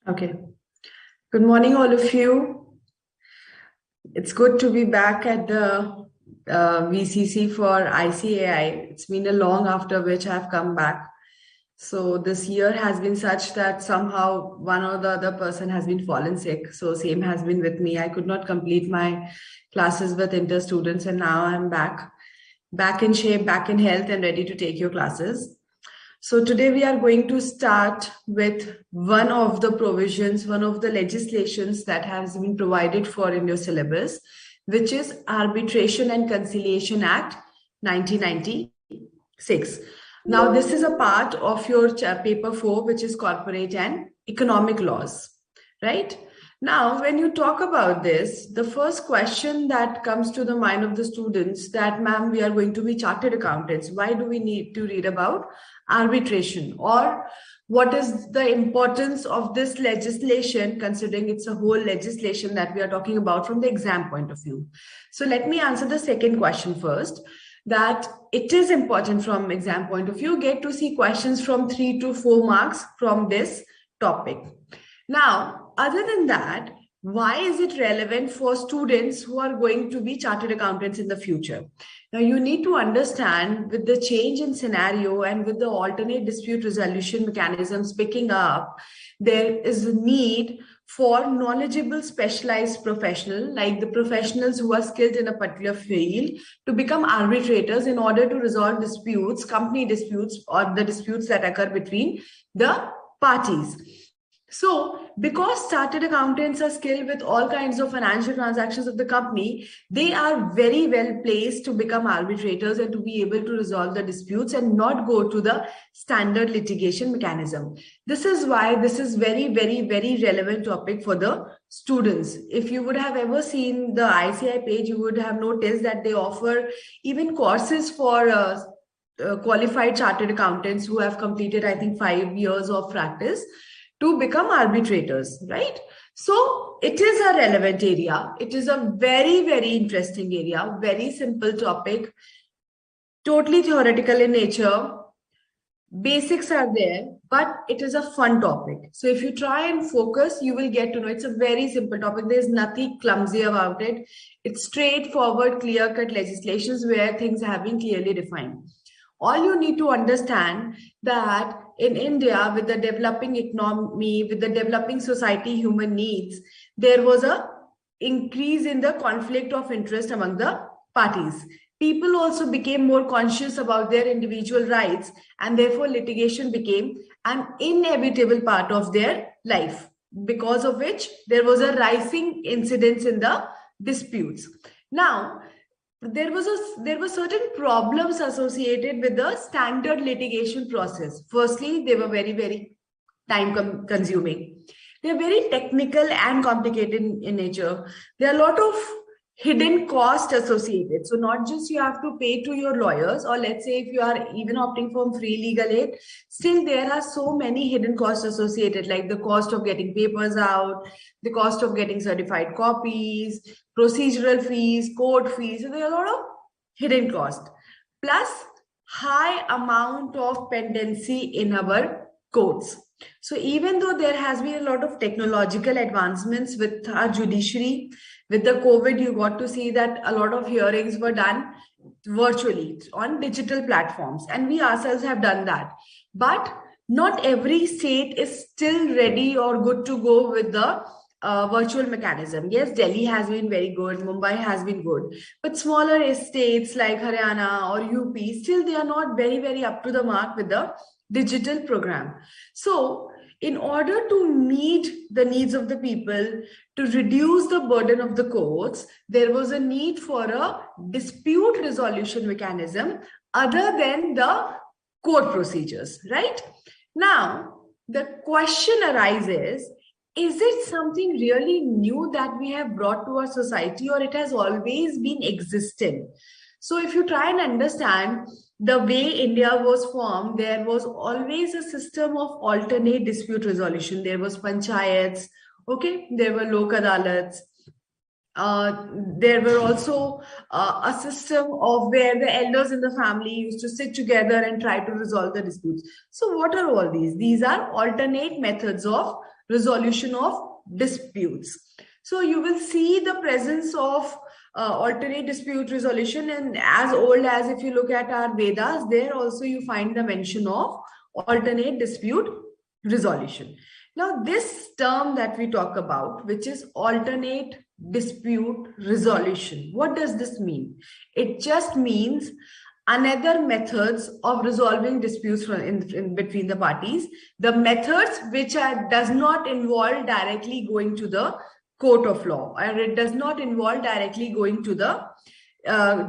Okay. Good morning, all of you. It's good to be back at the VCC for ICAI. It's been a long after which I've come back. So this year has been such that somehow one or the other person has been fallen sick. So same has been with me. I could not complete my classes with inter students, and now I'm back in shape, back in health, and ready to take your classes. So today we are going to start with one of the provisions, one of the legislations that has been provided for in your syllabus, which is Arbitration and Conciliation Act 1996. Now, this is a part of your paper 4, which is corporate and economic laws, right? Now, when you talk about this, the first question that comes to the mind of the students that, ma'am, we are going to be chartered accountants. Why do we need to read about arbitration? Or what is the importance of this legislation, considering it's a whole legislation that we are talking about from the exam point of view? So let me answer the second question first, that it is important from exam point of view, get to see questions from 3 to 4 marks from this topic. Now, other than that, why is it relevant for students who are going to be chartered accountants in the future? Now, you need to understand, with the change in scenario and with the alternate dispute resolution mechanisms picking up, there is a need for knowledgeable specialized professional, like the professionals who are skilled in a particular field, to become arbitrators in order to resolve disputes, company disputes, or the disputes that occur between the parties. So, because chartered accountants are skilled with all kinds of financial transactions of the company, they are very well placed to become arbitrators and to be able to resolve the disputes and not go to the standard litigation mechanism. This is why this is very, very, very relevant topic for the students. If you would have ever seen the ICAI page, you would have noticed that they offer even courses for qualified chartered accountants who have completed, I think, 5 years of practice to become arbitrators, right? So it is a relevant area. It is a very, very interesting area, very simple topic, totally theoretical in nature. Basics are there, but it is a fun topic. So if you try and focus, you will get to know it's a very simple topic. There's nothing clumsy about it. It's straightforward, clear-cut legislations where things have been clearly defined. All you need to understand that in India, with the developing economy, with the developing society, human needs, there was a increase in the conflict of interest among the parties. People also became more conscious about their individual rights, and therefore litigation became an inevitable part of their life, because of which there was a rising incidence in the disputes. Now, there were certain problems associated with the standard litigation process. Firstly, they were very, very time consuming. They're very technical and complicated in nature. There are a lot of hidden costs associated. So not just you have to pay to your lawyers, or let's say if you are even opting for free legal aid, still there are so many hidden costs associated, like the cost of getting papers out, the cost of getting certified copies, procedural fees, court fees. So there are a lot of hidden costs. Plus high amount of pendency in our courts. So even though there has been a lot of technological advancements with our judiciary, with the COVID, you got to see that a lot of hearings were done virtually on digital platforms, and we ourselves have done that. But not every state is still ready or good to go with the virtual mechanism. Yes, Delhi has been very good, Mumbai has been good, but smaller states like Haryana or UP, still they are not very, very up to the mark with the digital program. So in order to meet the needs of the people, to reduce the burden of the courts, there was a need for a dispute resolution mechanism other than the court procedures, right? Now, the question arises, is it something really new that we have brought to our society, or it has always been existing? So if you try and understand the way India was formed, there was always a system of alternate dispute resolution. There was panchayats, okay, there were lok adalats, There were also a system of where the elders in the family used to sit together and try to resolve the disputes. So what are all these? These are alternate methods of resolution of disputes. So you will see the presence of alternate dispute resolution, and as old as if you look at our Vedas, there also you find the mention of alternate dispute resolution. Now, this term that we talk about, which is alternate dispute resolution, what does this mean? It just means another methods of resolving disputes in between the parties, the methods which does not involve directly going to the court of law, or it does not involve directly going to the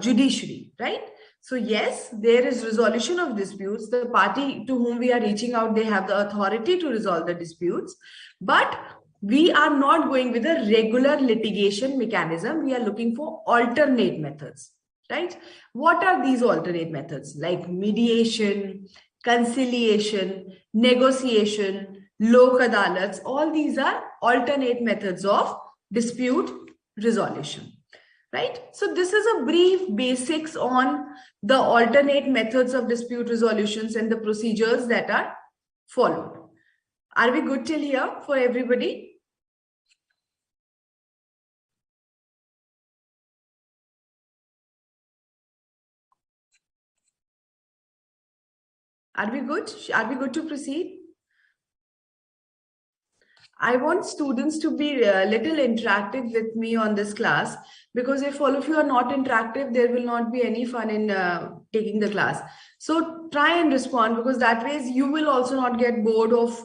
judiciary, right? So yes, there is resolution of disputes. The party to whom we are reaching out, they have the authority to resolve the disputes, but we are not going with a regular litigation mechanism. We are looking for alternate methods, right? What are these alternate methods? Like mediation, conciliation, negotiation, lok adalats, all these are alternate methods of dispute resolution. Right? So this is a brief basics on the alternate methods of dispute resolutions and the procedures that are followed. Are we good till here for everybody? Are we good? Are we good to proceed? I want students to be a little interactive with me on this class, because if all of you are not interactive, there will not be any fun in taking the class. So try and respond, because that way you will also not get bored of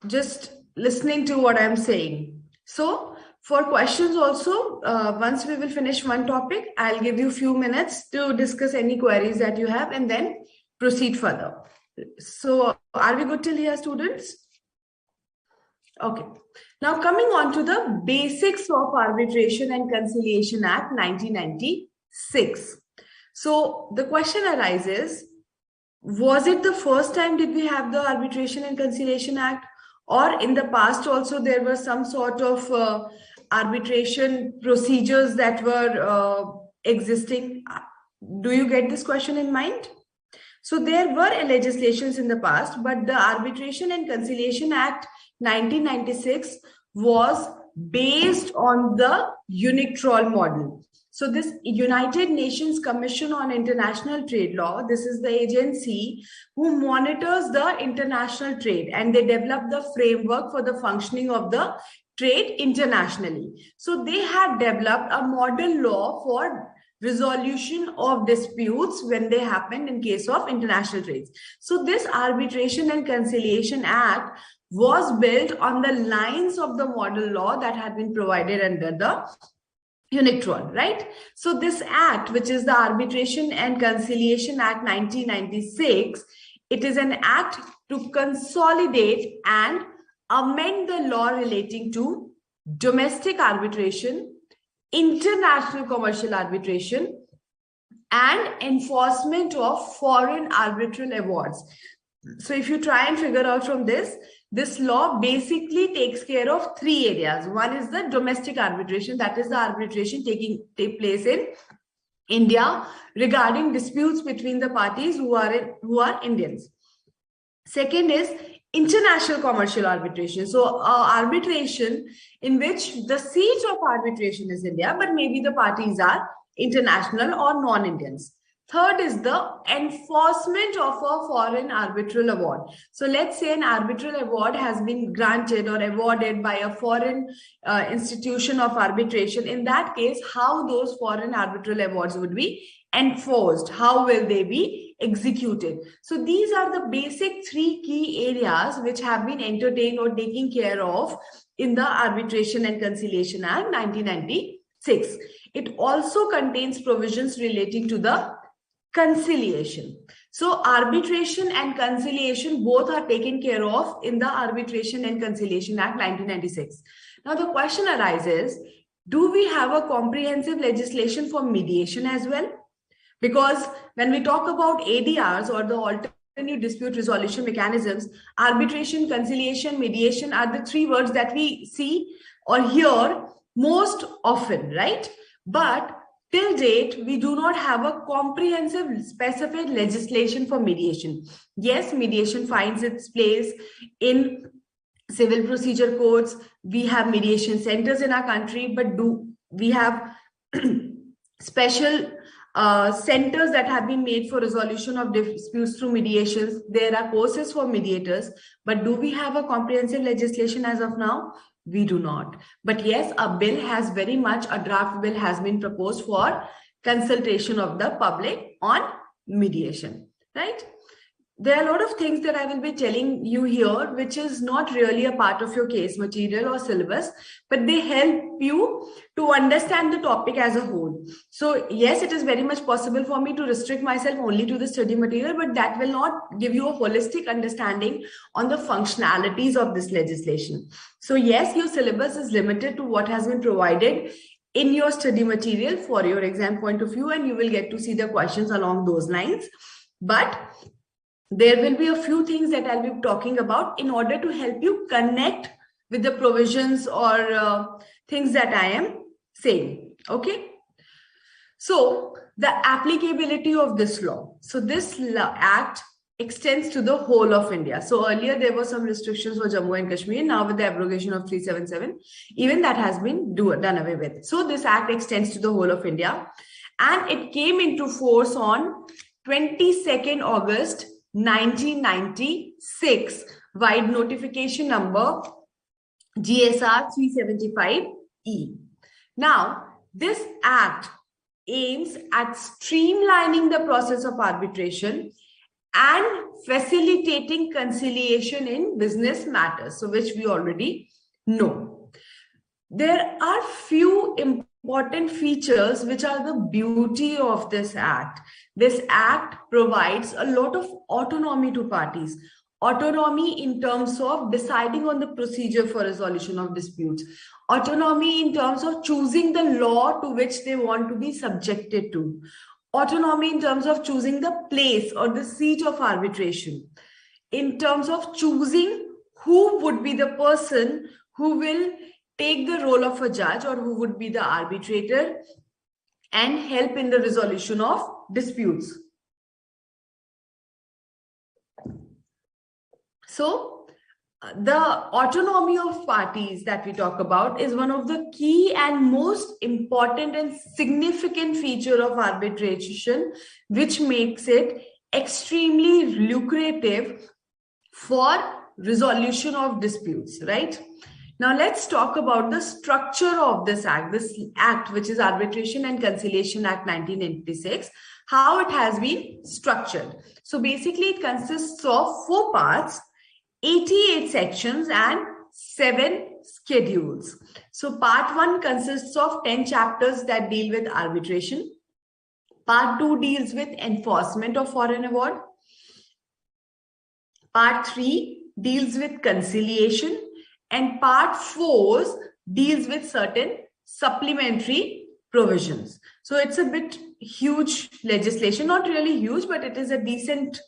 just listening to what I'm saying. So for questions also, once we will finish one topic, I'll give you a few minutes to discuss any queries that you have and then proceed further. So are we good till here, students? Okay. Now coming on to the basics of Arbitration and Conciliation Act 1996. So the question arises, was it the first time did we have the Arbitration and Conciliation Act, or in the past also there were some sort of arbitration procedures that were existing? Do you get this question in mind? So there were legislations in the past, but the Arbitration and Conciliation Act 1996 was based on the UNITROL model. So this United Nations Commission on International Trade Law, this is the agency who monitors the international trade, and they develop the framework for the functioning of the trade internationally. So they had developed a model law for resolution of disputes when they happen in case of international trades. So this Arbitration and Conciliation Act was built on the lines of the model law that had been provided under the UNITROL, right? So this act, which is the Arbitration and Conciliation Act 1996, it is an act to consolidate and amend the law relating to domestic arbitration, international commercial arbitration, and enforcement of foreign arbitral awards. So if you try and figure out from this law basically takes care of three areas. One is the domestic arbitration, that is the arbitration take place in India regarding disputes between the parties who are Indians. Second is international commercial arbitration. So arbitration in which the seat of arbitration is India, but maybe the parties are international or non-Indians. Third is the enforcement of a foreign arbitral award. So let's say an arbitral award has been granted or awarded by a foreign institution of arbitration. In that case, how those foreign arbitral awards would be enforced? How will they be executed? So these are the basic three key areas which have been entertained or taken care of in the Arbitration and Conciliation Act 1996. It also contains provisions relating to the conciliation. So arbitration and conciliation both are taken care of in the Arbitration and Conciliation Act 1996. Now the question arises, do we have a comprehensive legislation for mediation as well? Because when we talk about ADRs, or the alternate dispute resolution mechanisms, arbitration, conciliation, mediation are the three words that we see or hear most often, right? But till date, we do not have a comprehensive specified legislation for mediation. Yes, mediation finds its place in civil procedure codes. We have mediation centers in our country, but do we have special centers that have been made for resolution of disputes through mediations? There are courses for mediators, but do we have a comprehensive legislation as of now? We do not. But yes, a bill has very much, a draft bill has been proposed for consultation of the public on mediation, right? There are a lot of things that I will be telling you here, which is not really a part of your case material or syllabus, but they help you to understand the topic as a whole. So yes, it is very much possible for me to restrict myself only to the study material, but that will not give you a holistic understanding on the functionalities of this legislation. So yes, your syllabus is limited to what has been provided in your study material for your exam point of view, and you will get to see the questions along those lines. But there will be a few things that I'll be talking about in order to help you connect with the provisions or things that I am saying. Okay. So the applicability of this law. So this act extends to the whole of India. So earlier there were some restrictions for Jammu and Kashmir. Now with the abrogation of 377, even that has been done away with. So this act extends to the whole of India, and it came into force on 22nd August 1996, wide notification number GSR 375E. Now, this act aims at streamlining the process of arbitration and facilitating conciliation in business matters, so which we already know. There are few important features which are the beauty of this act. This act provides a lot of autonomy to parties. Autonomy in terms of deciding on the procedure for resolution of disputes. Autonomy in terms of choosing the law to which they want to be subjected to. Autonomy in terms of choosing the place or the seat of arbitration. In terms of choosing who would be the person who will take the role of a judge or who would be the arbitrator and help in the resolution of disputes. So the autonomy of parties that we talk about is one of the key and most important and significant feature of arbitration, which makes it extremely lucrative for resolution of disputes, right? Now let's talk about the structure of this act, which is Arbitration and Conciliation Act 1996, how it has been structured. So basically it consists of 4 parts, 88 sections and 7 schedules. So part 1 consists of 10 chapters that deal with arbitration. Part 2 deals with enforcement of foreign award. Part 3 deals with conciliation. And part 4 deals with certain supplementary provisions. So it's a bit huge legislation, not really huge, but it is a decent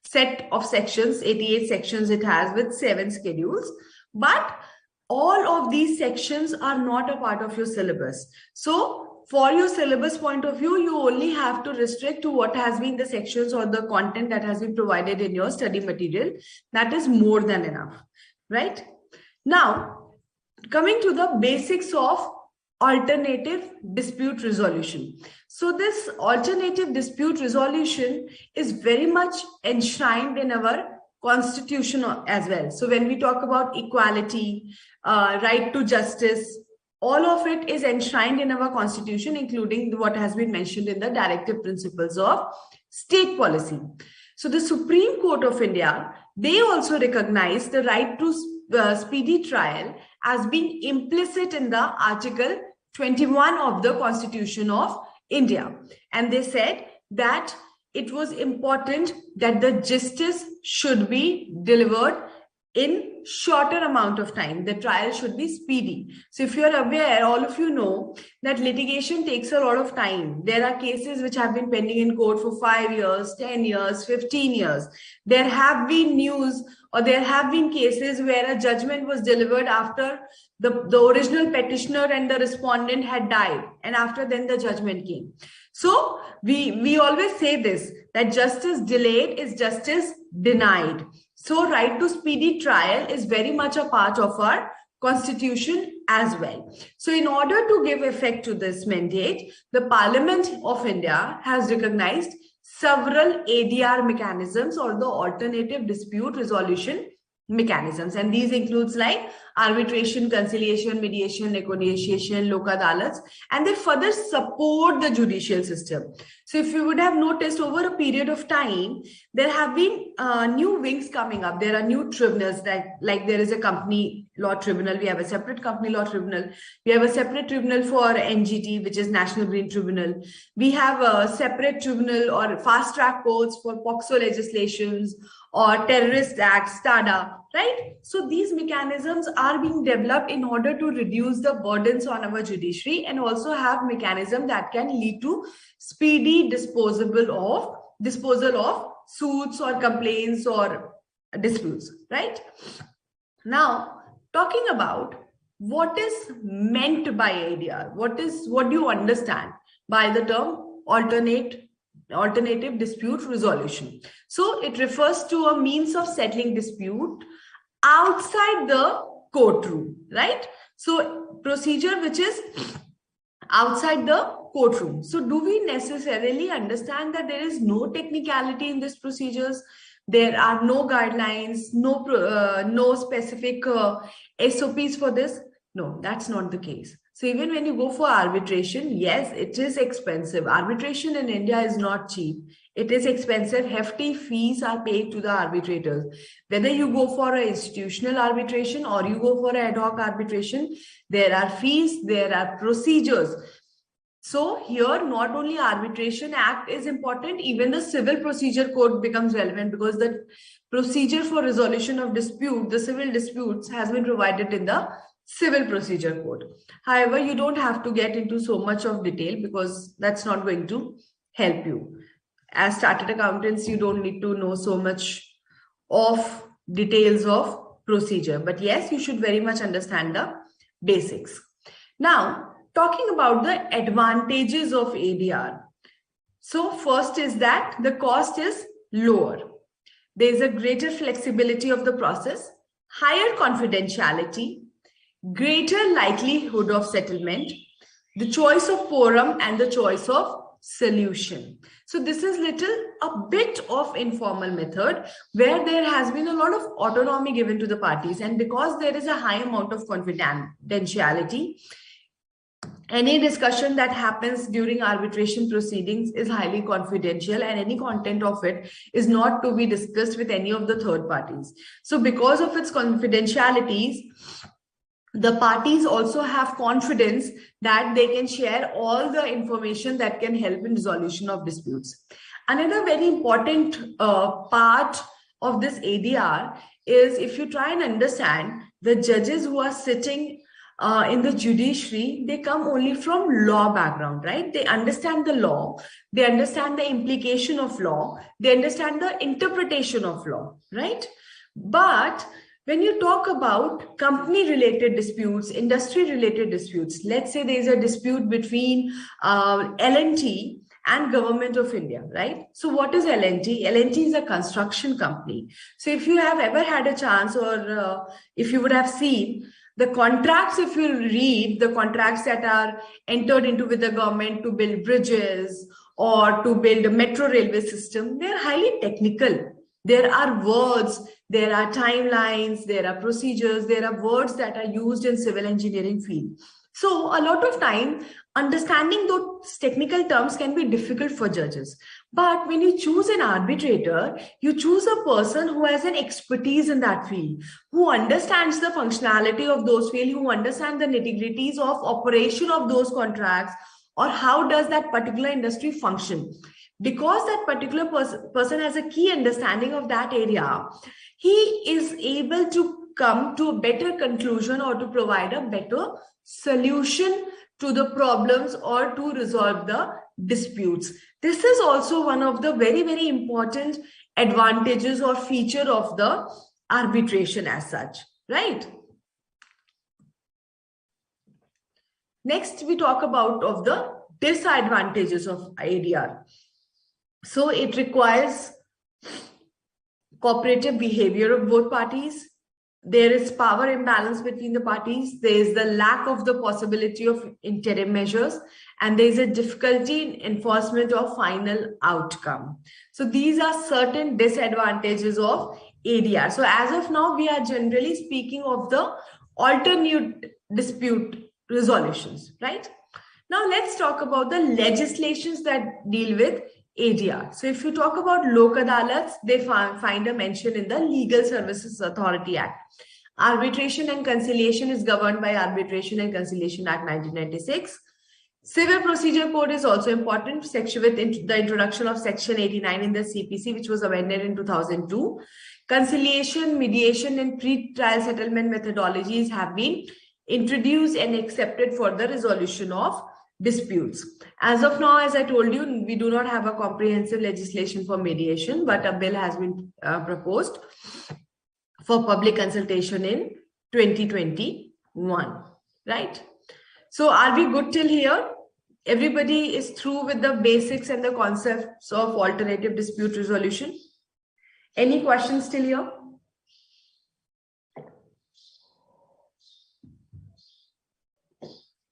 set of sections, 88 sections it has with 7 schedules. But all of these sections are not a part of your syllabus. So for your syllabus point of view, you only have to restrict to what has been the sections or the content that has been provided in your study material. That is more than enough, right? Now, coming to the basics of alternative dispute resolution. So this alternative dispute resolution is very much enshrined in our constitution as well. So when we talk about equality, right to justice, all of it is enshrined in our constitution, including what has been mentioned in the directive principles of state policy. So the Supreme Court of India, they also recognize the right to speedy trial as being implicit in the Article 21 of the Constitution of India. And they said that it was important that the justice should be delivered in shorter amount of time. The trial should be speedy. So if you're aware, all of you know that litigation takes a lot of time. There are cases which have been pending in court for 5 years, 10 years, 15 years. There have been news or there have been cases where a judgment was delivered after The original petitioner and the respondent had died, and after then the judgment came. So we always say this, that justice delayed is justice denied. So right to speedy trial is very much a part of our constitution as well. So in order to give effect to this mandate, the Parliament of India has recognized several ADR mechanisms, or the alternative dispute resolution mechanisms, and these includes like arbitration, conciliation, mediation, negotiation, lok adalats, and they further support the judicial system. So if you would have noticed, over a period of time, there have been new wings coming up. There are new tribunals, that like there is a company law tribunal, we have a separate company law tribunal, we have a separate tribunal for NGT, which is National Green Tribunal, we have a separate tribunal or fast track courts for POCSO legislations or terrorist acts, TADA, right? So these mechanisms are being developed in order to reduce the burdens on our judiciary, and also have mechanism that can lead to speedy disposal of suits or complaints or disputes, right? Now, talking about what is meant by ADR, what do you understand by the term alternative dispute resolution? So it refers to a means of settling dispute outside the courtroom, right? So procedure which is outside the courtroom. So do we necessarily understand that there is no technicality in these procedures? There are no guidelines, no specific SOPs for this? No, that's not the case. So even when you go for arbitration, yes, it is expensive. Arbitration in India is not cheap. It is expensive. Hefty fees are paid to the arbitrators. Whether you go for an institutional arbitration or you go for ad hoc arbitration, there are fees, there are procedures. So here, not only Arbitration Act is important, even the Civil Procedure Code becomes relevant, because the procedure for resolution of dispute, the civil disputes, has been provided in the Civil Procedure Code. However, you don't have to get into so much of detail, because that's not going to help you. As chartered accountants, you don't need to know so much of details of procedure. But yes, you should very much understand the basics. Now, talking about the advantages of ADR. So first is that the cost is lower. There is a greater flexibility of the process, higher confidentiality, greater likelihood of settlement, the choice of forum, and the choice of solution. So this is a bit of informal method where there has been a lot of autonomy given to the parties, and because there is a high amount of confidentiality, any discussion that happens during arbitration proceedings is highly confidential, and any content of it is not to be discussed with any of the third parties. So because of its confidentialities, the parties also have confidence that they can share all the information that can help in resolution of disputes. Another very important part of this ADR is, if you try and understand, the judges who are sitting in the judiciary, they come only from law background, right? They understand the law, they understand the implication of law, they understand the interpretation of law, right? But when you talk about company-related disputes, industry-related disputes, let's say there is a dispute between L&T and Government of India, right? So what is L&T? L&T is a construction company. So if you have ever had a chance, or if you would have seen the contracts, if you read the contracts that are entered into with the government to build bridges or to build a metro railway system, they're highly technical. There are words, there are timelines, there are procedures, there are words that are used in civil engineering field. So a lot of time, understanding those technical terms can be difficult for judges. But when you choose an arbitrator, you choose a person who has an expertise in that field, who understands the functionality of those fields, who understands the nitty-gritties of operation of those contracts, or how does that particular industry function. Because that particular person has a key understanding of that area, he is able to come to a better conclusion or to provide a better solution to the problems or to resolve the disputes. This is also one of the very, very important advantages or feature of the arbitration as such, right? Next, we talk about of the disadvantages of ADR. So it requires cooperative behavior of both parties. There is power imbalance between the parties. There is the lack of the possibility of interim measures, and there is a difficulty in enforcement of final outcome. So these are certain disadvantages of ADR. So as of now, we are generally speaking of the alternate dispute resolutions, right? Now let's talk about the legislations that deal with ADR. So if you talk about Lok Adalats, they find a mention in the Legal Services Authority Act. Arbitration and conciliation is governed by Arbitration and Conciliation Act 1996. Civil Procedure Code is also important, with the introduction of Section 89 in the CPC, which was amended in 2002. Conciliation, mediation, and pre-trial settlement methodologies have been introduced and accepted for the resolution of disputes. As of now, as I told you, we do not have a comprehensive legislation for mediation, but a bill has been proposed for public consultation in 2021, right? So are we good till here? Everybody is through with the basics and the concepts of alternative dispute resolution? Any questions till here?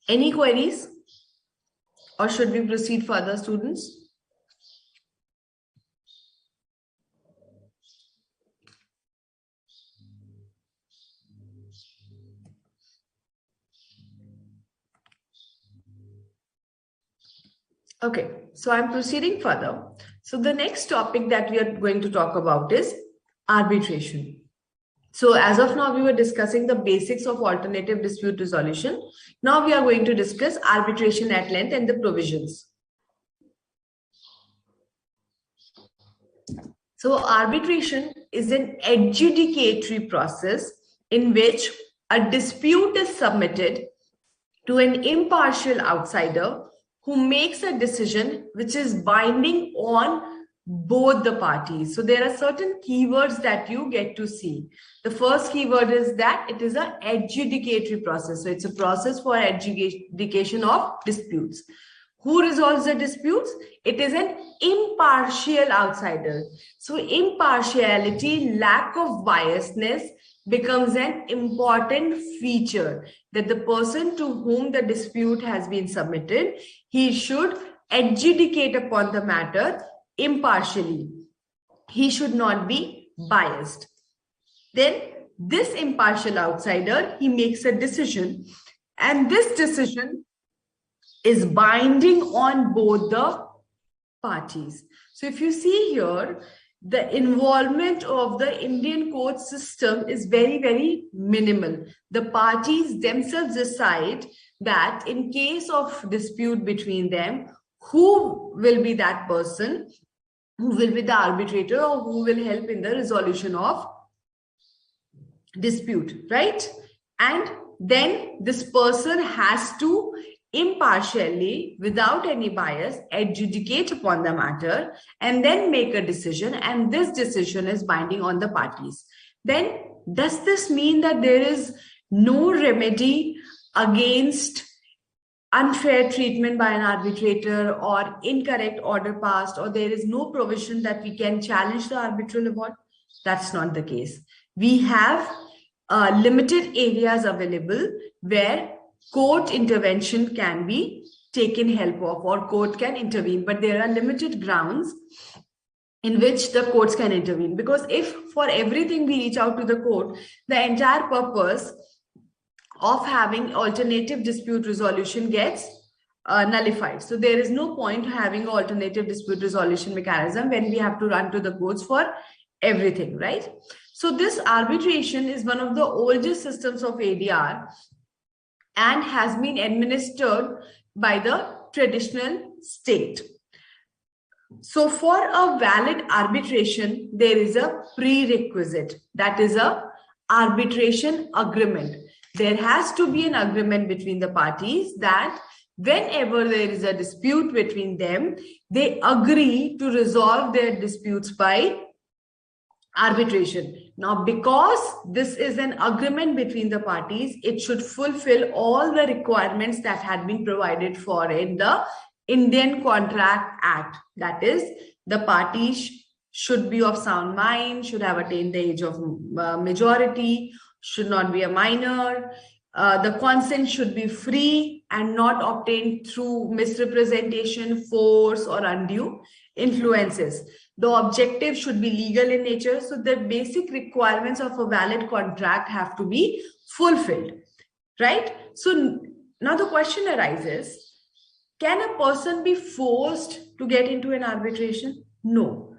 Any queries? Or should we proceed further, students? Okay, so I'm proceeding further. So the next topic that we are going to talk about is arbitration. So as of now, we were discussing the basics of alternative dispute resolution. Now we are going to discuss arbitration at length and the provisions. So arbitration is an adjudicatory process in which a dispute is submitted to an impartial outsider who makes a decision which is binding on both the parties. So there are certain keywords that you get to see. The first keyword is that it is an adjudicatory process. So it's a process for adjudication of disputes. Who resolves the disputes? It is an impartial outsider. So impartiality, lack of biasness becomes an important feature, that the person to whom the dispute has been submitted, he should adjudicate upon the matter impartially. He should not be biased. Then this impartial outsider, he makes a decision, and this decision is binding on both the parties. So if you see here, the involvement of the Indian court system is very, very minimal. The parties themselves decide that in case of dispute between them, who will be that person, who will be the arbitrator, or who will help in the resolution of dispute, right? And then this person has to impartially, without any bias, adjudicate upon the matter and then make a decision, and this decision is binding on the parties. Then does this mean that there is no remedy against unfair treatment by an arbitrator or incorrect order passed, or there is no provision that we can challenge the arbitral award? That's not the case. We have limited areas available where court intervention can be taken help of, or court can intervene, but there are limited grounds in which the courts can intervene. Because if for everything we reach out to the court, the entire purpose of having alternative dispute resolution gets nullified. So there is no point having an alternative dispute resolution mechanism when we have to run to the courts for everything, right? So this arbitration is one of the oldest systems of ADR and has been administered by the traditional state. So for a valid arbitration, there is a prerequisite, that is a arbitration agreement. There has to be an agreement between the parties that whenever there is a dispute between them, they agree to resolve their disputes by arbitration. Now, because this is an agreement between the parties, it should fulfill all the requirements that had been provided for in the Indian Contract Act. That is, the parties should be of sound mind, should have attained the age of majority, should not be a minor. The consent should be free and not obtained through misrepresentation, force, or undue influences. The objective should be legal in nature. So the basic requirements of a valid contract have to be fulfilled, right? So now the question arises, can a person be forced to get into an arbitration? No.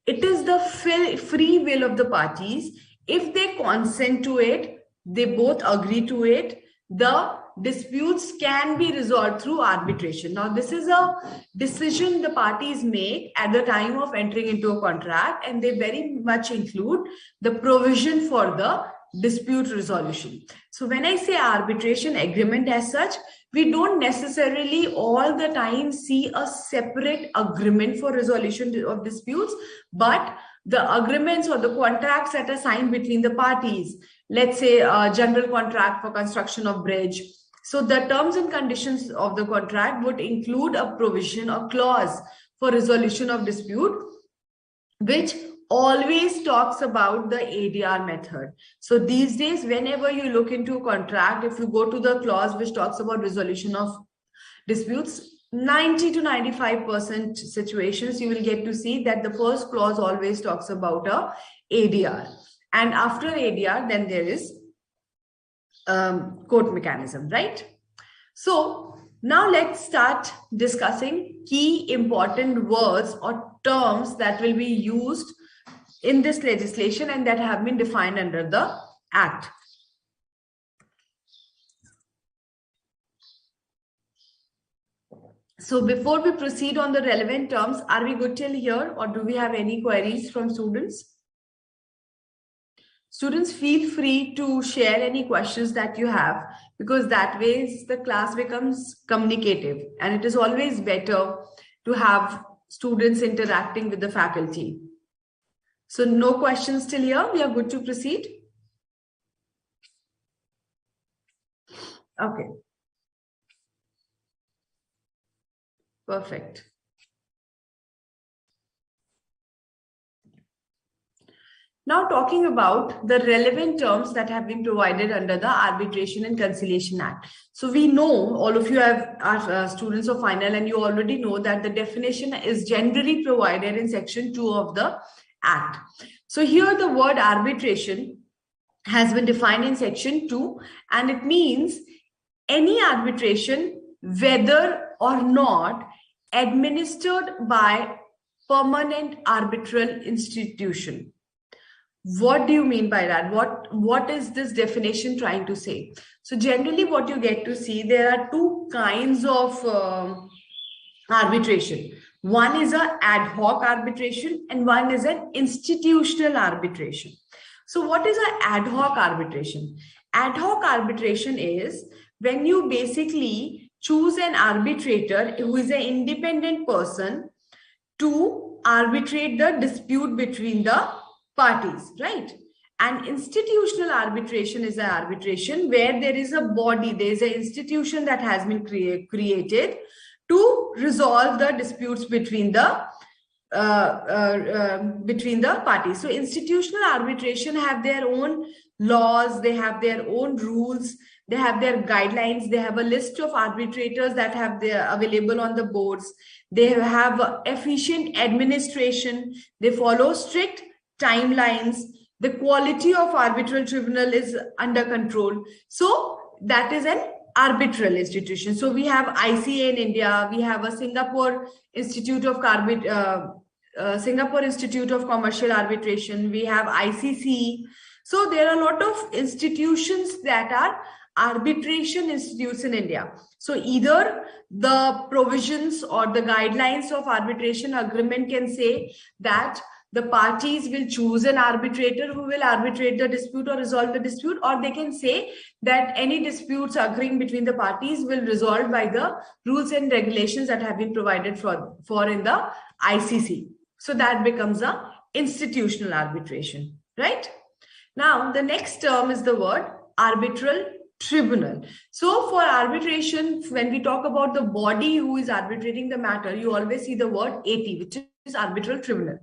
It is the free will of the parties. If they consent to it, they both agree to it, the disputes can be resolved through arbitration. Now, this is a decision the parties make at the time of entering into a contract, and they very much include the provision for the dispute resolution. So when I say arbitration agreement as such, we don't necessarily all the time see a separate agreement for resolution of disputes, but the agreements or the contracts that are signed between the parties, let's say a general contract for construction of bridge. So the terms and conditions of the contract would include a provision or clause for resolution of dispute, which always talks about the ADR method. So these days, whenever you look into a contract, if you go to the clause which talks about resolution of disputes, 90 to 95% situations, you will get to see that the first clause always talks about a ADR. And after ADR, then there is court mechanism, right? So now let's start discussing key important words or terms that will be used in this legislation and that have been defined under the Act. So before we proceed on the relevant terms, are we good till here, or do we have any queries from students? Students, feel free to share any questions that you have, because that way the class becomes communicative, and it is always better to have students interacting with the faculty. So no questions till here. We are good to proceed. Okay. Perfect. Now talking about the relevant terms that have been provided under the Arbitration and Conciliation Act. So we know, all of you are students of final, and you already know that the definition is generally provided in section 2 of the Act. So here the word arbitration has been defined in section 2, and it means any arbitration, whether or not administered by permanent arbitral institution. What do you mean by that? What is this definition trying to say? So generally what you get to see, there are two kinds of arbitration. One is an ad hoc arbitration and one is an institutional arbitration. So what is an ad hoc arbitration? Ad hoc arbitration is when you basically choose an arbitrator who is an independent person to arbitrate the dispute between the parties, right? And institutional arbitration is an arbitration where there is a body, there is an institution that has been created to resolve the disputes between the parties. So institutional arbitration have their own laws, they have their own rules, they have their guidelines, they have a list of arbitrators that have their available on the boards, they have efficient administration, they follow strict timelines, the quality of arbitral tribunal is under control. So that is an arbitral institution. So we have ICAI in India, we have a Singapore Institute of Commercial Arbitration, we have ICC. So there are a lot of institutions that are arbitration institutes in India. So either the provisions or the guidelines of arbitration agreement can say that the parties will choose an arbitrator who will arbitrate the dispute or resolve the dispute, or they can say that any disputes occurring between the parties will resolve by the rules and regulations that have been provided for in the ICC. So that becomes a institutional arbitration, right? Now, the next term is the word arbitral tribunal. So for arbitration, when we talk about the body who is arbitrating the matter, you always see the word AT, which is arbitral tribunal.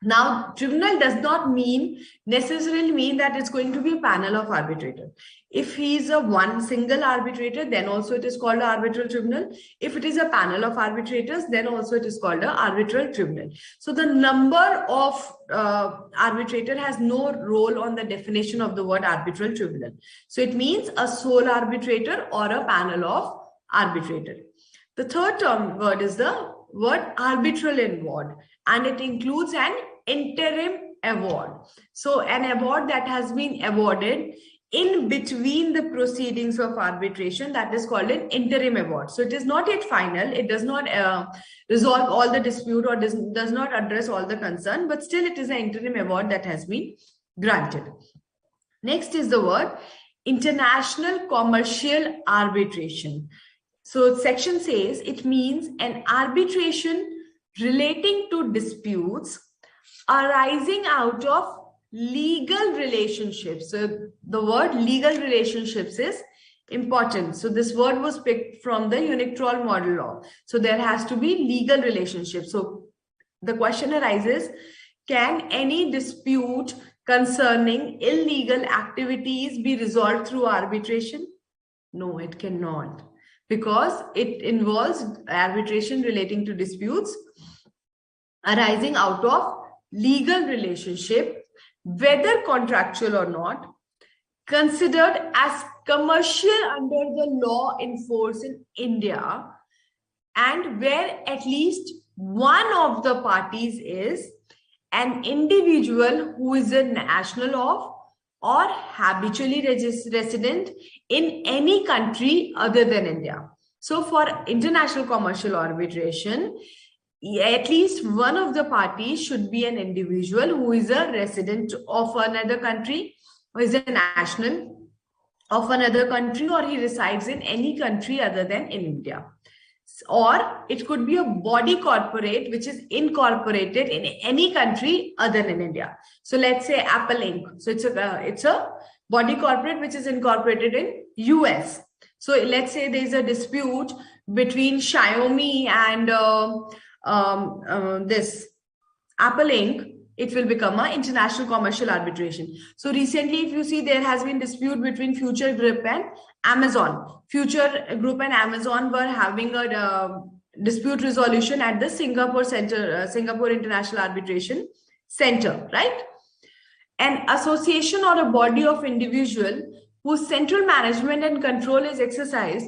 Now, tribunal does not necessarily mean that it's going to be a panel of arbitrators. If he is a one single arbitrator, then also it is called an arbitral tribunal. If it is a panel of arbitrators, then also it is called an arbitral tribunal. So the number of arbitrator has no role on the definition of the word arbitral tribunal. So it means a sole arbitrator or a panel of arbitrator. The third term word is the word arbitral award, and it includes an interim award. So an award that has been awarded in between the proceedings of arbitration, that is called an interim award. So it is not yet final. It does not resolve all the dispute or does not address all the concern, but still it is an interim award that has been granted. Next is the word international commercial arbitration. So section says it means an arbitration relating to disputes arising out of legal relationships. So the word legal relationships is important. So this word was picked from the Unictrol model law. So there has to be legal relationships. So the question arises, can any dispute concerning illegal activities be resolved through arbitration? No, it cannot, because it involves arbitration relating to disputes arising out of legal relationship, whether contractual or not, considered as commercial under the law in force in India, and where at least one of the parties is an individual who is a national of or habitually resident in any country other than India. So for international commercial arbitration, at least one of the parties should be an individual who is a resident of another country, or is a national of another country, or he resides in any country other than in India. Or it could be a body corporate which is incorporated in any country other than India. So let's say Apple Inc. So it's a body corporate which is incorporated in US. So let's say there's a dispute between Xiaomi and this Apple Inc. It will become an international commercial arbitration. So recently, if you see, there has been dispute between Future Group and Amazon. Future Group and Amazon were having a dispute resolution at the Singapore International Arbitration Center, right? An association or a body of individual whose central management and control is exercised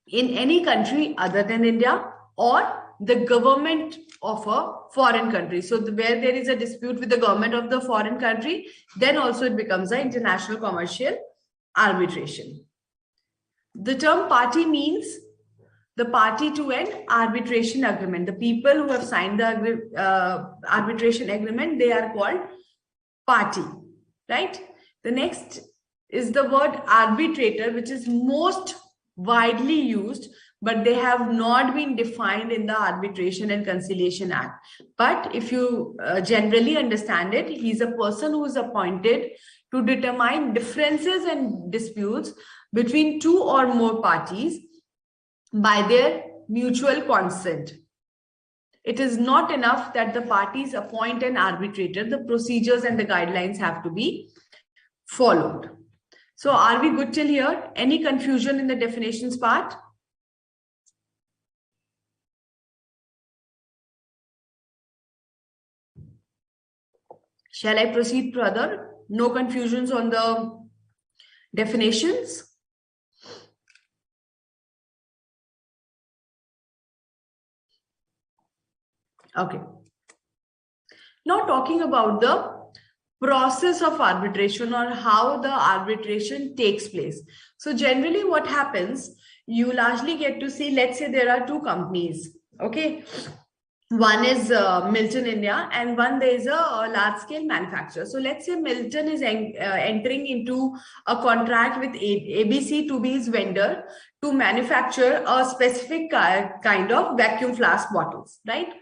in any country other than India, or the government of a foreign country. So where there is a dispute with the government of the foreign country, then also it becomes an international commercial arbitration. The term party means the party to an arbitration agreement. The people who have signed the arbitration agreement, they are called party, right? The next is the word arbitrator, which is most widely used, but they have not been defined in the Arbitration and Conciliation Act. But if you generally understand it, he's a person who is appointed to determine differences and disputes between two or more parties by their mutual consent. It is not enough that the parties appoint an arbitrator. The procedures and the guidelines have to be followed. So are we good till here? Any confusion in the definitions part? Shall I proceed further? No confusions on the definitions? Okay. Now talking about the process of arbitration or how the arbitration takes place. So generally what happens, you largely get to see, let's say there are two companies, okay? One is Milton India, and one there is a large scale manufacturer. So let's say Milton is entering into a contract with ABC to be his vendor to manufacture a specific kind of vacuum flask bottles, right?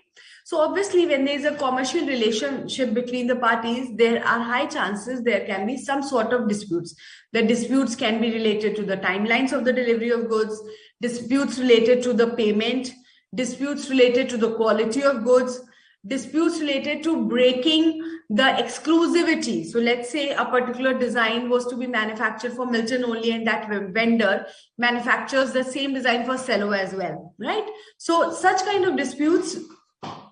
So obviously, when there is a commercial relationship between the parties, there are high chances there can be some sort of disputes. The disputes can be related to the timelines of the delivery of goods, disputes related to the payment, disputes related to the quality of goods, disputes related to breaking the exclusivity. So let's say a particular design was to be manufactured for Milton only, and that vendor manufactures the same design for Cello as well, right? So such kind of disputes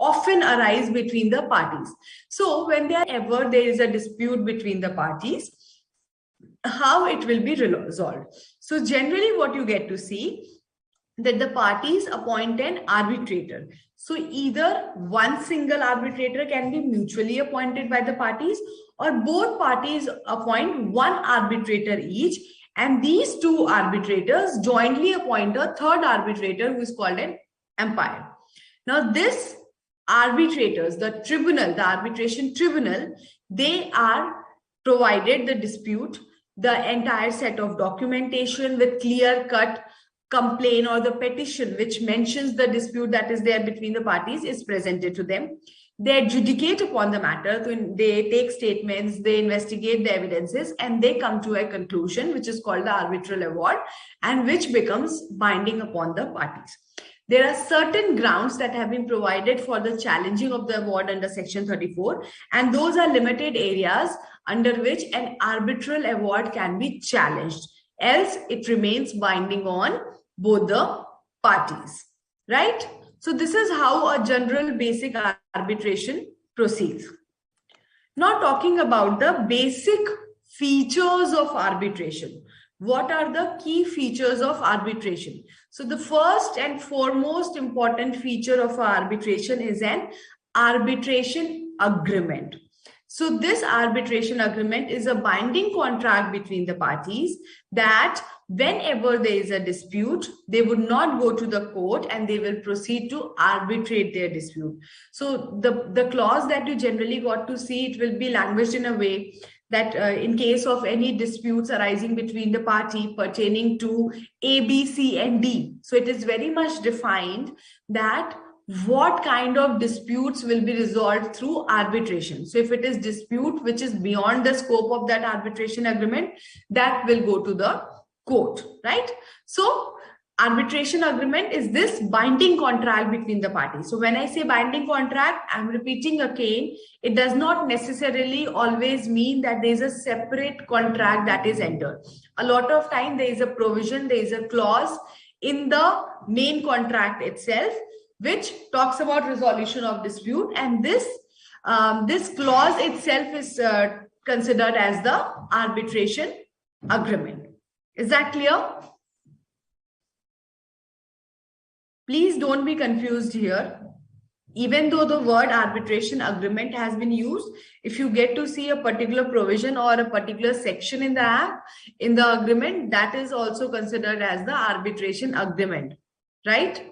often arise between the parties. So when there is a dispute between the parties, how it will be resolved? So generally what you get to see that the parties appoint an arbitrator. So either one single arbitrator can be mutually appointed by the parties, or both parties appoint one arbitrator each, and these two arbitrators jointly appoint a third arbitrator who is called an umpire. Now this arbitrators, the tribunal, the arbitration tribunal, they are provided the dispute, the entire set of documentation with clear-cut complaint or the petition which mentions the dispute that is there between the parties is presented to them. They adjudicate upon the matter, so they take statements, they investigate the evidences, and they come to a conclusion which is called the arbitral award, and which becomes binding upon the parties. There are certain grounds that have been provided for the challenging of the award under Section 34, and those are limited areas under which an arbitral award can be challenged. Else, it remains binding on both the parties, right? So this is how a general basic arbitration proceeds. Now talking about the basic features of arbitration. What are the key features of arbitration? So the first and foremost important feature of arbitration is an arbitration agreement. So this arbitration agreement is a binding contract between the parties that whenever there is a dispute, they would not go to the court and they will proceed to arbitrate their dispute. So the clause that you generally got to see, it will be languaged in a way that in case of any disputes arising between the party pertaining to A, B, C, and D. So it is very much defined that what kind of disputes will be resolved through arbitration. So if it is dispute which is beyond the scope of that arbitration agreement, that will go to the court, right? So arbitration agreement is this binding contract between the parties. So when I say binding contract, I'm repeating again, it does not necessarily always mean that there is a separate contract that is entered. A lot of time there is a provision, there is a clause in the main contract itself which talks about resolution of dispute, and this clause itself is considered as the arbitration agreement. Is that clear? Please don't be confused here. Even though the word arbitration agreement has been used, if you get to see a particular provision or a particular section in the act, in the agreement, that is also considered as the arbitration agreement, right?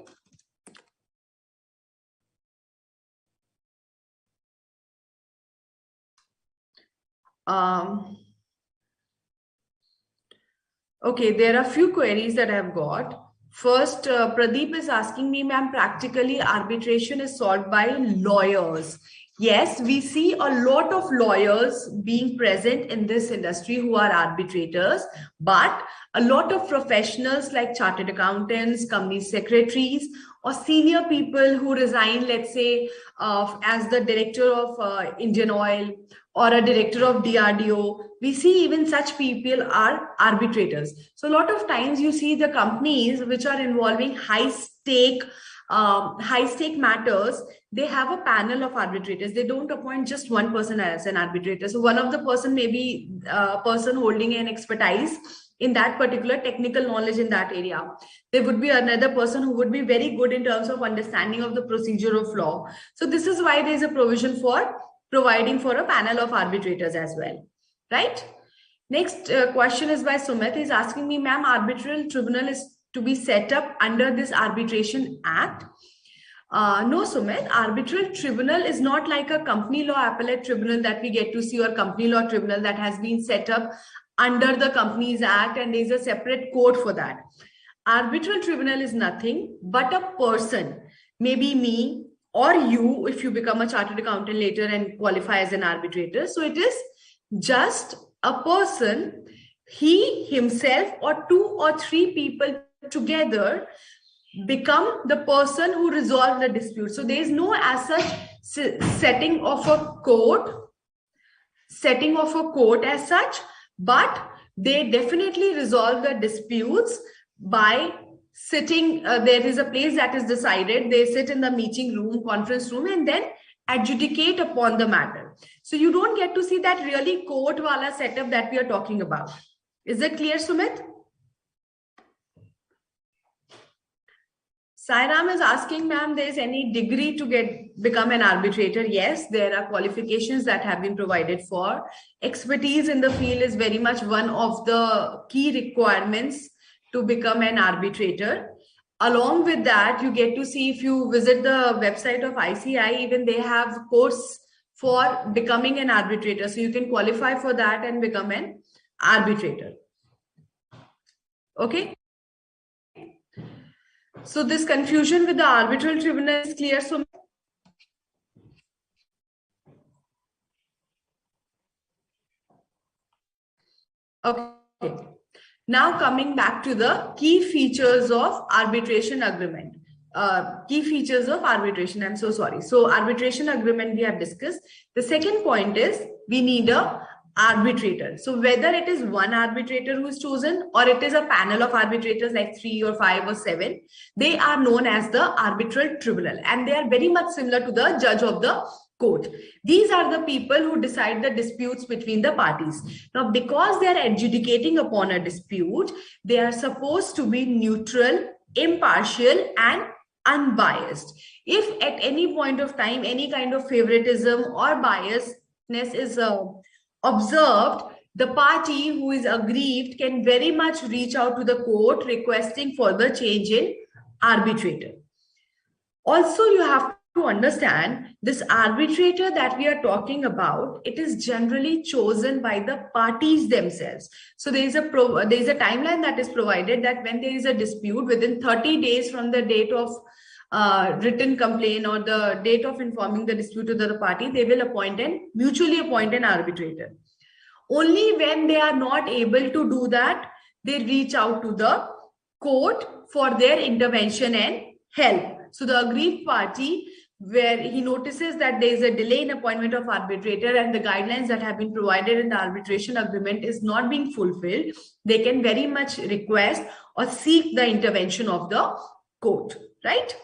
Okay, there are a few queries that I've got. First, Pradeep is asking me, ma'am, practically arbitration is solved by lawyers. Yes, we see a lot of lawyers being present in this industry who are arbitrators, but a lot of professionals like chartered accountants, company secretaries, or senior people who resign, let's say, as the director of Indian Oil or a director of DRDO, we see even such people are arbitrators. So a lot of times you see the companies which are involving high stake matters, they have a panel of arbitrators. They don't appoint just one person as an arbitrator. So one of the person may be a person holding an expertise in that particular technical knowledge in that area. There would be another person who would be very good in terms of understanding of the procedure of law. So this is why there is a provision for providing for a panel of arbitrators as well, right? Next question is by Sumit. He's asking me, ma'am, arbitral tribunal is to be set up under this Arbitration Act. No, Sumit, arbitral tribunal is not like a company law appellate tribunal that we get to see, or company law tribunal that has been set up under the Companies Act and there's a separate code for that. Arbitral tribunal is nothing but a person, maybe me or you, if you become a chartered accountant later and qualify as an arbitrator. So it is just a person, he, himself, or 2 or 3 people together become the person who resolve the dispute. So there is no as such setting of a court as such, but they definitely resolve the disputes by sitting. There is a place that is decided. They sit in the meeting room, conference room, and then adjudicate upon the matter. So you don't get to see that really court wala setup that we are talking about. Is it clear, Sumit? Sairam is asking, ma'am, there is any degree to become an arbitrator? Yes, there are qualifications that have been provided for. Expertise in the field is very much one of the key requirements to become an arbitrator. Along with that, you get to see, if you visit the website of ICAI, even they have a course for becoming an arbitrator. So you can qualify for that and become an arbitrator. Okay. So this confusion with the arbitral tribunal is clear. So okay. Now coming back to the key features of arbitration agreement. Key features of arbitration. I'm so sorry. So arbitration agreement we have discussed. The second point is we need a arbitrator. So whether it is one arbitrator who is chosen or it is a panel of arbitrators like 3 or 5 or 7, they are known as the arbitral tribunal, and they are very much similar to the judge of the court. These are the people who decide the disputes between the parties. Now, because they are adjudicating upon a dispute, they are supposed to be neutral, impartial, and unbiased. If at any point of time any kind of favoritism or biasness is observed, the party who is aggrieved can very much reach out to the court requesting for the change in arbitrator. Also, you have to understand this arbitrator that we are talking about, it is generally chosen by the parties themselves. So there is a timeline that is provided that when there is a dispute, within 30 days from the date of written complaint or the date of informing the dispute to the party, they will mutually appoint an arbitrator. Only when they are not able to do that, they reach out to the court for their intervention and help. So the aggrieved party, where he notices that there is a delay in appointment of arbitrator and the guidelines that have been provided in the arbitration agreement is not being fulfilled, they can very much request or seek the intervention of the court, right?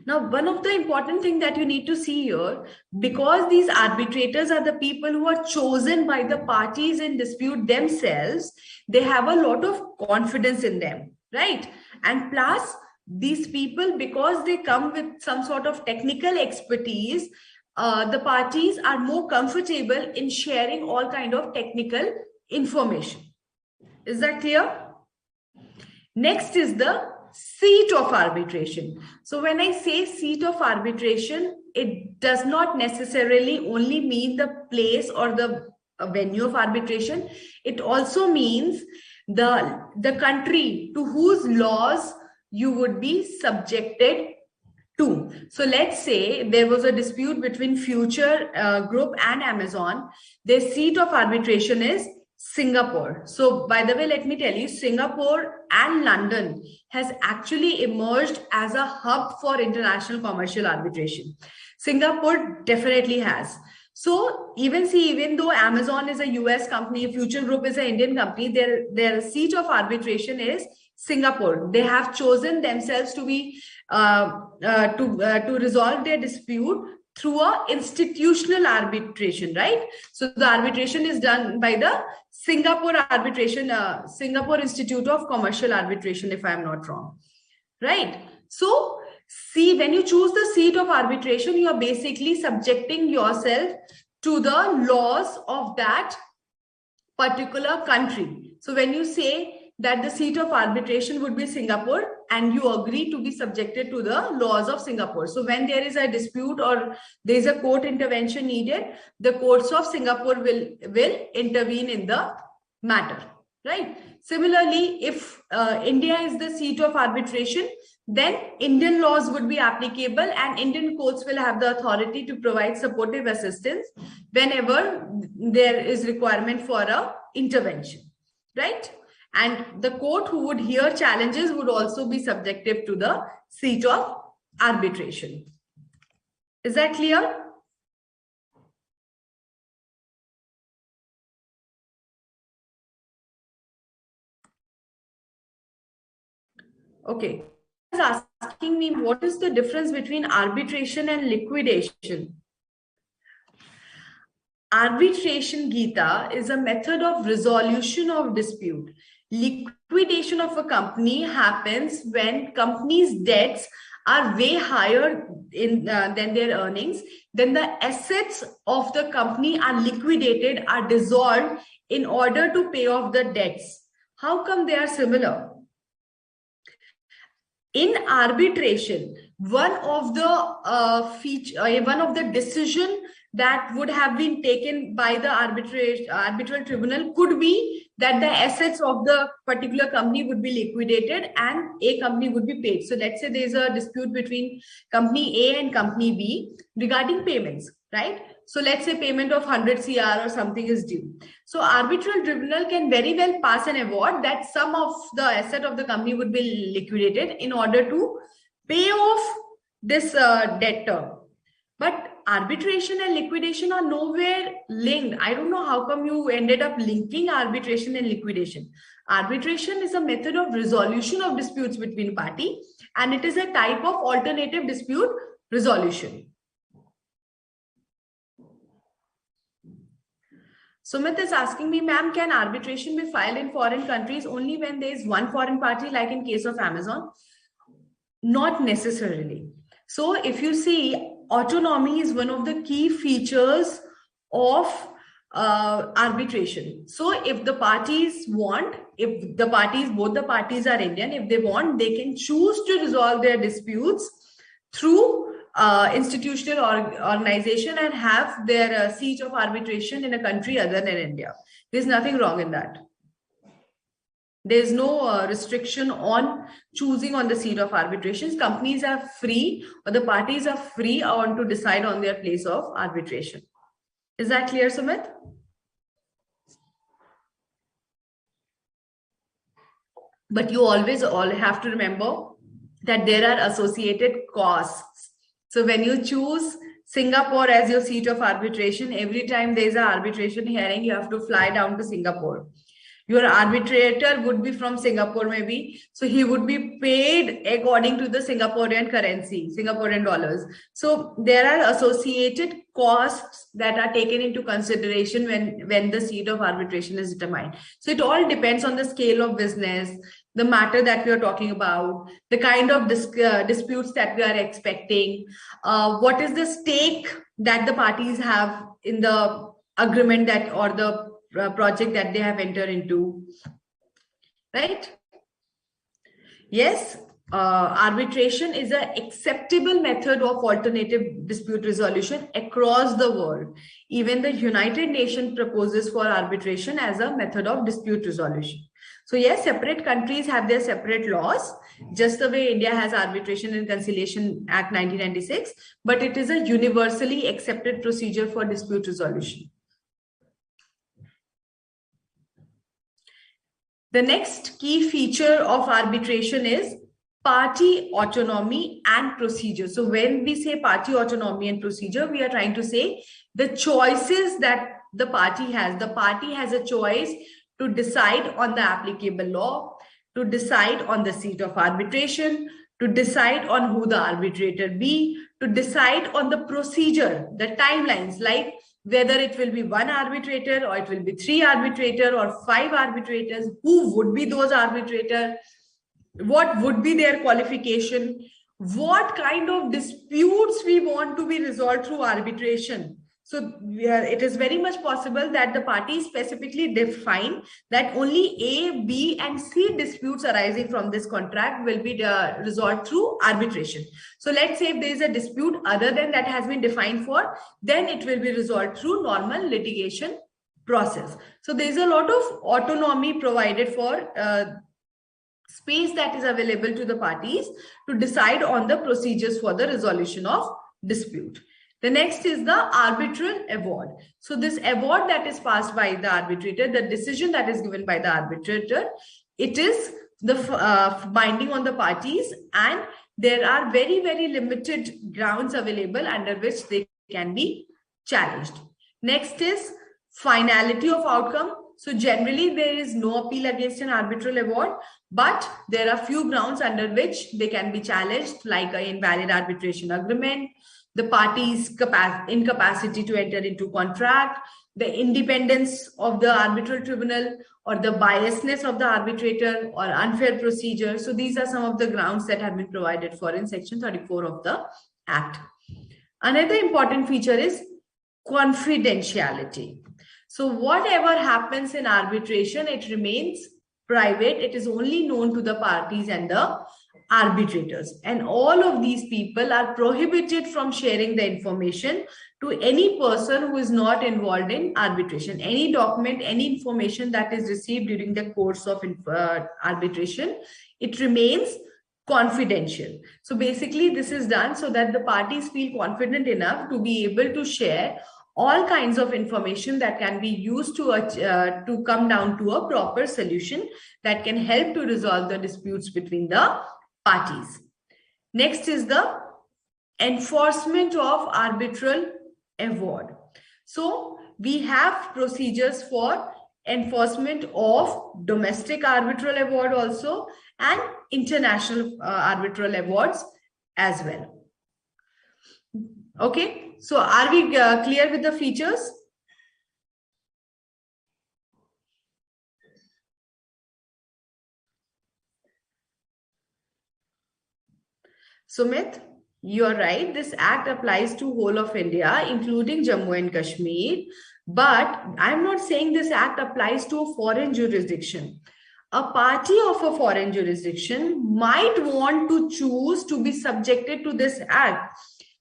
Now, one of the important things that you need to see here, because these arbitrators are the people who are chosen by the parties in dispute themselves, they have a lot of confidence in them, right? And plus, these people, because they come with some sort of technical expertise, the parties are more comfortable in sharing all kind of technical information. Is that clear? Next is the seat of arbitration. So when I say seat of arbitration, it does not necessarily only mean the place or the venue of arbitration. It also means the country to whose laws you would be subjected to. So let's say there was a dispute between Future Group and Amazon. Their seat of arbitration is Singapore. So by the way, let me tell you, Singapore and London has actually emerged as a hub for international commercial arbitration. Singapore definitely has. So even though Amazon is a US company, Future Group is an Indian company, their seat of arbitration is Singapore. They have chosen themselves to be to resolve their dispute through a institutional arbitration, right? So the arbitration is done by the Singapore Institute of Commercial Arbitration, if I'm not wrong, right? So see, when you choose the seat of arbitration, you are basically subjecting yourself to the laws of that particular country. So when you say that the seat of arbitration would be Singapore, and you agree to be subjected to the laws of Singapore. So when there is a dispute or there is a court intervention needed, the courts of Singapore will intervene in the matter, right? Similarly, if India is the seat of arbitration, then Indian laws would be applicable and Indian courts will have the authority to provide supportive assistance whenever there is requirement for a intervention, right? And the court who would hear challenges would also be subjective to the seat of arbitration. Is that clear? Okay. Is asking me what is the difference between arbitration and liquidation. Arbitration, Geeta, is a method of resolution of dispute. Liquidation of a company happens when company's debts are way higher than their earnings. Then the assets of the company are liquidated, are dissolved in order to pay off the debts. How come they are similar? In arbitration, one of the decision that would have been taken by the arbitral tribunal could be that the assets of the particular company would be liquidated and a company would be paid. So let's say there's a dispute between company A and company B regarding payments, right? So let's say payment of 100 CR or something is due. So arbitral tribunal can very well pass an award that some of the asset of the company would be liquidated in order to pay off this debtor. But arbitration and liquidation are nowhere linked. I don't know how come you ended up linking arbitration and liquidation. Arbitration is a method of resolution of disputes between parties, and it is a type of alternative dispute resolution. Sumit is asking me, ma'am, can arbitration be filed in foreign countries only when there is one foreign party, like in case of Amazon? Not necessarily. So if you see, autonomy is one of the key features of arbitration. So if the parties want, if the parties, both the parties are Indian, if they want, they can choose to resolve their disputes through institutional organization and have their seat of arbitration in a country other than India. There's nothing wrong in that. There's no restriction on choosing on the seat of arbitrations. Companies are free, or the parties are free on to decide on their place of arbitration. Is that clear, Sumit? But you always have to remember that there are associated costs. So when you choose Singapore as your seat of arbitration, every time there's an arbitration hearing, you have to fly down to Singapore. Your arbitrator would be from Singapore maybe. So he would be paid according to the Singaporean currency, Singaporean dollars. So there are associated costs that are taken into consideration when the seat of arbitration is determined. So it all depends on the scale of business, the matter that we are talking about, the kind of disputes that we are expecting, what is the stake that the parties have in the agreement that or the project that they have entered into, right? Yes, arbitration is an acceptable method of alternative dispute resolution across the world. Even the United Nations proposes for arbitration as a method of dispute resolution. So yes, separate countries have their separate laws, just the way India has Arbitration and Conciliation Act 1996, but it is a universally accepted procedure for dispute resolution. The next key feature of arbitration is party autonomy and procedure. So when we say party autonomy and procedure, we are trying to say the choices that the party has. The party has a choice to decide on the applicable law, to decide on the seat of arbitration, to decide on who the arbitrator be, to decide on the procedure, the timelines, like whether it will be one arbitrator or it will be 3 arbitrators or 5 arbitrators, who would be those arbitrators, what would be their qualification, what kind of disputes we want to be resolved through arbitration. So it is very much possible that the parties specifically define that only A, B, and C disputes arising from this contract will be resolved through arbitration. So let's say if there is a dispute other than that has been defined for, then it will be resolved through normal litigation process. So there's a lot of autonomy provided for space that is available to the parties to decide on the procedures for the resolution of dispute. The next is the arbitral award. So this award that is passed by the arbitrator, the decision that is given by the arbitrator, it is the binding on the parties, and there are very, very limited grounds available under which they can be challenged. Next is finality of outcome. So generally there is no appeal against an arbitral award, but there are few grounds under which they can be challenged, like an invalid arbitration agreement, the parties' incapacity to enter into contract, the independence of the arbitral tribunal, or the biasness of the arbitrator, or unfair procedure. So these are some of the grounds that have been provided for in Section 34 of the Act. Another important feature is confidentiality. So whatever happens in arbitration, it remains private. It is only known to the parties and the arbitrators. And all of these people are prohibited from sharing the information to any person who is not involved in arbitration. Any document, any information that is received during the course of arbitration, it remains confidential. So basically this is done so that the parties feel confident enough to be able to share all kinds of information that can be used to come down to a proper solution that can help to resolve the disputes between the parties. Next is the enforcement of arbitral award. So we have procedures for enforcement of domestic arbitral award also, and international arbitral awards as well. Okay, so are we clear with the features? Sumit, you are right. This act applies to whole of India, including Jammu and Kashmir. But I'm not saying this act applies to a foreign jurisdiction. A party of a foreign jurisdiction might want to choose to be subjected to this act.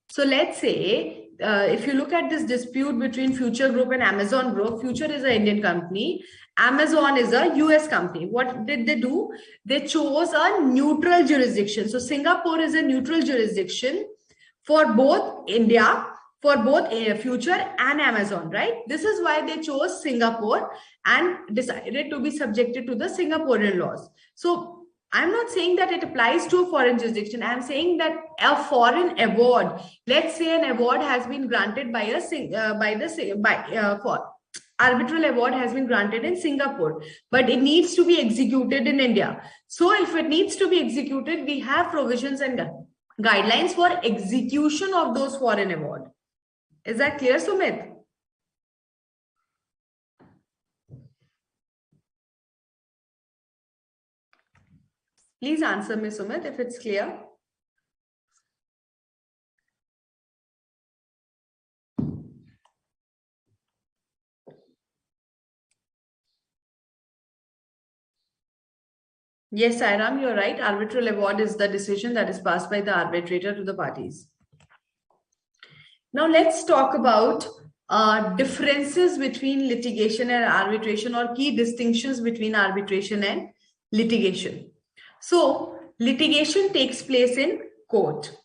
So let's say, if you look at this dispute between Future Group and Amazon Group, Future is an Indian company, Amazon is a US company. What did they do? They chose a neutral jurisdiction. So Singapore is a neutral jurisdiction for both India, for both Future and Amazon, right? This is why they chose Singapore and decided to be subjected to the Singaporean laws. So I'm not saying that it applies to a foreign jurisdiction. I'm saying that a foreign award, let's say an award has been granted by arbitral award has been granted in Singapore, but it needs to be executed in India. So if it needs to be executed, we have provisions and guidelines for execution of those foreign award. Is that clear, Sumit? Please answer me, Sumit, if it's clear. Yes, Sairam, you're right. Arbitral award is the decision that is passed by the arbitrator to the parties. Now let's talk about differences between litigation and arbitration, or key distinctions between arbitration and litigation. So litigation takes place in court.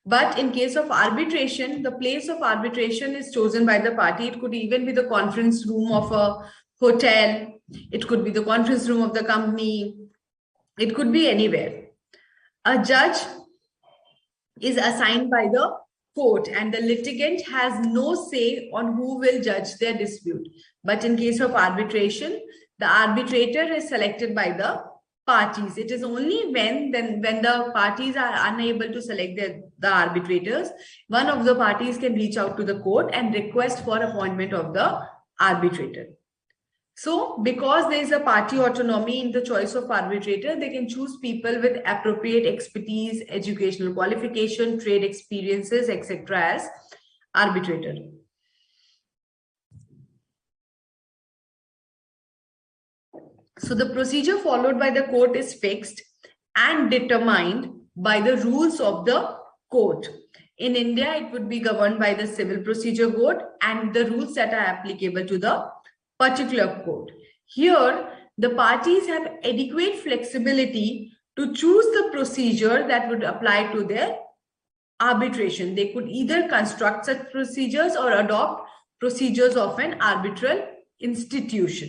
But in case of arbitration, the place of arbitration is chosen by the party. It could even be the conference room of a hotel. It could be the conference room of the company. It could be anywhere. A judge is assigned by the court and the litigant has no say on who will judge their dispute. But in case of arbitration, the arbitrator is selected by the parties. It is only when the parties are unable to select the arbitrators, one of the parties can reach out to the court and request for appointment of the arbitrator. So because there is a party autonomy in the choice of arbitrator, they can choose people with appropriate expertise, educational qualification, trade experiences, etc. as arbitrator. So the procedure followed by the court is fixed and determined by the rules of the court. In India, it would be governed by the Civil Procedure Code and the rules that are applicable to the particular court. Here, the parties have adequate flexibility to choose the procedure that would apply to their arbitration. They could either construct such procedures or adopt procedures of an arbitral institution.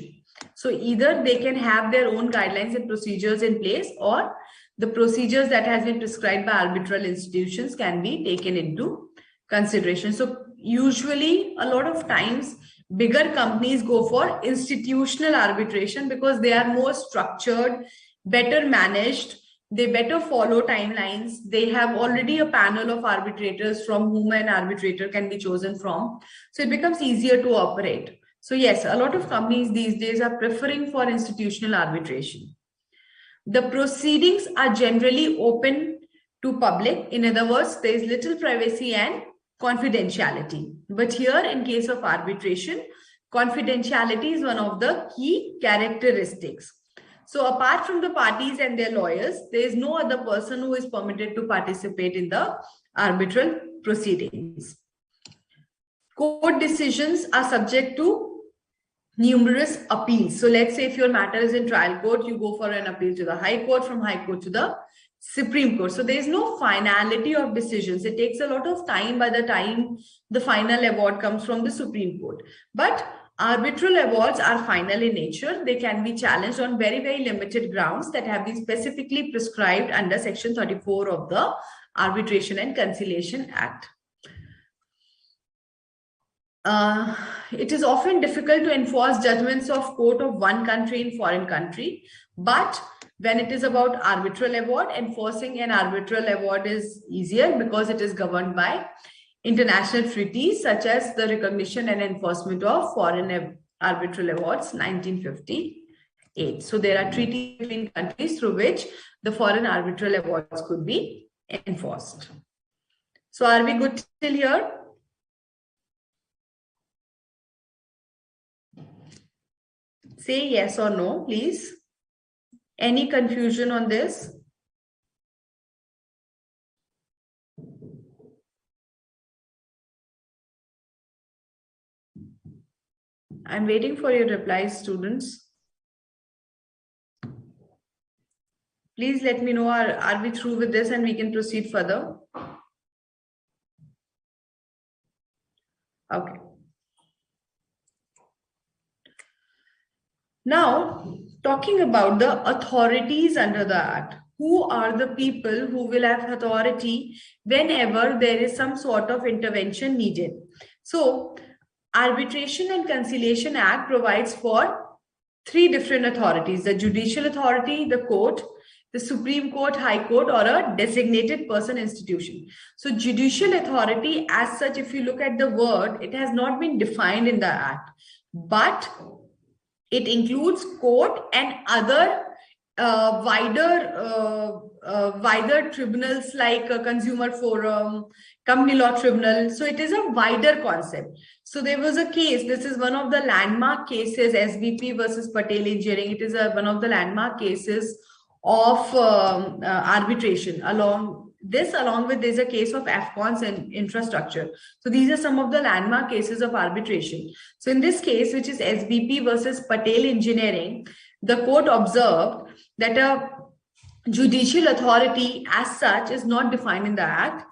So either they can have their own guidelines and procedures in place, or the procedures that has been prescribed by arbitral institutions can be taken into consideration. So usually a lot of times bigger companies go for institutional arbitration because they are more structured, better managed, they better follow timelines, they have already a panel of arbitrators from whom an arbitrator can be chosen from. So it becomes easier to operate. So yes, a lot of companies these days are preferring for institutional arbitration. The proceedings are generally open to public. In other words, there is little privacy and confidentiality. But here, in case of arbitration, confidentiality is one of the key characteristics. So apart from the parties and their lawyers, there is no other person who is permitted to participate in the arbitral proceedings. Court decisions are subject to numerous appeals. So let's say if your matter is in trial court, you go for an appeal to the High Court, from High Court to the Supreme Court. So there is no finality of decisions. It takes a lot of time by the time the final award comes from the Supreme Court. But arbitral awards are final in nature. They can be challenged on very, very limited grounds that have been specifically prescribed under Section 34 of the Arbitration and Conciliation Act. It is often difficult to enforce judgments of court of one country in foreign country, but when it is about arbitral award, enforcing an arbitral award is easier because it is governed by international treaties such as the Recognition and Enforcement of Foreign Arbitral Awards 1958. So there are treaties between countries through which the foreign arbitral awards could be enforced. So are we good till here? Say yes or no, please. Any confusion on this? I'm waiting for your replies, students. Please let me know, are we through with this and we can proceed further? Okay. Now, talking about the authorities under the Act. Who are the people who will have authority whenever there is some sort of intervention needed? So, Arbitration and Conciliation Act provides for three different authorities: the Judicial Authority, the court, the Supreme Court, High Court, or a designated person institution. So Judicial Authority as such, if you look at the word, it has not been defined in the Act, but it includes court and other wider tribunals like a consumer forum, company law tribunal. So it is a wider concept. So there was a case, this is one of the landmark cases, SBP versus Patel Engineering. It is one of the landmark cases of arbitration. Along with there's a case of AFCON's and infrastructure. So these are some of the landmark cases of arbitration. So in this case, which is SBP versus Patel Engineering, the court observed that a judicial authority as such is not defined in the Act.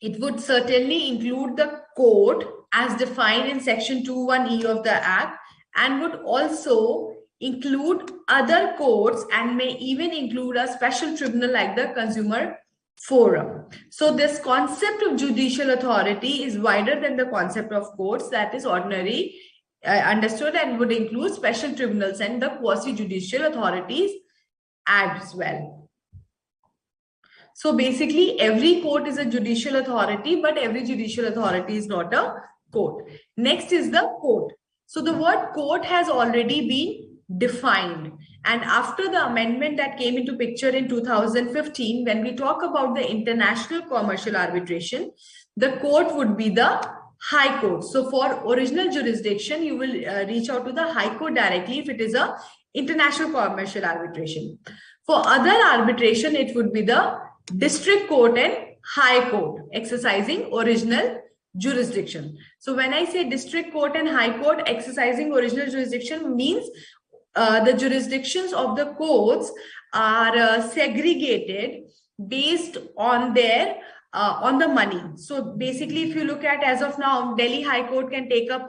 It would certainly include the court as defined in Section 21E of the Act, and would also include other courts and may even include a special tribunal like the consumer forum. So this concept of judicial authority is wider than the concept of courts that is ordinarily understood, and would include special tribunals and the quasi-judicial authorities as well. So basically every court is a judicial authority, but every judicial authority is not a court. Next is the court. So the word court has already been defined, and after the amendment that came into picture in 2015, when we talk about the international commercial arbitration, the court would be the High Court. So for original jurisdiction, you will reach out to the High Court directly if it is a international commercial arbitration. For other arbitration, it would be the District Court and High Court exercising original jurisdiction. So when I say district court and high court exercising original jurisdiction means the jurisdictions of the courts are segregated based on their on the money. So basically, if you look at as of now, Delhi High Court can take up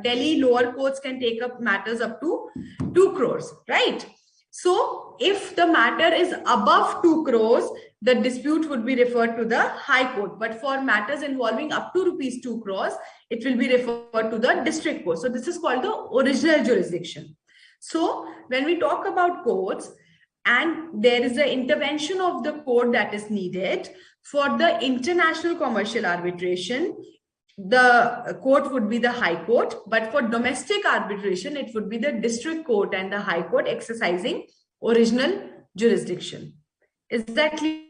Delhi lower courts can take up matters up to 2 crores, right? So if the matter is above 2 crores, the dispute would be referred to the High Court. But for matters involving up to rupees 2 crores, it will be referred to the district court. So this is called the original jurisdiction. So when we talk about courts, and there is an intervention of the court that is needed for the international commercial arbitration, the court would be the High Court, but for domestic arbitration, it would be the district court and the High Court exercising original jurisdiction. Is that clear?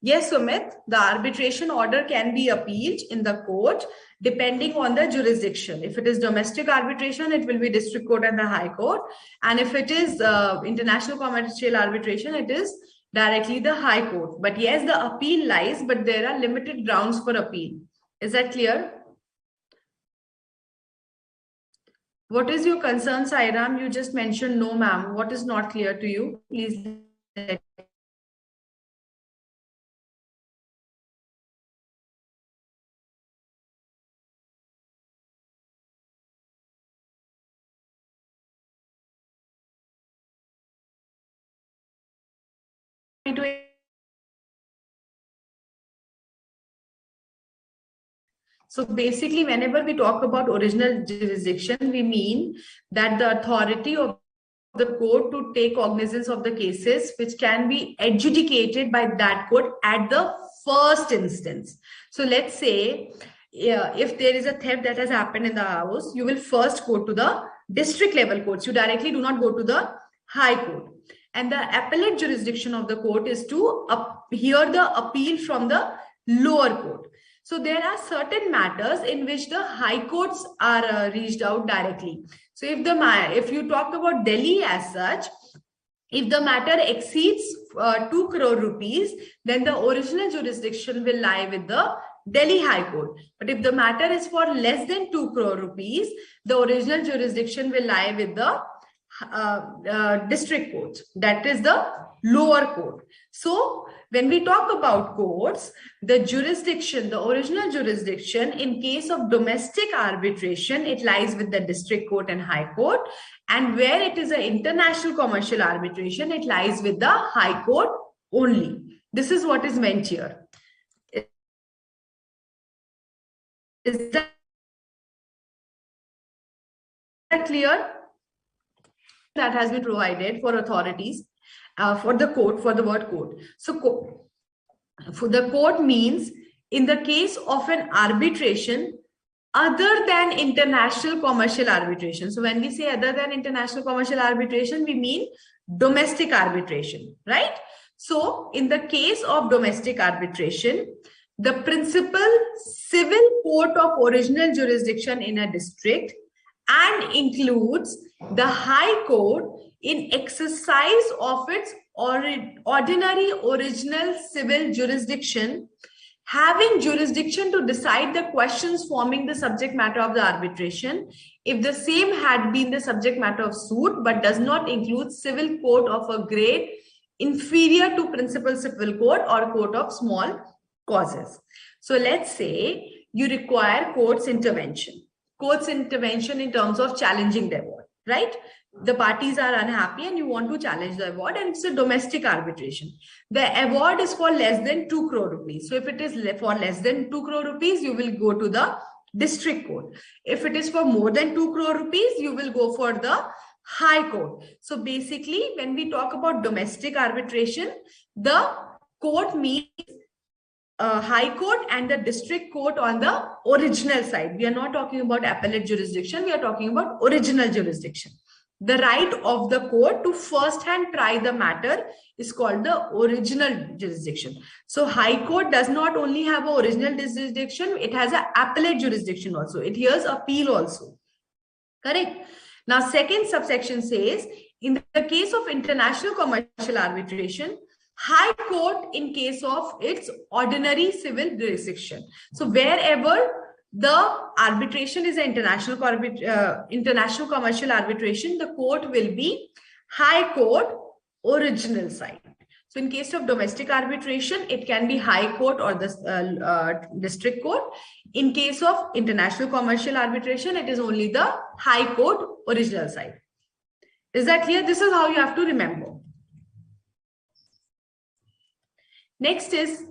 Yes, Sumit, the arbitration order can be appealed in the court depending on the jurisdiction. If it is domestic arbitration, it will be district court and the High Court. And if it is international commercial arbitration, it is directly the High Court. But yes, the appeal lies, but there are limited grounds for appeal. Is that clear? What is your concern, Sairam? You just mentioned no, ma'am. What is not clear to you? Please let So basically, whenever we talk about original jurisdiction, we mean that the authority of the court to take cognizance of the cases which can be adjudicated by that court at the first instance. So let's say if there is a theft that has happened in the house, you will first go to the district level courts. You directly do not go to the High Court. And the appellate jurisdiction of the court is to hear the appeal from the lower court. So there are certain matters in which the high courts are reached out directly. So if you talk about Delhi as such, if the matter exceeds 2 crore rupees, then the original jurisdiction will lie with the Delhi High Court. But if the matter is for less than 2 crore rupees, the original jurisdiction will lie with the district court, that is the lower court. So when we talk about courts, the jurisdiction, the original jurisdiction in case of domestic arbitration, it lies with the district court and High Court, and where it is an international commercial arbitration, it lies with the High Court only. This is what is meant here. Is that clear? That has been provided for authorities for the court, for the word court. So for the court means in the case of an arbitration other than international commercial arbitration. So when we say other than international commercial arbitration, we mean domestic arbitration, right? So in the case of domestic arbitration, the principal civil court of original jurisdiction in a district and includes the High Court in exercise of its ordinary original civil jurisdiction, having jurisdiction to decide the questions forming the subject matter of the arbitration, if the same had been the subject matter of suit, but does not include civil court of a grade inferior to principal civil court or court of small causes. So let's say you require court's intervention. Court's intervention in terms of challenging the award, right? The parties are unhappy and you want to challenge the award, and it's a domestic arbitration. The award is for less than 2 crore rupees. So if it is for less than 2 crore rupees, you will go to the district court. If it is for more than 2 crore rupees, you will go for the High Court. So basically, when we talk about domestic arbitration, the court means High Court and the district court on the original side. We are not talking about appellate jurisdiction. We are talking about original jurisdiction. The right of the court to first-hand try the matter is called the original jurisdiction. So High Court does not only have an original jurisdiction, it has an appellate jurisdiction also. It hears appeal also. Correct? Now, second subsection says, in the case of international commercial arbitration, High Court in case of its ordinary civil jurisdiction. So wherever the arbitration is an international commercial arbitration, the court will be High Court original side. So in case of domestic arbitration, it can be High Court or the district court. In case of international commercial arbitration, it is only the High Court original side. Is that clear? This is how you have to remember. Next is,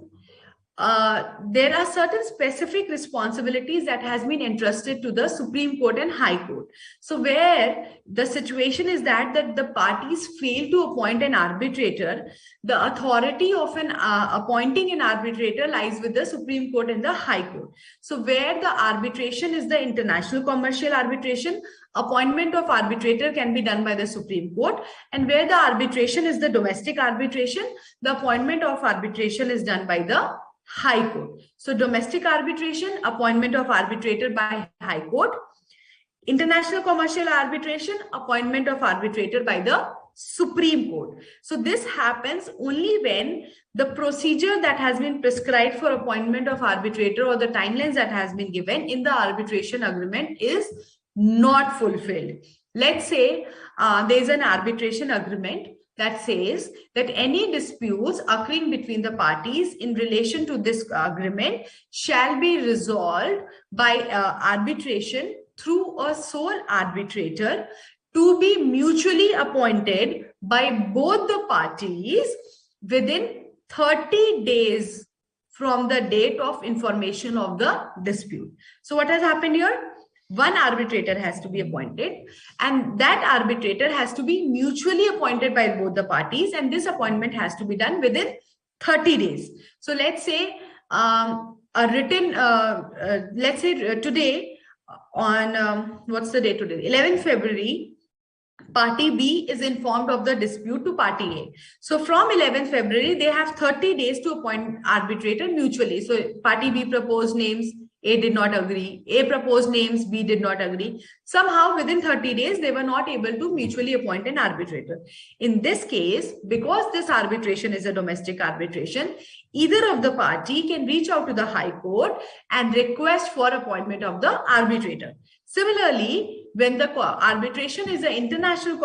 there are certain specific responsibilities that has been entrusted to the Supreme Court and High Court. So where the situation is that the parties fail to appoint an arbitrator, the authority of appointing an arbitrator lies with the Supreme Court and the High Court. So where the arbitration is the international commercial arbitration, appointment of arbitrator can be done by the Supreme Court, and where the arbitration is the domestic arbitration, the appointment of arbitration is done by the High Court. So domestic arbitration, appointment of arbitrator by High Court. International commercial arbitration, appointment of arbitrator by the Supreme Court. So this happens only when the procedure that has been prescribed for appointment of arbitrator or the timelines that has been given in the arbitration agreement is not fulfilled. Let's say there is an arbitration agreement that says that any disputes occurring between the parties in relation to this agreement shall be resolved by arbitration through a sole arbitrator to be mutually appointed by both the parties within 30 days from the date of information of the dispute. So what has happened here? One arbitrator has to be appointed, and that arbitrator has to be mutually appointed by both the parties, and this appointment has to be done within 30 days. So let's say let's say today on, what's the date today? 11th February, Party B is informed of the dispute to Party A. So from 11th February, they have 30 days to appoint arbitrator mutually. So Party B proposed names, A did not agree. A proposed names, B did not agree. Somehow within 30 days, they were not able to mutually appoint an arbitrator. In this case, because this arbitration is a domestic arbitration, either of the party can reach out to the High Court and request for appointment of the arbitrator. Similarly, when the arbitration is an international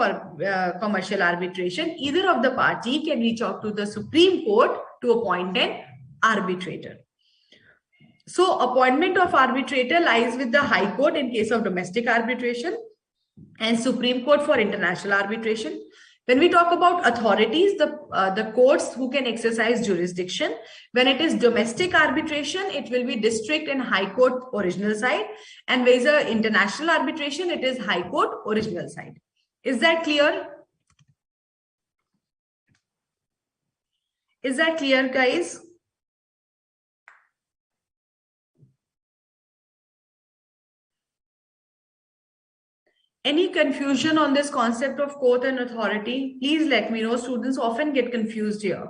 commercial arbitration, either of the party can reach out to the Supreme Court to appoint an arbitrator. So appointment of arbitrator lies with the High Court in case of domestic arbitration and Supreme Court for international arbitration. When we talk about authorities, the courts who can exercise jurisdiction, when it is domestic arbitration, it will be district and High Court original side. And when it is international arbitration, it is High Court original side. Is that clear? Is that clear, guys? Any confusion on this concept of court and authority? Please let me know. Students often get confused here.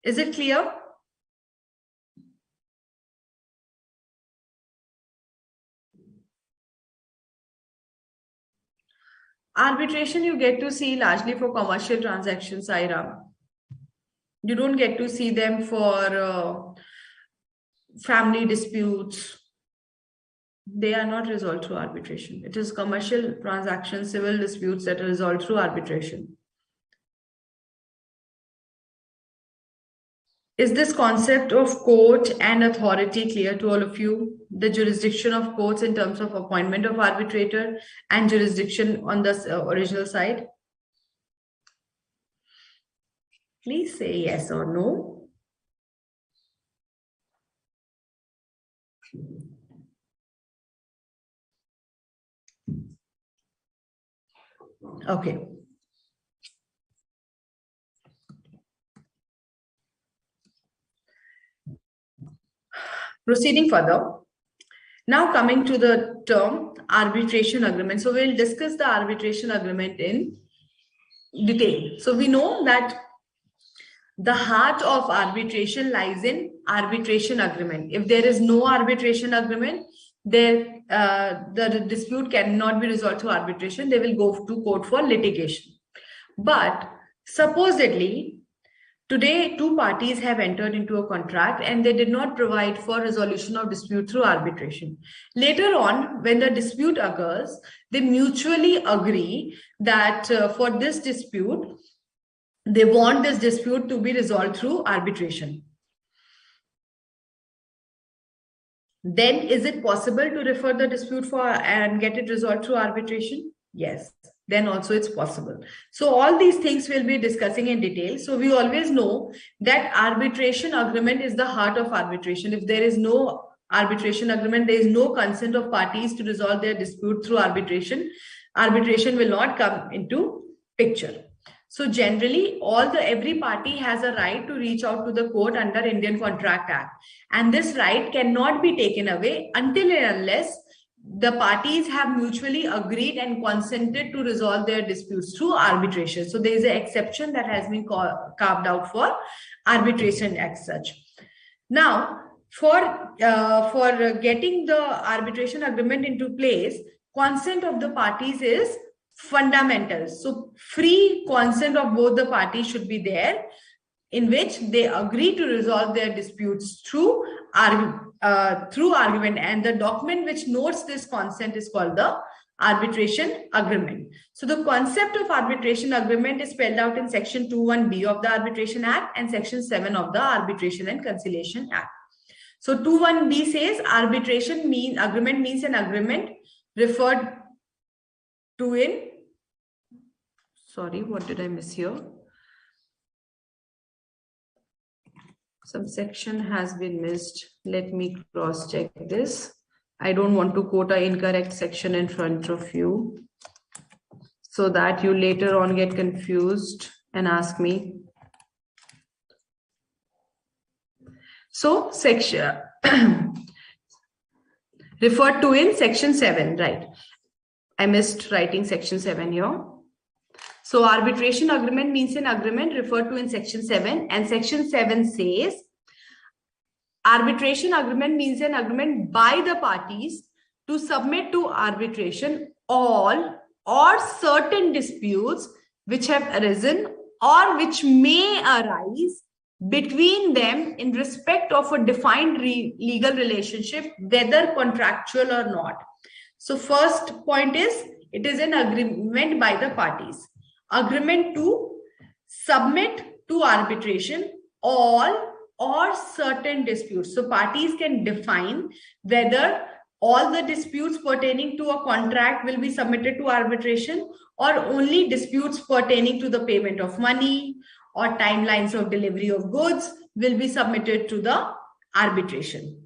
Is it clear? Arbitration you get to see largely for commercial transactions, Saira. You don't get to see them for family disputes. They are not resolved through arbitration. It is commercial transactions, civil disputes that are resolved through arbitration. Is this concept of court and authority clear to all of you? The jurisdiction of courts in terms of appointment of arbitrator and jurisdiction on the original side? Please say yes or no. Okay. Proceeding further. Now coming to the term arbitration agreement. So we'll discuss the arbitration agreement in detail. So we know that the heart of arbitration lies in arbitration agreement. If there is no arbitration agreement, the dispute cannot be resolved through arbitration. They will go to court for litigation. But supposedly, today, two parties have entered into a contract and they did not provide for resolution of dispute through arbitration. Later on, when the dispute occurs, they mutually agree that for this dispute, they want this dispute to be resolved through arbitration. Then is it possible to refer the dispute for and get it resolved through arbitration? Yes, then also it's possible. So all these things we'll be discussing in detail. So we always know that arbitration agreement is the heart of arbitration. If there is no arbitration agreement, there is no consent of parties to resolve their dispute through arbitration. Arbitration will not come into picture. So generally, every party has a right to reach out to the court under Indian Contract Act. And this right cannot be taken away until and unless the parties have mutually agreed and consented to resolve their disputes through arbitration. So there is an exception that has been carved out for arbitration as such. Now, for getting the arbitration agreement into place, consent of the parties is fundamental. So free consent of both the parties should be there, in which they agree to resolve their disputes through argument, and the document which notes this consent is called the arbitration agreement. So the concept of arbitration agreement is spelled out in section 21B of the Arbitration Act and section 7 of the Arbitration and Conciliation Act. So 21B says agreement means an agreement referred to in, sorry, what did I miss here? Some section has been missed. Let me cross check this. I don't want to quote an incorrect section in front of you so that you later on get confused and ask me. So section referred to in section 7, right? I missed writing section 7 here. So arbitration agreement means an agreement referred to in section 7, and section 7 says arbitration agreement means an agreement by the parties to submit to arbitration all or certain disputes which have arisen or which may arise between them in respect of a defined legal relationship, whether contractual or not. So first point is, it is an agreement by the parties. Agreement to submit to arbitration all or certain disputes. So parties can define whether all the disputes pertaining to a contract will be submitted to arbitration, or only disputes pertaining to the payment of money or timelines of delivery of goods will be submitted to the arbitration.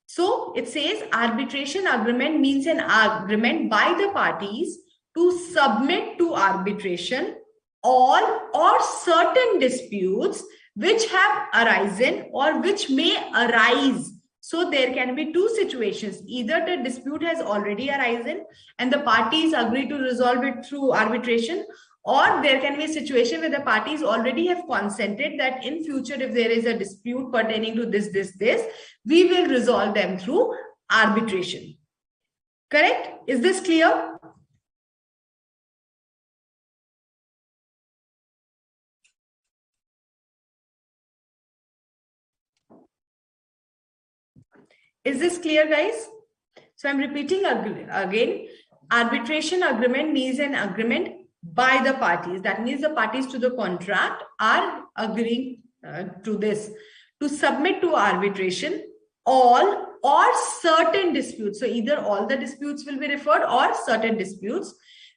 So it says arbitration agreement means an agreement by the parties to submit to arbitration all or certain disputes which have arisen or which may arise. So there can be two situations. Either the dispute has already arisen and the parties agree to resolve it through arbitration, or there can be a situation where the parties already have consented that in future, if there is a dispute pertaining to this, we will resolve them through arbitration. Correct? Is this clear? Is this clear, guys? So I'm repeating again. Arbitration agreement means an agreement by the parties. That means the parties to the contract are agreeing to this, to submit to arbitration all or certain disputes. So either all the disputes will be referred or certain disputes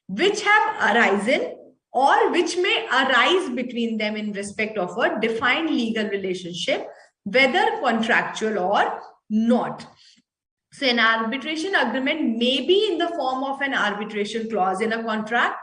which have arisen or which may arise between them in respect of a defined legal relationship, whether contractual or not. So an arbitration agreement may be in the form of an arbitration clause in a contract,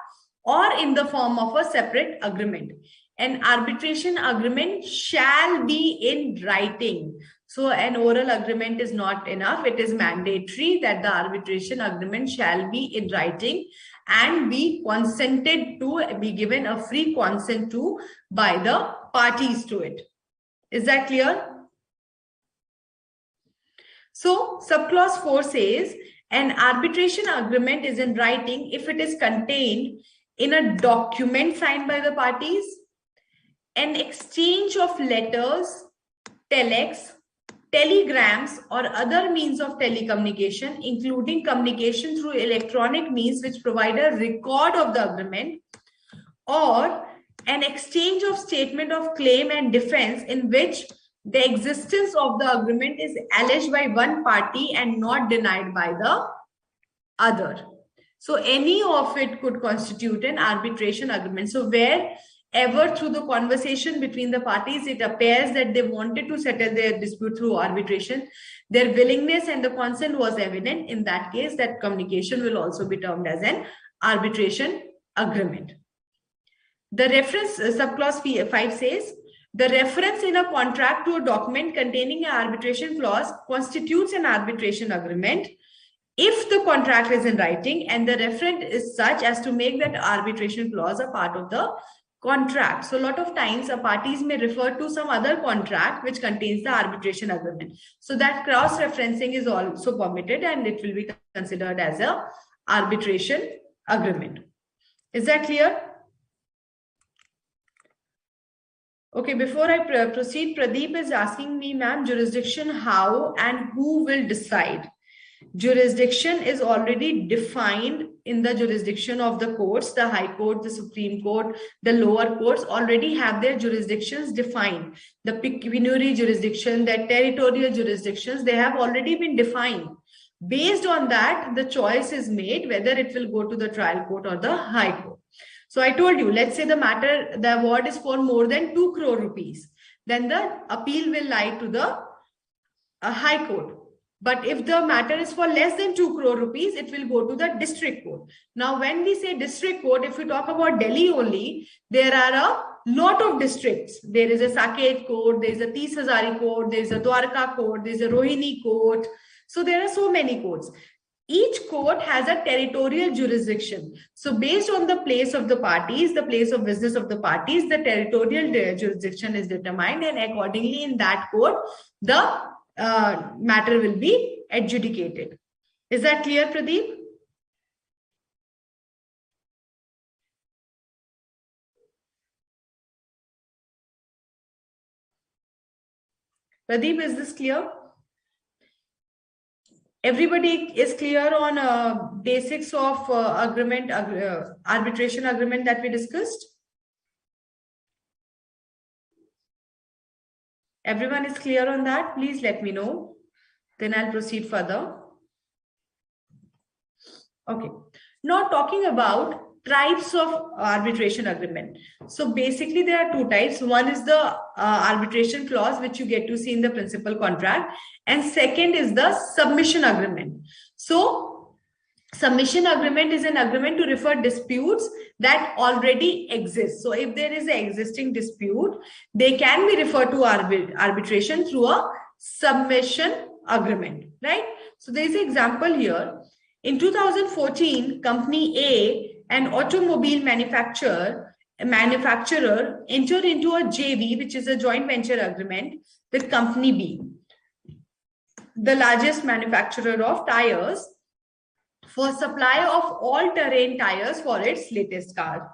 or in the form of a separate agreement. An arbitration agreement shall be in writing. So an oral agreement is not enough. It is mandatory that the arbitration agreement shall be in writing and be consented to, be given a free consent to by the parties to it. Is that clear? So subclause 4 says an arbitration agreement is in writing if it is contained in a document signed by the parties, an exchange of letters, telex, telegrams, or other means of telecommunication, including communication through electronic means which provide a record of the agreement, or an exchange of statement of claim and defense in which the existence of the agreement is alleged by one party and not denied by the other. So any of it could constitute an arbitration agreement. So wherever through the conversation between the parties, it appears that they wanted to settle their dispute through arbitration, their willingness and the consent was evident, in that case, that communication will also be termed as an arbitration agreement. The reference, subclause 5 says, the reference in a contract to a document containing an arbitration clause constitutes an arbitration agreement if the contract is in writing and the referent is such as to make that arbitration clause a part of the contract. So a lot of times parties may refer to some other contract which contains the arbitration agreement. So that cross-referencing is also permitted and it will be considered as a arbitration agreement. Is that clear? Okay, before I proceed, Pradeep is asking me, ma'am, jurisdiction, how and who will decide? Jurisdiction is already defined in the jurisdiction of the courts. The High Court, the Supreme Court, the lower courts already have their jurisdictions defined. The pecuniary jurisdiction, the territorial jurisdictions, they have already been defined. Based on that, the choice is made whether it will go to the trial court or the High Court. So I told you, let's say the award is for more than 2 crore rupees. Then the appeal will lie to the High Court. But if the matter is for less than 2 crore rupees, it will go to the district court. Now, when we say district court, if we talk about Delhi only, there are a lot of districts. There is a Saket court, there is a Tis Hazari court, there is a Dwarka court, there is a Rohini court. So there are so many courts. Each court has a territorial jurisdiction. So based on the place of the parties, the place of business of the parties, the territorial jurisdiction is determined, and accordingly in that court, the matter will be adjudicated. Is that clear, Pradeep? Pradeep, is this clear? Everybody is clear on basics of arbitration agreement that we discussed? Everyone is clear on that? Please let me know. Then I'll proceed further. Okay. Now talking about types of arbitration agreement. So basically there are 2 types. One is the arbitration clause, which you get to see in the principal contract. And second is the submission agreement. So submission agreement is an agreement to refer disputes that already exist. So if there is an existing dispute, they can be referred to arbitration through a submission agreement, right? So there is an example here. In 2014, Company A, an automobile manufacturer entered into a JV, which is a joint venture agreement, with Company B, the largest manufacturer of tires, for supply of all-terrain tires for its latest car.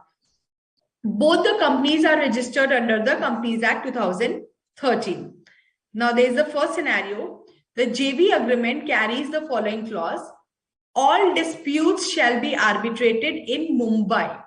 Both the companies are registered under the Companies Act 2013. Now, there is the first scenario. The JV agreement carries the following clause: all disputes shall be arbitrated in Mumbai.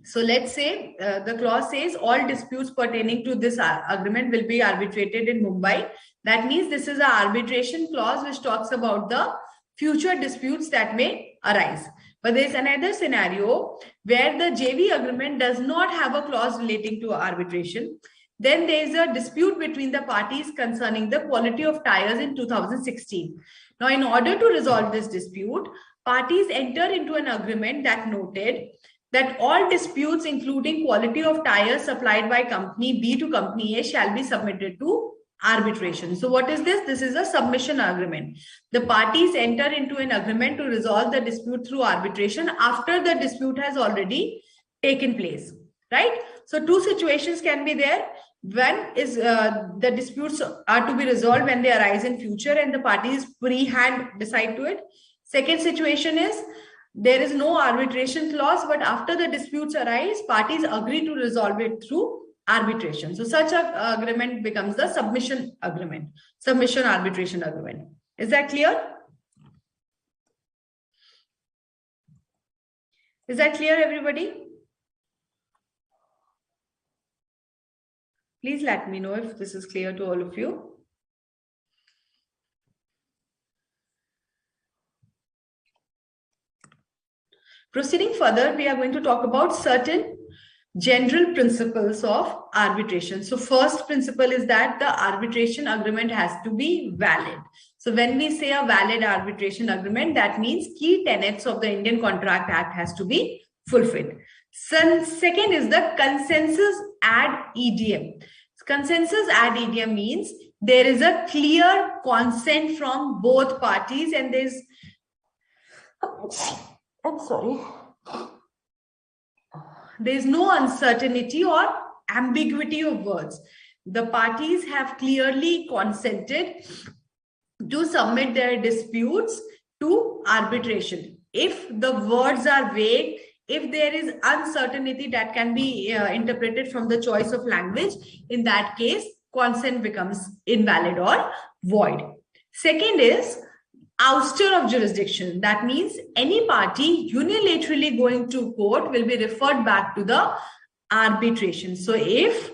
So let's say the clause says all disputes pertaining to this agreement will be arbitrated in Mumbai. That means this is an arbitration clause which talks about the future disputes that may arise. But there is another scenario where the JV agreement does not have a clause relating to arbitration. Then there is a dispute between the parties concerning the quality of tires in 2016. Now, in order to resolve this dispute, parties entered into an agreement that noted that all disputes, including quality of tires supplied by company B to company A, shall be submitted to arbitration. So what is this? This is a submission agreement. The parties enter into an agreement to resolve the dispute through arbitration after the dispute has already taken place, right? So two situations can be there. One is the disputes are to be resolved when they arise in future and the parties pre-hand decide to it. Second situation is there is no arbitration clause, but after the disputes arise, parties agree to resolve it through arbitration. So such an agreement becomes the submission agreement, submission arbitration agreement. Is that clear? Is that clear, everybody? Please let me know if this is clear to all of you. Proceeding further, we are going to talk about certain general principles of arbitration. So first principle is that the arbitration agreement has to be valid. So when we say a valid arbitration agreement, that means key tenets of the Indian Contract Act has to be fulfilled. Second is the consensus ad idem. Consensus ad idem means there is a clear consent from both parties and there's, I'm sorry, there is no uncertainty or ambiguity of words. The parties have clearly consented to submit their disputes to arbitration. If the words are vague, if there is uncertainty that can be interpreted from the choice of language, in that case, consent becomes invalid or void. Second is ouster of jurisdiction. That means any party unilaterally going to court will be referred back to the arbitration. So if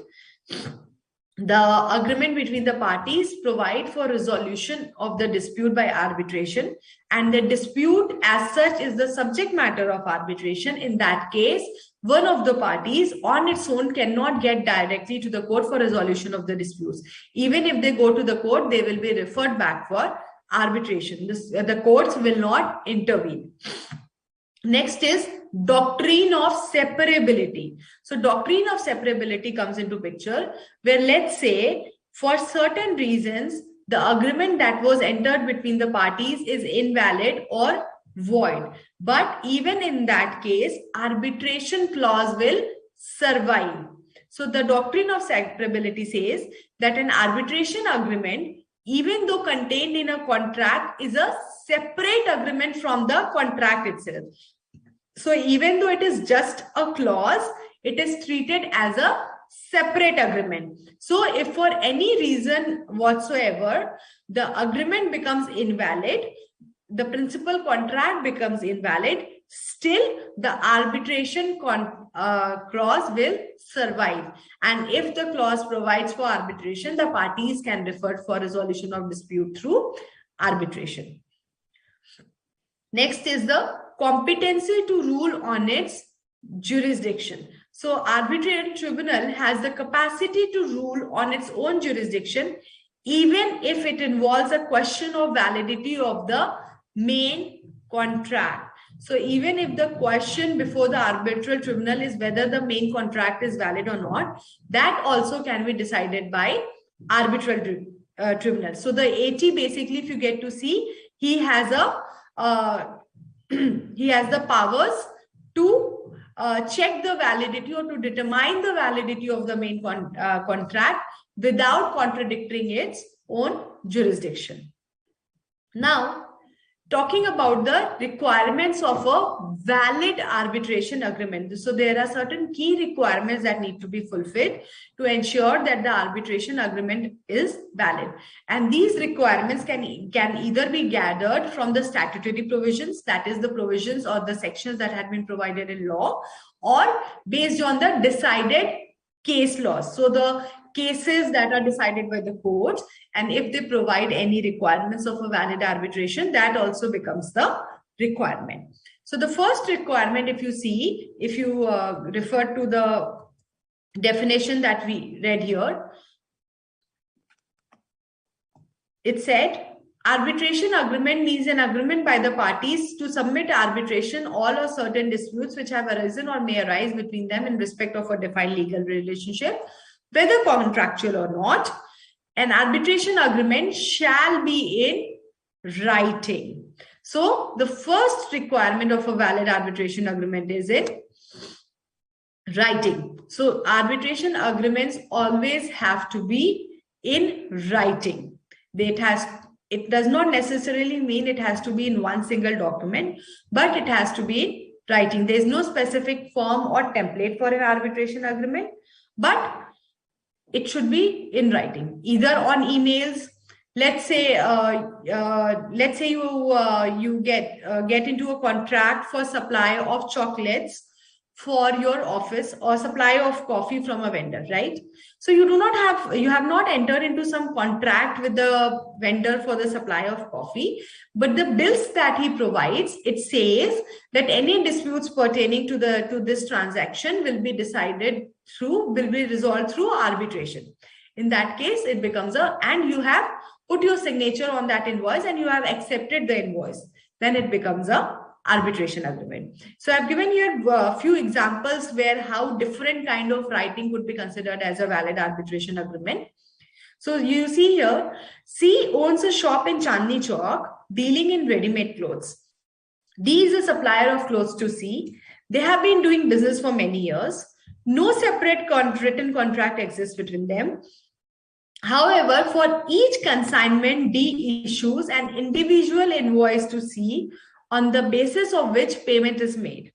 the agreement between the parties provide for resolution of the dispute by arbitration and the dispute as such is the subject matter of arbitration, in that case, one of the parties on its own cannot get directly to the court for resolution of the disputes. Even if they go to the court, they will be referred back for arbitration. The courts will not intervene. Next is doctrine of separability. So doctrine of separability comes into picture where, let's say, for certain reasons, the agreement that was entered between the parties is invalid or void. But even in that case, arbitration clause will survive. So the doctrine of separability says that an arbitration agreement, even though contained in a contract, is a separate agreement from the contract itself. So even though it is just a clause, it is treated as a separate agreement. So if for any reason whatsoever, the agreement becomes invalid, the principal contract becomes invalid, still the arbitration clause will survive. And if the clause provides for arbitration, the parties can refer for resolution of dispute through arbitration. Next is the competency to rule on its jurisdiction. So arbitration tribunal has the capacity to rule on its own jurisdiction, even if it involves a question of validity of the main contract. So even if the question before the arbitral tribunal is whether the main contract is valid or not, that also can be decided by arbitral tribunal. So the AT, basically, if you get to see, he has the powers to check the validity or to determine the validity of the main contract without contradicting its own jurisdiction. Now, talking about the requirements of a valid arbitration agreement. So there are certain key requirements that need to be fulfilled to ensure that the arbitration agreement is valid. And these requirements can either be gathered from the statutory provisions, that is the provisions or the sections that had been provided in law, or based on the decided case laws. So the cases that are decided by the courts, and if they provide any requirements of a valid arbitration, that also becomes the requirement. So the first requirement, if you see, if you refer to the definition that we read here. It said, arbitration agreement means an agreement by the parties to submit arbitration all or certain disputes which have arisen or may arise between them in respect of a defined legal relationship, whether contractual or not. An arbitration agreement shall be in writing. So the first requirement of a valid arbitration agreement is in writing. So arbitration agreements always have to be in writing. It does not necessarily mean it has to be in one single document, but it has to be in writing. There is no specific form or template for an arbitration agreement, but it should be in writing, either on emails. Let's say you get into a contract for supply of chocolates for your office or supply of coffee from a vendor, right? So you have not entered into some contract with the vendor for the supply of coffee, but the bills that he provides, it says that any disputes pertaining to this transaction will be resolved through arbitration. In that case, it becomes and you have put your signature on that invoice and you have accepted the invoice, then it becomes a arbitration agreement. So I've given you a few examples where how different kind of writing could be considered as a valid arbitration agreement. So you see here, C owns a shop in Chandni Chowk dealing in ready-made clothes. D is a supplier of clothes to C. They have been doing business for many years. No separate written contract exists between them. However, for each consignment, D issues an individual invoice to C on the basis of which payment is made.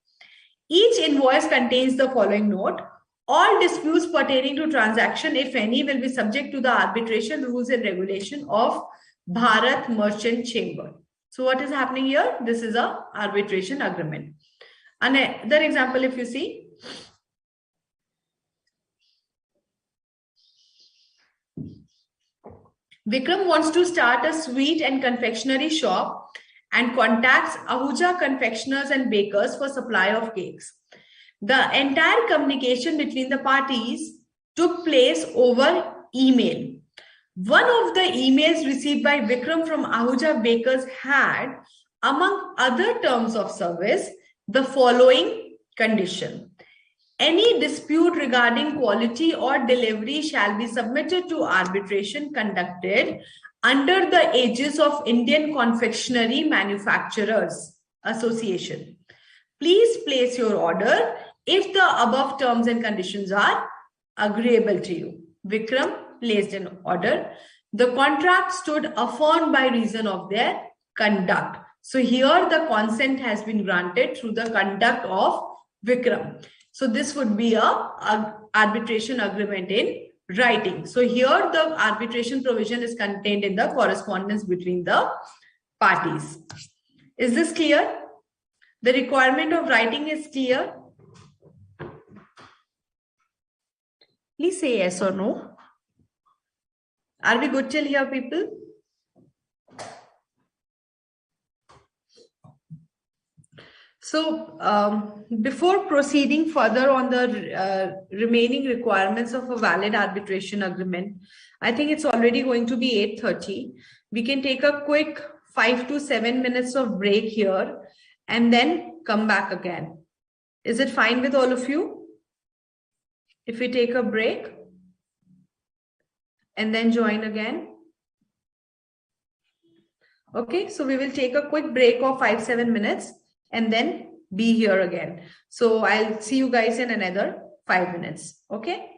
Each invoice contains the following note: all disputes pertaining to transaction, if any, will be subject to the arbitration rules and regulation of Bharat Merchant Chamber. So what is happening here? This is a arbitration agreement. Another example, if you see, Vikram wants to start a sweet and confectionery shop and contacts Ahuja confectioners and bakers for supply of cakes. The entire communication between the parties took place over email. One of the emails received by Vikram from Ahuja bakers had, among other terms of service, the following condition: any dispute regarding quality or delivery shall be submitted to arbitration conducted under the aegis of Indian Confectionery Manufacturers Association. Please place your order if the above terms and conditions are agreeable to you. Vikram placed an order. The contract stood affirmed by reason of their conduct. So here the consent has been granted through the conduct of Vikram. So this would be a arbitration agreement in writing. So here the arbitration provision is contained in the correspondence between the parties. Is this clear? The requirement of writing is clear? Please say yes or no. Are we good till here, people? So before proceeding further on the remaining requirements of a valid arbitration agreement, I think it's already going to be 8:30. We can take a quick 5 to 7 minutes of break here and then come back again. Is it fine with all of you? If we take a break and then join again? Okay, so we will take a quick break of 5-7 minutes and then be here again. So I'll see you guys in another 5 minutes. Okay.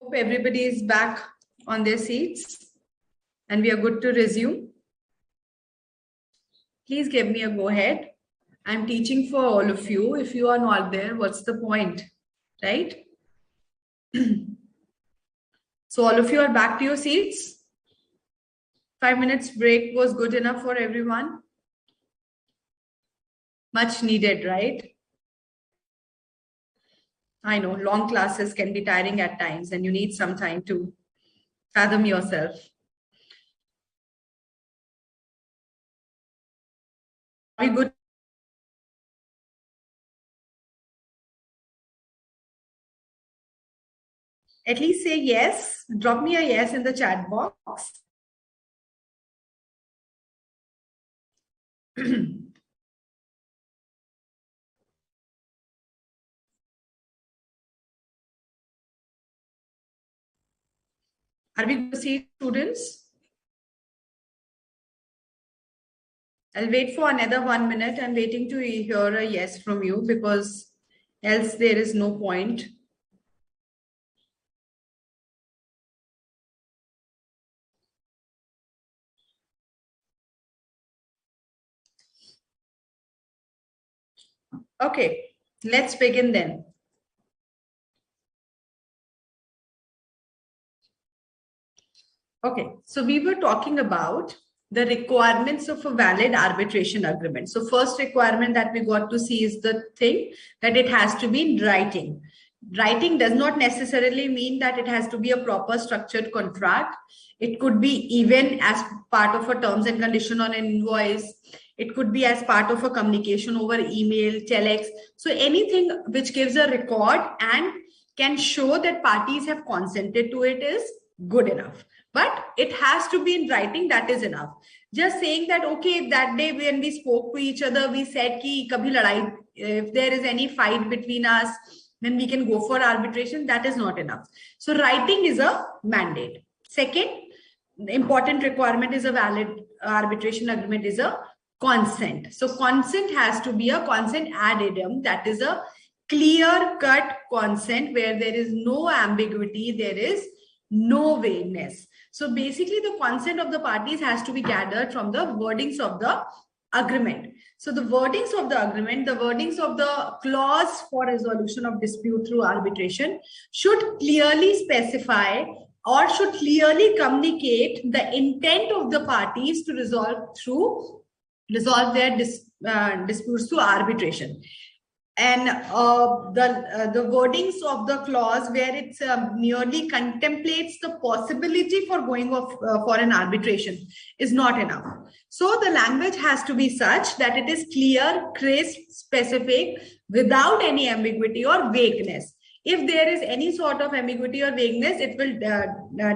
Hope everybody is back on their seats and we are good to resume. Please give me a go ahead. I'm teaching for all of you. If you are not there, what's the point, right? So all of you are back to your seats. 5 minutes break was good enough for everyone. Much needed, right? I know long classes can be tiring at times and you need some time to fathom yourself. Are we good? At least say yes. Drop me a yes in the chat box. Are we going to see students? I'll wait for another 1 minute. I'm waiting to hear a yes from you because else there is no point. Okay, let's begin then. Okay, so we were talking about the requirements of a valid arbitration agreement. So first requirement that we got to see is the thing that it has to be in writing. Writing does not necessarily mean that it has to be a proper structured contract. It could be even as part of a terms and condition on an invoice. It could be as part of a communication over email, telex. So anything which gives a record and can show that parties have consented to it is good enough. But it has to be in writing, that is enough. Just saying that, okay, that day when we spoke to each other, we said ki kabhi ladai, if there is any fight between us, then we can go for arbitration. That is not enough. So writing is a mandate. Second important requirement is a valid arbitration agreement is a consent. So consent has to be a consent ad idem. That is a clear-cut consent where there is no ambiguity, there is no vagueness. So basically the consent of the parties has to be gathered from the wordings of the agreement. So the wordings of the agreement, the wordings of the clause for resolution of dispute through arbitration should clearly specify or should clearly communicate the intent of the parties to resolve their disputes through arbitration. And the wordings of the clause where it merely contemplates the possibility for going for an arbitration is not enough. So the language has to be such that it is clear, crisp, specific, without any ambiguity or vagueness. If there is any sort of ambiguity or vagueness, it will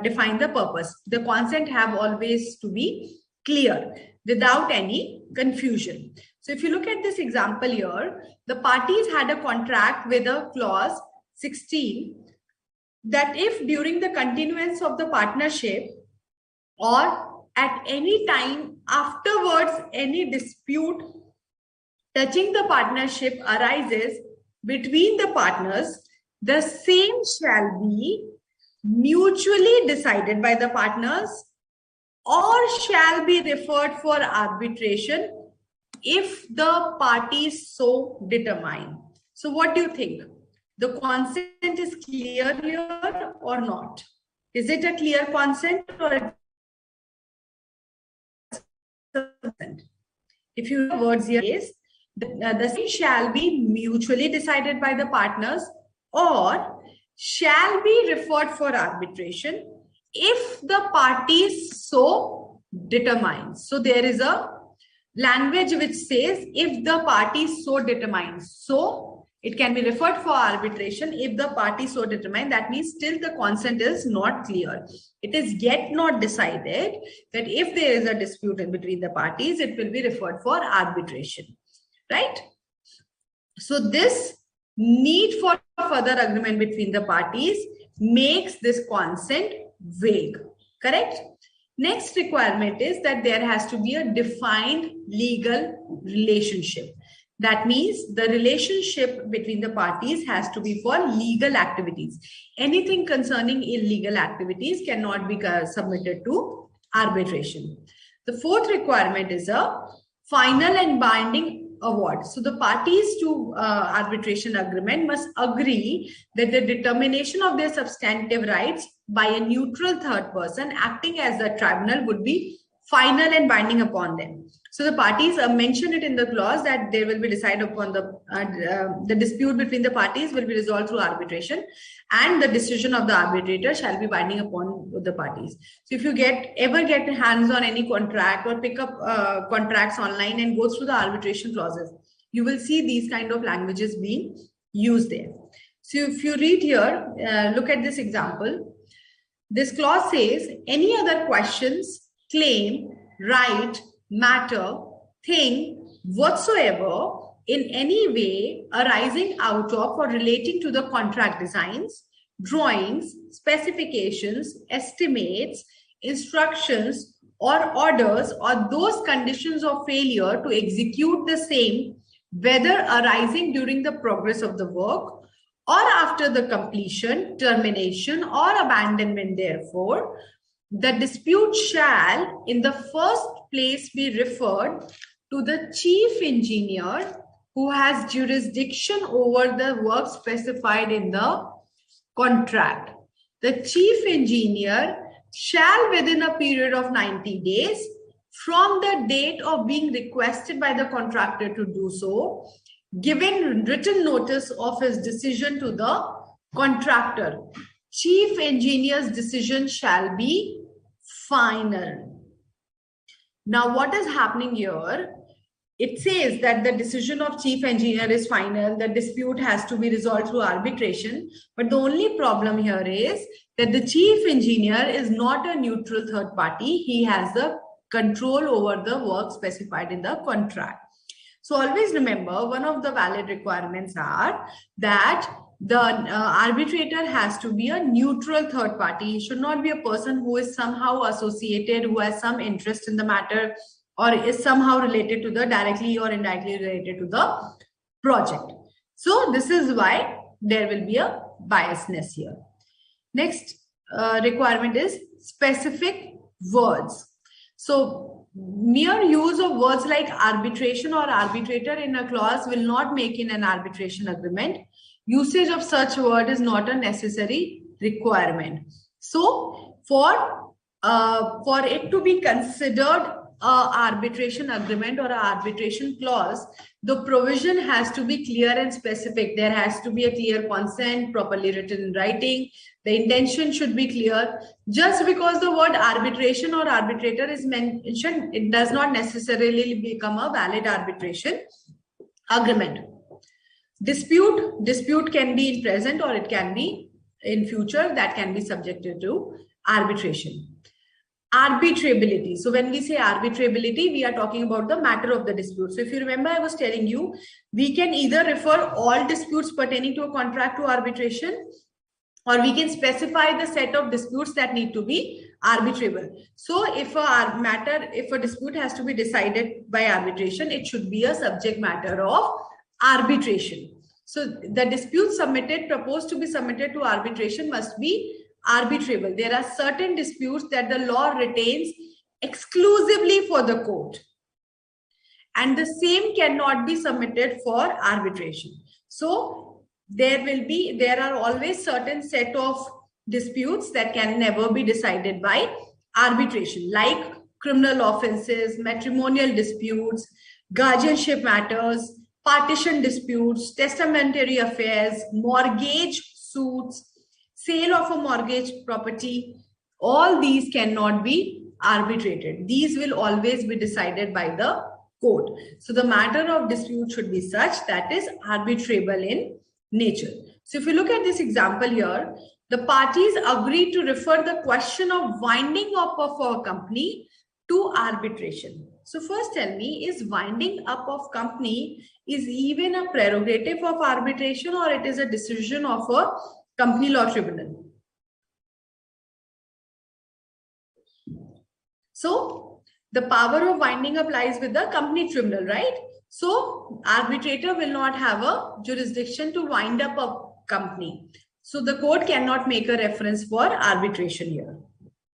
define the purpose. The consent have always to be clear without any confusion. So if you look at this example here, the parties had a contract with a clause 16 that if during the continuance of the partnership or at any time afterwards any dispute touching the partnership arises between the partners, the same shall be mutually decided by the partners or shall be referred for arbitration if the parties so determine. So what do you think? The consent is clear here or not? Is it a clear consent or a consent? If you have words here, the same shall be mutually decided by the partners or shall be referred for arbitration if the parties so determine. So there is a language which says if the party so determines. So it can be referred for arbitration if the party so determine. That means still the consent is not clear. It is yet not decided that if there is a dispute in between the parties, it will be referred for arbitration, right? So this need for further agreement between the parties makes this consent vague, correct? Next requirement is that there has to be a defined legal relationship. That means the relationship between the parties has to be for legal activities. Anything concerning illegal activities cannot be submitted to arbitration. The fourth requirement is a final and binding award. So the parties to arbitration agreement must agree that the determination of their substantive rights by a neutral third person acting as the tribunal would be final and binding upon them. So the parties mention it in the clause that they will be decided upon the dispute between the parties will be resolved through arbitration, and the decision of the arbitrator shall be binding upon the parties. So if you ever get hands on any contract or pick up contracts online and go through the arbitration clauses, you will see these kind of languages being used there. So if you read here, look at this example. This clause says any other questions, claim, right, matter, thing, whatsoever in any way arising out of or relating to the contract designs, drawings, specifications, estimates, instructions, or orders, or those conditions of failure to execute the same, whether arising during the progress of the work or after the completion, termination, or abandonment therefore, the dispute shall in the first place be referred to the chief engineer who has jurisdiction over the work specified in the contract. The chief engineer shall within a period of 90 days from the date of being requested by the contractor to do so, given written notice of his decision to the contractor. Chief engineer's decision shall be final. Now, what is happening here? It says that the decision of chief engineer is final. The dispute has to be resolved through arbitration. But the only problem here is that the chief engineer is not a neutral third party. He has the control over the work specified in the contract. So always remember, one of the valid requirements are that the arbitrator has to be a neutral third party. He should not be a person who is somehow associated, who has some interest in the matter, or is somehow related to the directly or indirectly related to the project. So this is why there will be a biasness here. Next requirement is specific words. So mere use of words like arbitration or arbitrator in a clause will not make in an arbitration agreement. Usage of such word is not a necessary requirement. So for it to be considered arbitration agreement or arbitration clause, the provision has to be clear and specific. There has to be a clear consent, properly written in writing. The intention should be clear. Just because the word arbitration or arbitrator is mentioned, it does not necessarily become a valid arbitration agreement. Dispute can be in present or it can be in future, that can be subjected to arbitration. Arbitrability. So when we say arbitrability, we are talking about the matter of the dispute. So if you remember, I was telling you, we can either refer all disputes pertaining to a contract to arbitration, or we can specify the set of disputes that need to be arbitrable. So if a dispute has to be decided by arbitration, it should be a subject matter of arbitration. So the dispute proposed to be submitted to arbitration must be arbitrable. There are certain disputes that the law retains exclusively for the court, and the same cannot be submitted for arbitration. So there are always certain set of disputes that can never be decided by arbitration, like criminal offenses, matrimonial disputes, guardianship matters, partition disputes, testamentary affairs, mortgage suits, sale of a mortgage property. All these cannot be arbitrated. These will always be decided by the court. So the matter of dispute should be such that is arbitrable in nature. So if you look at this example here, the parties agreed to refer the question of winding up of a company to arbitration. So first tell me, is winding up of company is even a prerogative of arbitration, or it is a decision of a company law tribunal? So the power of winding up lies with the company tribunal, right? So arbitrator will not have a jurisdiction to wind up a company. So the court cannot make a reference for arbitration here.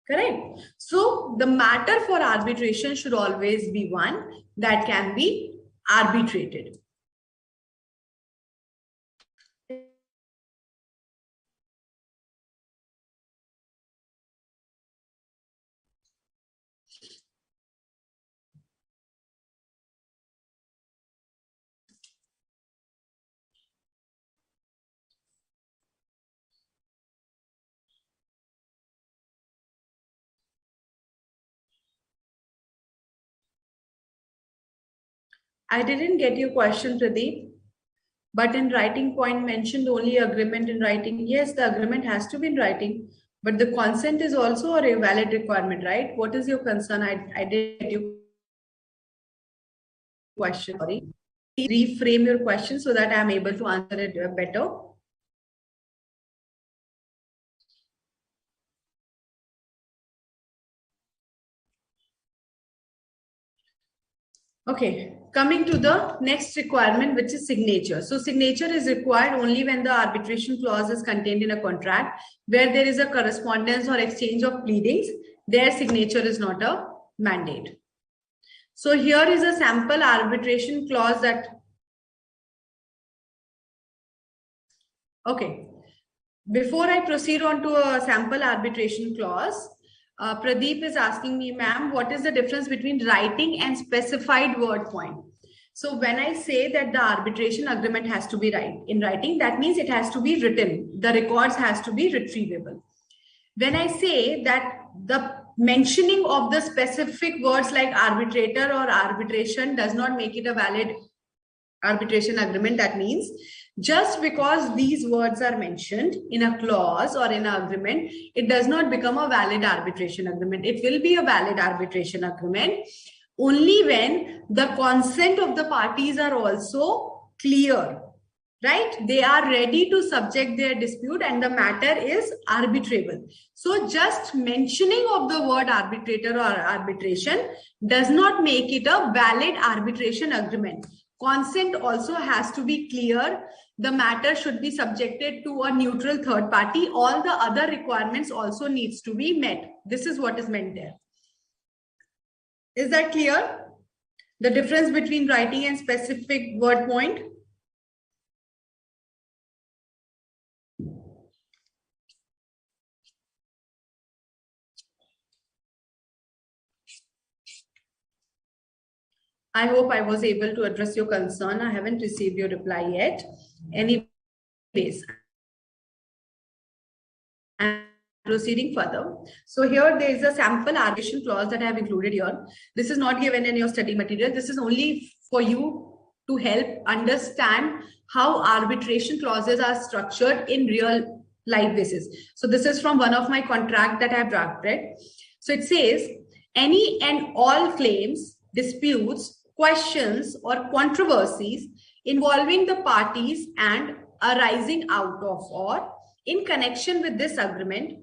Correct. So the matter for arbitration should always be one that can be arbitrated. I didn't get your question, Pradeep. But in writing point mentioned only agreement in writing. Yes, the agreement has to be in writing, but the consent is also a valid requirement, right? What is your concern? I didn't get your question. Sorry. Reframe your question so that I'm able to answer it better. Okay, coming to the next requirement, which is signature. So signature is required only when the arbitration clause is contained in a contract where there is a correspondence or exchange of pleadings. Their signature is not a mandate. So here is a sample arbitration clause that, okay, before I proceed on to a sample arbitration clause, Pradeep is asking me, ma'am, what is the difference between writing and specified word point? So when I say that the arbitration agreement has to be in writing, that means it has to be written. The records has to be retrievable. When I say that the mentioning of the specific words like arbitrator or arbitration does not make it a valid arbitration agreement, that means just because these words are mentioned in a clause or in an agreement, it does not become a valid arbitration agreement. It will be a valid arbitration agreement only when the consent of the parties are also clear, right? They are ready to subject their dispute and the matter is arbitrable. So just mentioning of the word arbitrator or arbitration does not make it a valid arbitration agreement. Consent also has to be clear. The matter should be subjected to a neutral third party. All the other requirements also needs to be met. This is what is meant there. Is that clear? The difference between writing and specific word point? I hope I was able to address your concern. I haven't received your reply yet. Anyways, I'm proceeding further. So here there is a sample arbitration clause that I have included here. This is not given in your study material. This is only for you to help understand how arbitration clauses are structured in real life basis. So this is from one of my contract that I have drafted. So it says, any and all claims, disputes, questions or controversies involving the parties and arising out of or in connection with this agreement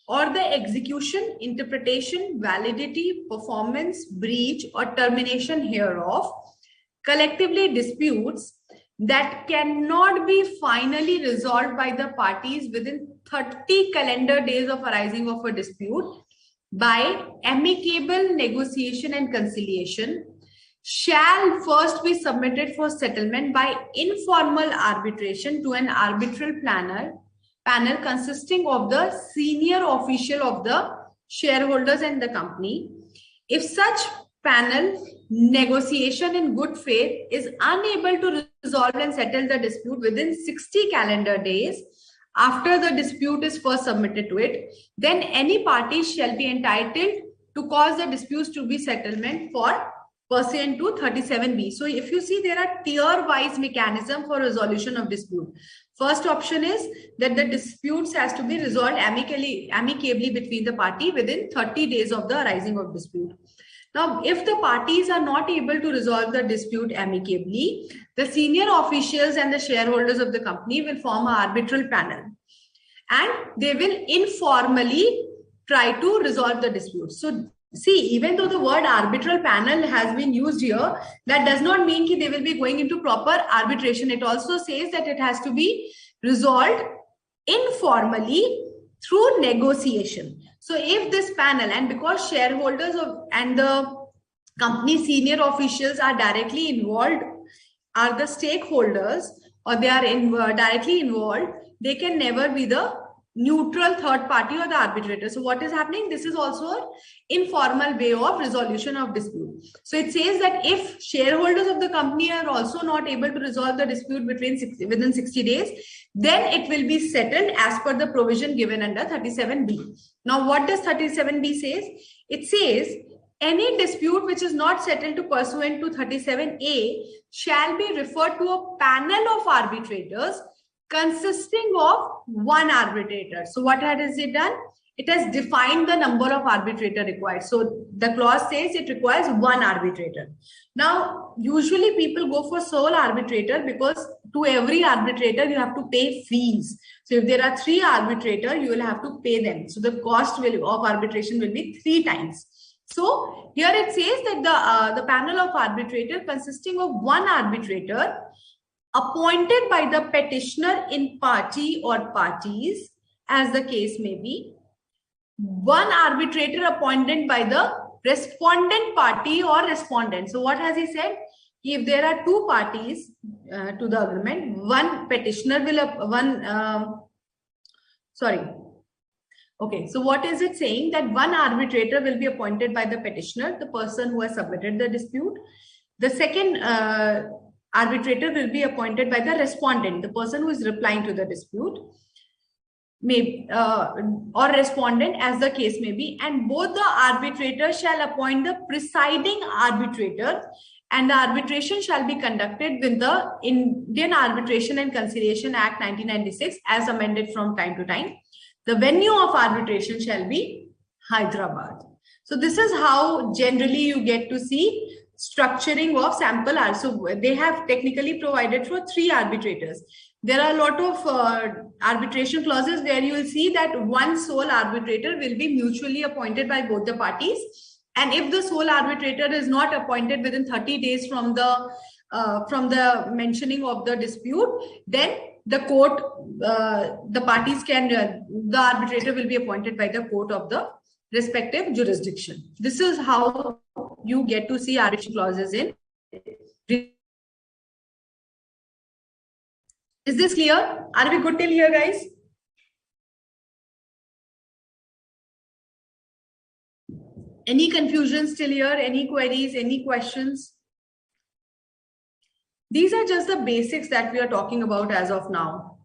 or the execution, interpretation, validity, performance, breach or termination hereof, collectively disputes that cannot be finally resolved by the parties within 30 calendar days of arising of a dispute by amicable negotiation and conciliation shall first be submitted for settlement by informal arbitration to an arbitral panel consisting of the senior official of the shareholders and the company. If such panel negotiation in good faith is unable to resolve and settle the dispute within 60 calendar days after the dispute is first submitted to it, then any party shall be entitled to cause the disputes to be settlement for pursuant to 37B. So if you see, there are tier-wise mechanism for resolution of dispute. First option is that the disputes has to be resolved amicably between the party within 30 days of the arising of dispute. Now, if the parties are not able to resolve the dispute amicably, the senior officials and the shareholders of the company will form an arbitral panel and they will informally try to resolve the dispute. So see, even though the word arbitral panel has been used here, that does not mean that they will be going into proper arbitration. It also says that it has to be resolved informally through negotiation. So if this panel, and because shareholders and the company senior officials are directly involved, are the stakeholders, or they are directly involved, they can never be the neutral third party or the arbitrator. So what is happening? This is also an informal way of resolution of dispute. So it says that if shareholders of the company are also not able to resolve the dispute within 60 days, then it will be settled as per the provision given under 37B. Now, what does 37B says? It says any dispute which is not settled to pursuant to 37A shall be referred to a panel of arbitrators consisting of one arbitrator. So what has it done? It has defined the number of arbitrator required. So the clause says it requires one arbitrator. Now, usually people go for sole arbitrator because to every arbitrator you have to pay fees. So if there are 3 arbitrators, you will have to pay them. So the cost of arbitration will be 3 times. So here it says that the panel of arbitrator consisting of one arbitrator appointed by the petitioner in party or parties, as the case may be, one arbitrator appointed by the respondent party or respondent. So what has he said? If there are 2 parties to the agreement, one petitioner will Okay, so what is it saying? That one arbitrator will be appointed by the petitioner, the person who has submitted the dispute. The second arbitrator will be appointed by the respondent, the person who is replying to the dispute, maybe or respondent, as the case may be. And both the arbitrators shall appoint the presiding arbitrator, and the arbitration shall be conducted with the Indian Arbitration and Conciliation Act 1996 as amended from time to time. The venue of arbitration shall be Hyderabad. So this is how generally you get to see structuring of sample. So they have technically provided for 3 arbitrators. There are a lot of arbitration clauses where you will see that one sole arbitrator will be mutually appointed by both the parties. And if the sole arbitrator is not appointed within 30 days from the mentioning of the dispute, then the court, the parties can, the arbitrator will be appointed by the court of the respective jurisdiction. This is how you get to see arbitration clauses in. Is this clear? Are we good till here, guys? Any confusions till here? Any queries? Any questions? These are just the basics that we are talking about as of now.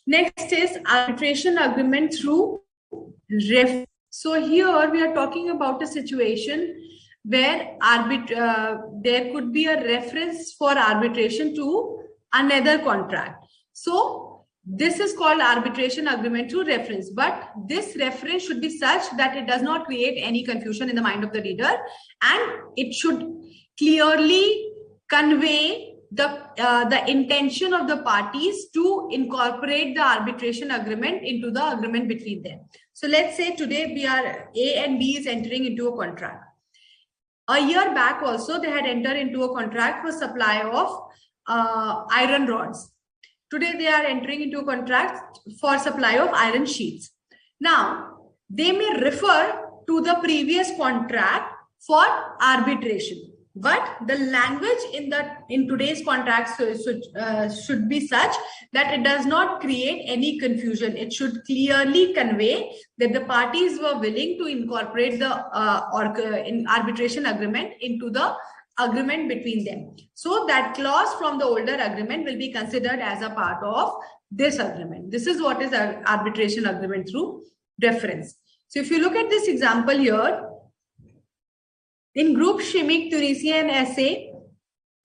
Next is arbitration agreement through ref. So here we are talking about a situation where there could be a reference for arbitration to another contract. So this is called arbitration agreement through reference, but this reference should be such that it does not create any confusion in the mind of the reader, and it should clearly convey the intention of the parties to incorporate the arbitration agreement into the agreement between them. So let's say today we are A and B is entering into a contract. A year back also they had entered into a contract for supply of iron rods. Today they are entering into a contract for supply of iron sheets. Now they may refer to the previous contract for arbitration, but the language in today's contract should be such that it does not create any confusion. It should clearly convey that the parties were willing to incorporate the arbitration agreement into the agreement between them. So that clause from the older agreement will be considered as a part of this agreement. This is what is an arbitration agreement through reference. So if you look at this example here, in Group Chimique Tunisian SA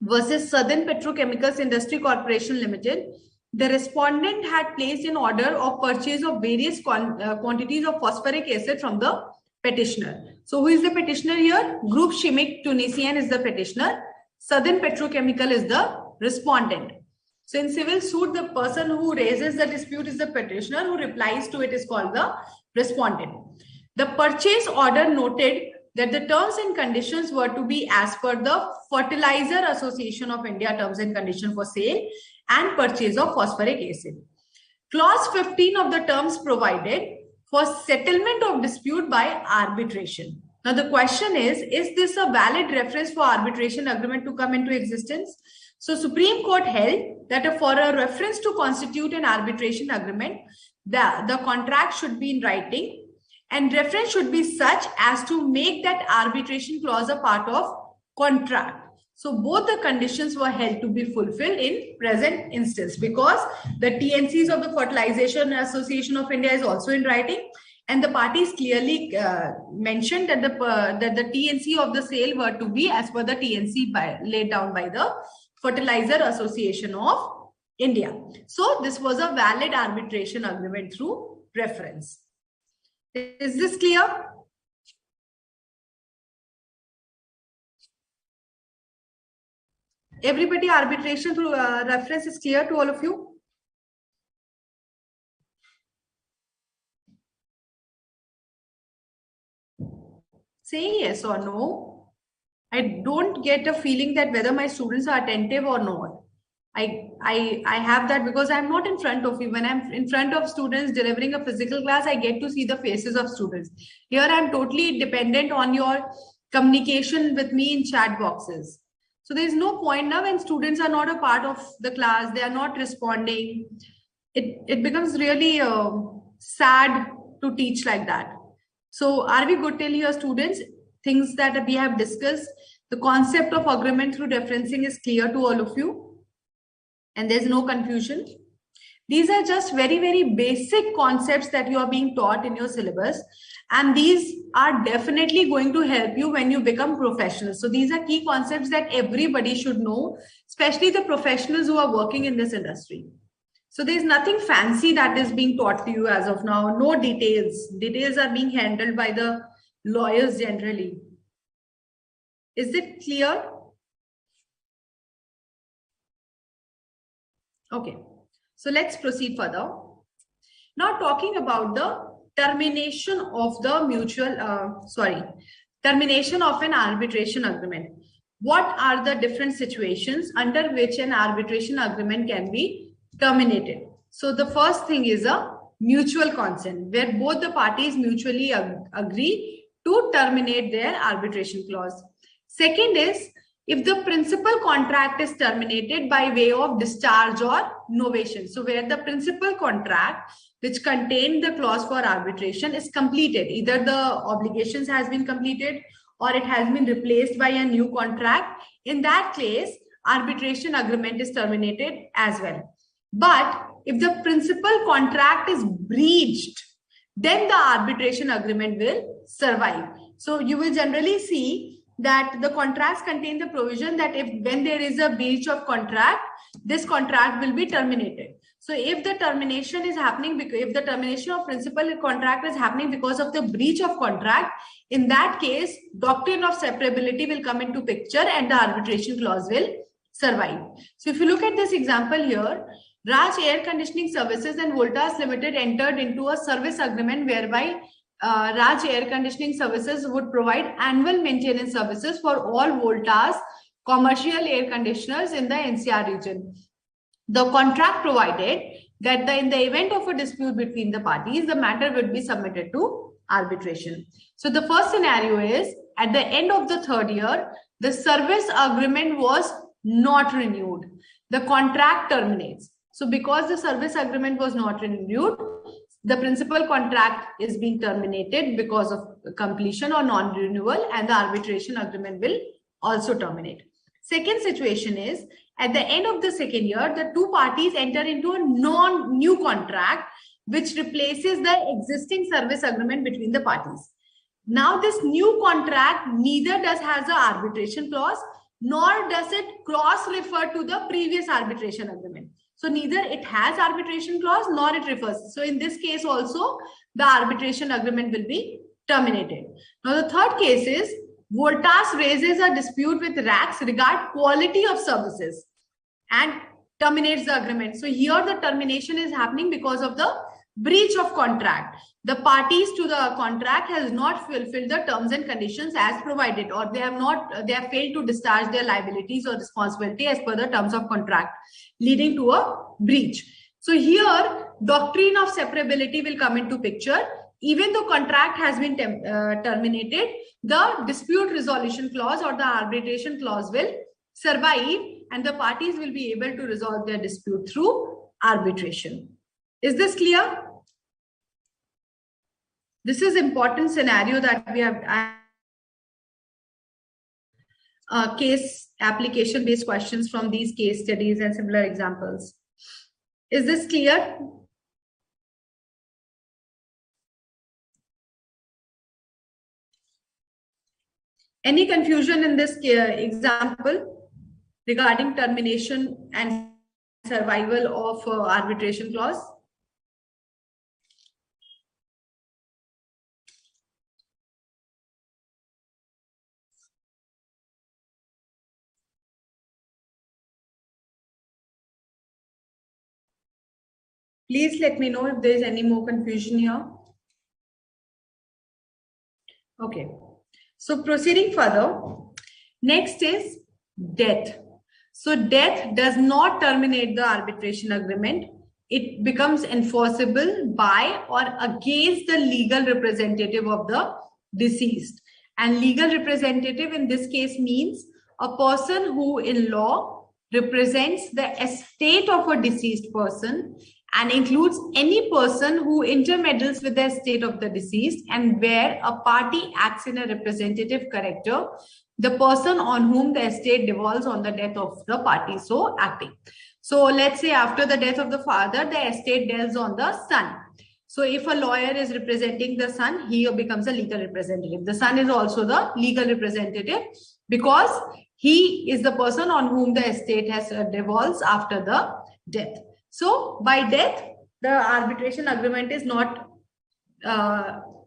versus Southern Petrochemicals Industry Corporation Limited, the respondent had placed an order of purchase of various quantities of phosphoric acid from the petitioner. So who is the petitioner here? Group Chimique Tunisian is the petitioner. Southern Petrochemical is the respondent. So in civil suit, the person who raises the dispute is the petitioner, who replies to it is called the respondent. The purchase order noted that the terms and conditions were to be as per the Fertilizer Association of India terms and conditions for sale and purchase of phosphoric acid. Clause 15 of the terms provided for settlement of dispute by arbitration. Now the question is this a valid reference for arbitration agreement to come into existence? So Supreme Court held that for a reference to constitute an arbitration agreement, the contract should be in writing and reference should be such as to make that arbitration clause a part of contract. So both the conditions were held to be fulfilled in present instance because the TNCs of the Fertilization Association of India is also in writing, and the parties clearly mentioned that the TNC of the sale were to be as per the TNC laid down by the Fertilizer Association of India. So this was a valid arbitration agreement through reference. Is this clear? Everybody, arbitration through reference is clear to all of you? Say yes or no. I don't get a feeling that whether my students are attentive or not. I have that because I'm not in front of you. When I'm in front of students delivering a physical class, I get to see the faces of students. Here I'm totally dependent on your communication with me in chat boxes. So there is no point now when students are not a part of the class, they are not responding. It becomes really sad to teach like that. So are we good till here, students? Things that we have discussed, the concept of agreement through referencing is clear to all of you. And there's no confusion. These are just very, very basic concepts that you are being taught in your syllabus. And these are definitely going to help you when you become professionals. So these are key concepts that everybody should know, especially the professionals who are working in this industry. So there's nothing fancy that is being taught to you as of now. No details. Details are being handled by the lawyers generally. Is it clear? Okay, so let's proceed further. Now talking about the termination of the termination of an arbitration agreement. What are the different situations under which an arbitration agreement can be terminated? So the first thing is a mutual consent, where both the parties mutually agree to terminate their arbitration clause. Second is if the principal contract is terminated by way of discharge or novation. So where the principal contract which contained the clause for arbitration is completed, either the obligations has been completed or it has been replaced by a new contract, in that case, arbitration agreement is terminated as well. But if the principal contract is breached, then the arbitration agreement will survive. So you will generally see that the contracts contain the provision that when there is a breach of contract, this contract will be terminated. So if the termination is happening, if the termination of principal contract is happening because of the breach of contract, in that case, doctrine of separability will come into picture and the arbitration clause will survive. So if you look at this example here, Raj Air Conditioning Services and Voltas Limited entered into a service agreement whereby Raj Air Conditioning Services would provide annual maintenance services for all Voltas commercial air conditioners in the NCR region. The contract provided that in the event of a dispute between the parties, the matter would be submitted to arbitration. So the first scenario is at the end of the third year, the service agreement was not renewed. The contract terminates. So because the service agreement was not renewed, the principal contract is being terminated because of completion or non-renewal, and the arbitration agreement will also terminate. Second situation is at the end of the second year, the two parties enter into a new contract which replaces the existing service agreement between the parties. Now this new contract neither has an arbitration clause nor does it cross-refer to the previous arbitration agreement. So neither it has arbitration clause nor it refers. So in this case also, the arbitration agreement will be terminated. Now, the third case is Voltas raises a dispute with RACS regard quality of services and terminates the agreement. So here the termination is happening because of the breach of contract. The parties to the contract has not fulfilled the terms and conditions as provided, or they have failed to discharge their liabilities or responsibility as per the terms of contract, leading to a breach. So here doctrine of separability will come into picture. Even though contract has been terminated, the dispute resolution clause or the arbitration clause will survive, and the parties will be able to resolve their dispute through arbitration. Is this clear? This is important scenario that we have case application based questions from these case studies and similar examples. Is this clear? Any confusion in this example regarding termination and survival of arbitration clause? Please let me know if there is any more confusion here. Okay. So proceeding further, next is death. So death does not terminate the arbitration agreement. It becomes enforceable by or against the legal representative of the deceased. And legal representative in this case means a person who in law represents the estate of a deceased person and includes any person who intermeddles with the estate of the deceased, and where a party acts in a representative character, the person on whom the estate devolves on the death of the party so acting. So let's say after the death of the father, the estate devolves on the son. So if a lawyer is representing the son, he becomes a legal representative. The son is also the legal representative because he is the person on whom the estate has devolves after the death. So by death, the arbitration agreement is not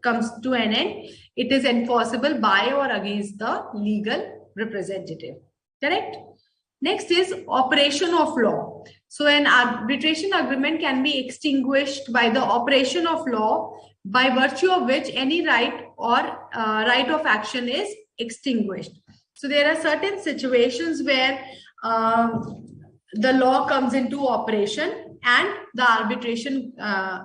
comes to an end. It is enforceable by or against the legal representative. Correct? Next is operation of law. So an arbitration agreement can be extinguished by the operation of law, by virtue of which any right or right of action is extinguished. So there are certain situations where the law comes into operation and the arbitration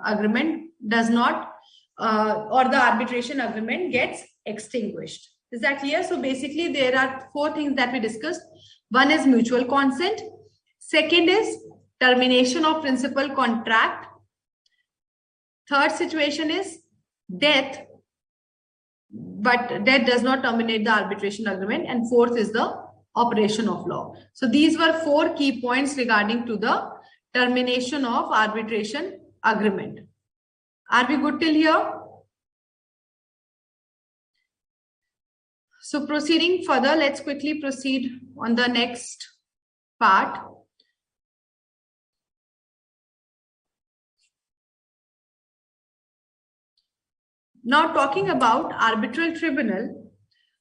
agreement does not, or the arbitration agreement gets extinguished. Is that clear? So basically there are four things that we discussed. One is mutual consent. Second is termination of principal contract. Third situation is death, but death does not terminate the arbitration agreement. And fourth is the operation of law. So these were four key points regarding to the termination of arbitration agreement. Are we good till here? So proceeding further, let's quickly proceed on the next part. Now talking about arbitral tribunal.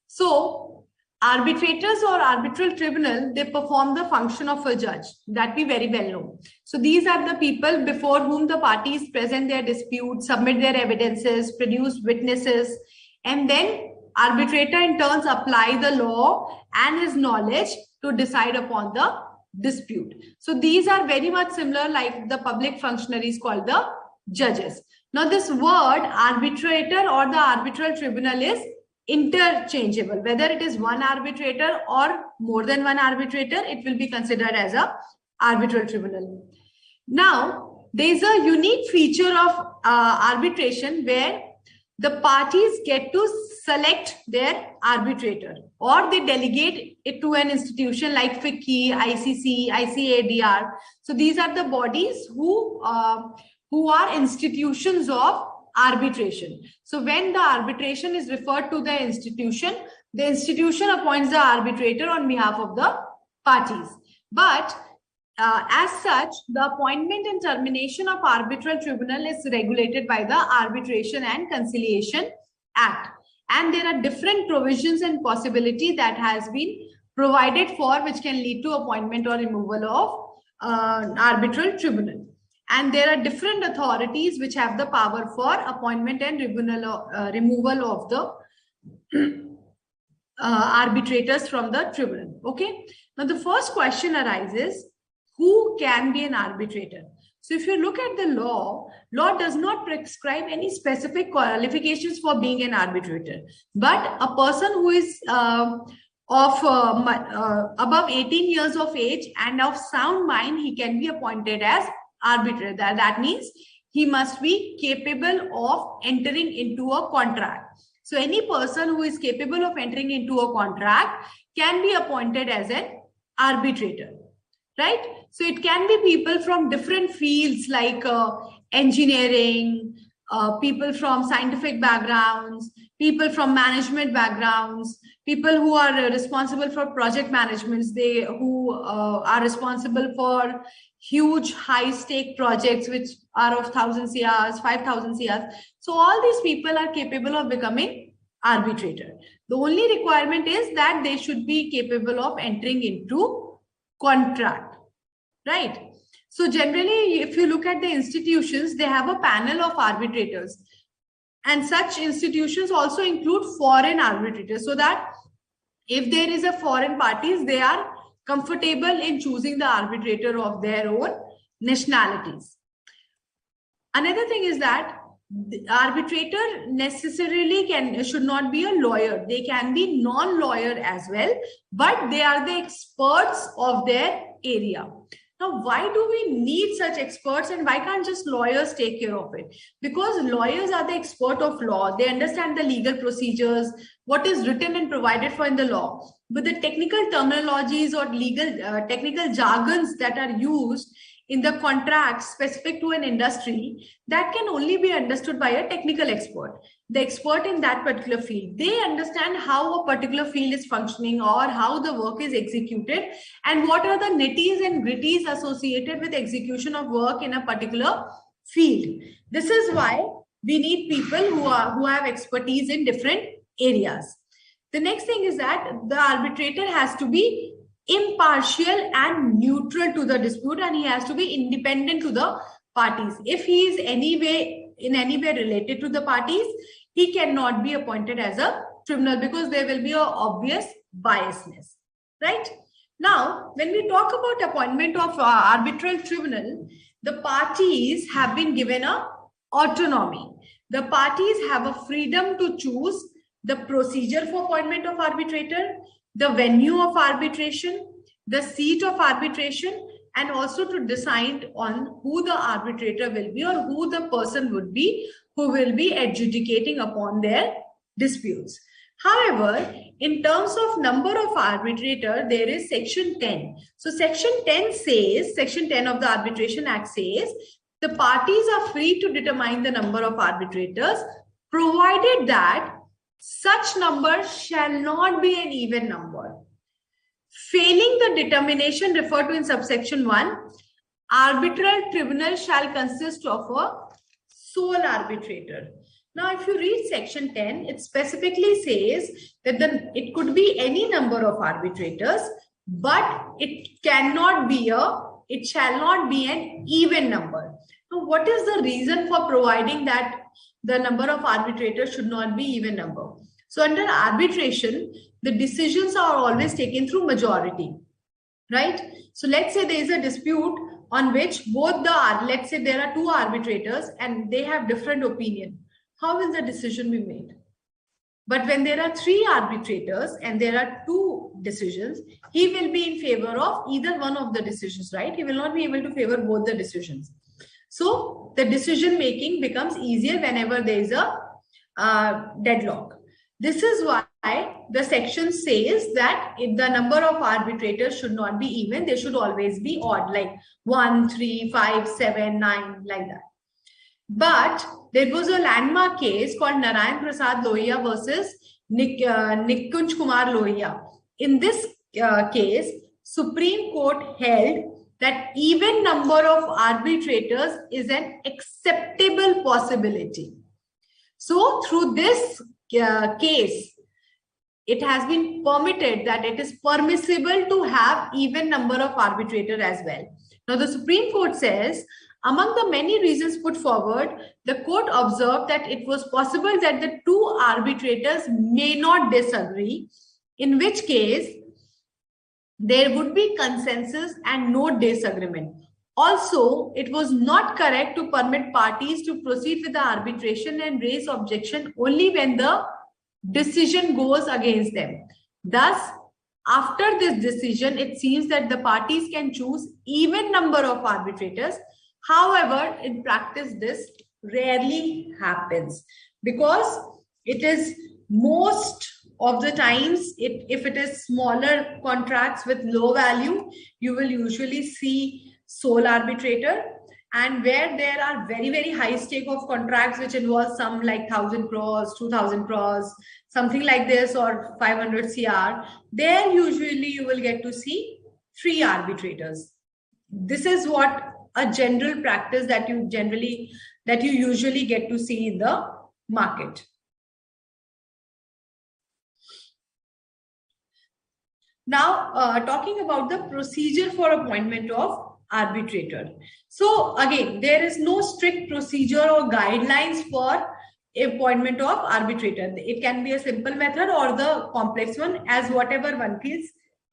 So arbitrators or arbitral tribunal, they perform the function of a judge that we very well know. So these are the people before whom the parties present their dispute, submit their evidences, produce witnesses, and then arbitrator in turns apply the law and his knowledge to decide upon the dispute. So these are very much similar like the public functionaries called the judges. Now this word arbitrator or the arbitral tribunal is interchangeable. Whether it is one arbitrator or more than one arbitrator, it will be considered as a arbitral tribunal. Now, there is a unique feature of arbitration where the parties get to select their arbitrator, or they delegate it to an institution like FICCI, ICC, ICAI. So these are the bodies who are institutions of arbitration. So when the arbitration is referred to the institution appoints the arbitrator on behalf of the parties. But as such, the appointment and termination of arbitral tribunal is regulated by the Arbitration and Conciliation Act. And there are different provisions and possibility that has been provided for, which can lead to appointment or removal of arbitral tribunal. And there are different authorities which have the power for appointment and removal of the arbitrators from the tribunal. Okay. Now the first question arises, who can be an arbitrator? So if you look at the law does not prescribe any specific qualifications for being an arbitrator, but a person who is above 18 years of age and of sound mind, he can be appointed as arbitrator. That means he must be capable of entering into a contract. So any person who is capable of entering into a contract can be appointed as an arbitrator, right? So it can be people from different fields like engineering, people from scientific backgrounds, people from management backgrounds, people who are responsible for project management, who are responsible for huge high-stake projects which are of 1,000 CRs, 5,000 CRs. So all these people are capable of becoming arbitrator. The only requirement is that they should be capable of entering into contract, right? So generally, if you look at the institutions, they have a panel of arbitrators. And such institutions also include foreign arbitrators, so that if there is a foreign parties, they are comfortable in choosing the arbitrator of their own nationalities. Another thing is that the arbitrator necessarily should not be a lawyer. They can be non-lawyer as well, but they are the experts of their area. Now, why do we need such experts, and why can't just lawyers take care of it? Because lawyers are the expert of law. They understand the legal procedures, what is written and provided for in the law. But the technical terminologies or legal technical jargons that are used in the contract specific to an industry, that can only be understood by a technical expert. The expert in that particular field, they understand how a particular field is functioning or how the work is executed and what are the nitties and gritties associated with execution of work in a particular field. This is why we need people who have expertise in different areas. The next thing is that the arbitrator has to be impartial and neutral to the dispute, and he has to be independent to the parties. If he is in any way related to the parties, he cannot be appointed as a tribunal because there will be an obvious biasness, right? Now, when we talk about appointment of arbitral tribunal, the parties have been given a autonomy. The parties have a freedom to choose the procedure for appointment of arbitrator, the venue of arbitration, the seat of arbitration, and also to decide on who the arbitrator will be or who the person would be who will be adjudicating upon their disputes. However, in terms of number of arbitrator, there is section 10. So section 10 says, section 10 of the Arbitration Act says, the parties are free to determine the number of arbitrators, provided that such number shall not be an even number. Failing the determination referred to in subsection 1, arbitral tribunal shall consist of a sole arbitrator. Now, if you read section 10, it specifically says that it could be any number of arbitrators, but it shall not be an even number. Now, what is the reason for providing that the number of arbitrators should not be even number? So under arbitration, the decisions are always taken through majority, right? So let's say there is a dispute on which let's say there are two arbitrators and they have different opinion. How will the decision be made? But when there are three arbitrators and there are two decisions, he will be in favor of either one of the decisions, right? He will not be able to favor both the decisions. So the decision making becomes easier whenever there is a deadlock. This is why the section says that if the number of arbitrators should not be even, they should always be odd, like 1, 3, 5, 7, 9, like that. But there was a landmark case called Narayan Prasad Lohia versus Nikunj Kumar Lohia. In this case, Supreme Court held that even number of arbitrators is an acceptable possibility. So through this case, it has been permitted that it is permissible to have even number of arbitrators as well. Now, the Supreme Court says, among the many reasons put forward, the court observed that it was possible that the two arbitrators may not disagree, in which case there would be consensus and no disagreement. Also, it was not correct to permit parties to proceed with the arbitration and raise objection only when the decision goes against them. Thus, after this decision, it seems that the parties can choose even number of arbitrators. However, in practice, this rarely happens because it is most of the times, if it is smaller contracts with low value, you will usually see sole arbitrator. And where there are very, very high stake of contracts, which involve some like 1,000 crores, 2,000 crores, something like this, or 500 CR, there usually you will get to see 3 arbitrators. This is what a general practice that you usually get to see in the market. Now, talking about the procedure for appointment of arbitrator. So again, there is no strict procedure or guidelines for appointment of arbitrator. It can be a simple method or the complex one, as whatever one feels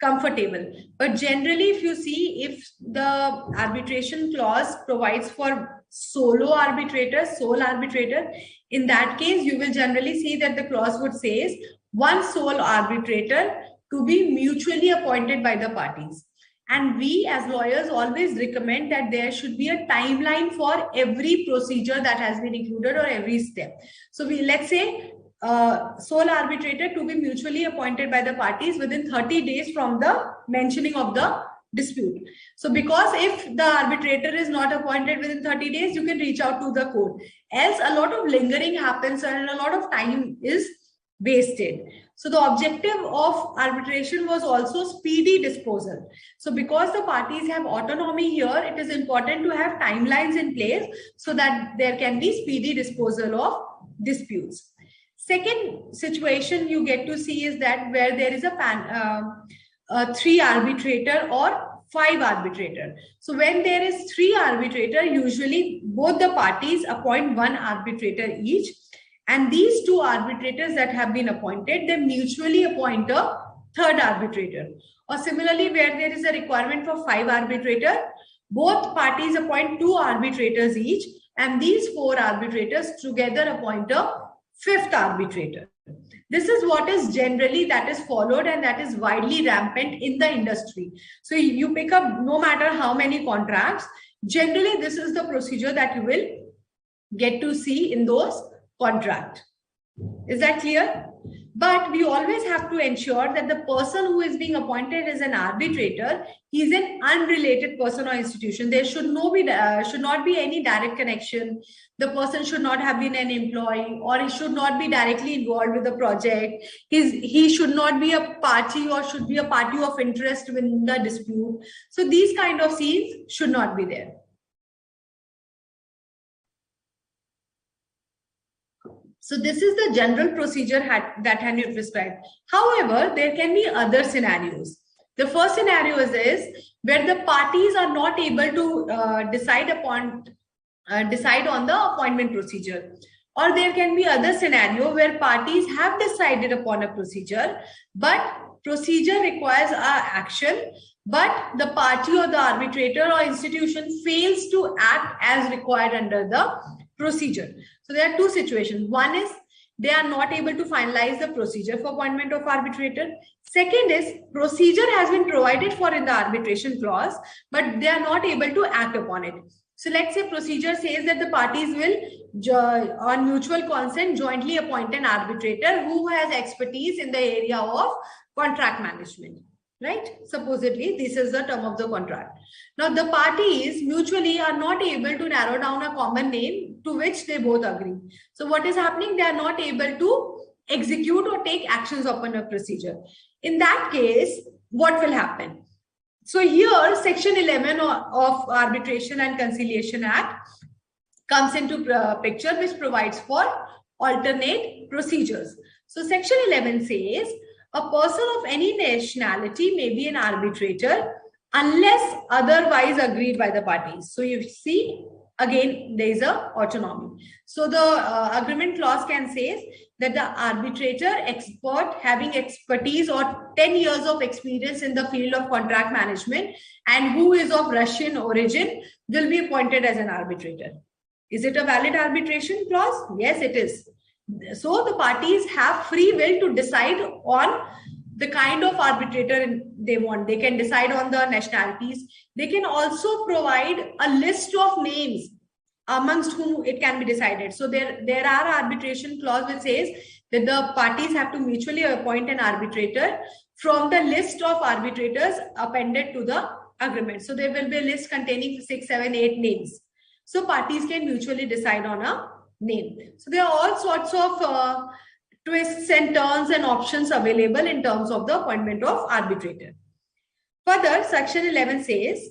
comfortable. But generally, if you see, if the arbitration clause provides for sole arbitrator, in that case, you will generally see that the clause would say one sole arbitrator to be mutually appointed by the parties. And we as lawyers always recommend that there should be a timeline for every procedure that has been included or every step. So let's say sole arbitrator to be mutually appointed by the parties within 30 days from the mentioning of the dispute. So because if the arbitrator is not appointed within 30 days, you can reach out to the court. Else a lot of lingering happens and a lot of time is wasted. So the objective of arbitration was also speedy disposal. So because the parties have autonomy here, it is important to have timelines in place so that there can be speedy disposal of disputes. Second situation you get to see is that where there is a 3 arbitrator or 5 arbitrator. So when there is 3 arbitrator, usually both the parties appoint 1 arbitrator each. And these 2 arbitrators that have been appointed, they mutually appoint a 3rd arbitrator. Or similarly, where there is a requirement for 5 arbitrators, both parties appoint 2 arbitrators each, and these 4 arbitrators together appoint a 5th arbitrator. This is what is generally that is followed and that is widely rampant in the industry. So you pick up no matter how many contracts, generally this is the procedure that you will get to see in those contract. Is that clear? But we always have to ensure that the person who is being appointed as an arbitrator, he is an unrelated person or institution. There should not be any direct connection. The person should not have been an employee, or he should not be directly involved with the project. He should not be a party or should be a party of interest in the dispute. So these kind of scenes should not be there. So this is the general procedure that I have described. However, there can be other scenarios. The first scenario is where the parties are not able to decide on the appointment procedure. Or there can be other scenario where parties have decided upon a procedure, but procedure requires action, but the party or the arbitrator or institution fails to act as required under the procedure. So there are 2 situations. One is they are not able to finalize the procedure for appointment of arbitrator. Second is procedure has been provided for in the arbitration clause, but they are not able to act upon it. So let's say procedure says that the parties will, on mutual consent, jointly appoint an arbitrator who has expertise in the area of contract management. Right? Supposedly, this is the term of the contract. Now, the parties mutually are not able to narrow down a common name to which they both agree. So what is happening? They are not able to execute or take actions upon a procedure. In that case, what will happen? So here, Section 11 of Arbitration and Conciliation Act comes into picture, which provides for alternate procedures. So section 11 says a person of any nationality may be an arbitrator unless otherwise agreed by the parties. So you see, again, there is a autonomy. So the agreement clause can say that the arbitrator expert having expertise or 10 years of experience in the field of contract management and who is of Russian origin will be appointed as an arbitrator. Is it a valid arbitration clause? Yes, it is. So the parties have free will to decide on the kind of arbitrator they want. They can decide on the nationalities. They can also provide a list of names amongst whom it can be decided. So there are arbitration clause which says that the parties have to mutually appoint an arbitrator from the list of arbitrators appended to the agreement. So there will be a list containing 6, 7, 8 names. So parties can mutually decide on a name. So there are all sorts of twists and turns and options available in terms of the appointment of arbitrator. Further, section 11 says,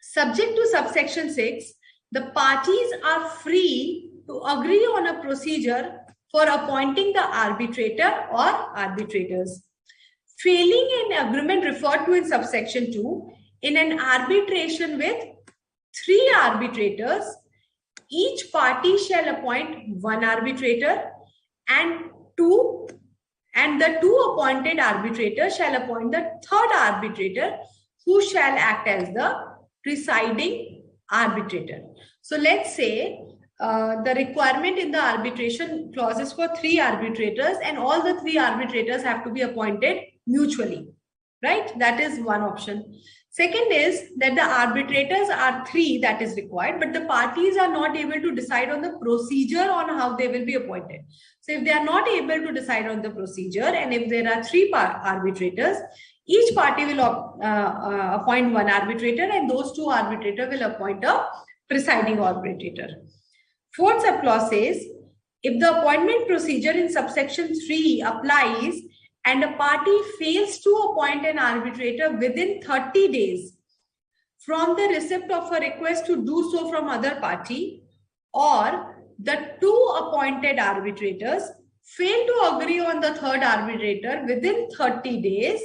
subject to subsection 6, the parties are free to agree on a procedure for appointing the arbitrator or arbitrators. Failing an agreement referred to in subsection 2, in an arbitration with 3 arbitrators, each party shall appoint 1 arbitrator and the 2 appointed arbitrators shall appoint the 3rd arbitrator who shall act as the presiding arbitrator. So let's say the requirement in the arbitration clause is for 3 arbitrators and all the 3 arbitrators have to be appointed mutually, right? That is one option. Second is that the arbitrators are 3 that is required, but the parties are not able to decide on the procedure on how they will be appointed. So if they are not able to decide on the procedure and if there are 3 arbitrators, each party will appoint 1 arbitrator and those 2 arbitrators will appoint a presiding arbitrator. 4th subclause says, if the appointment procedure in subsection 3 applies and a party fails to appoint an arbitrator within 30 days from the receipt of a request to do so from other party, or the 2 appointed arbitrators fail to agree on the 3rd arbitrator within 30 days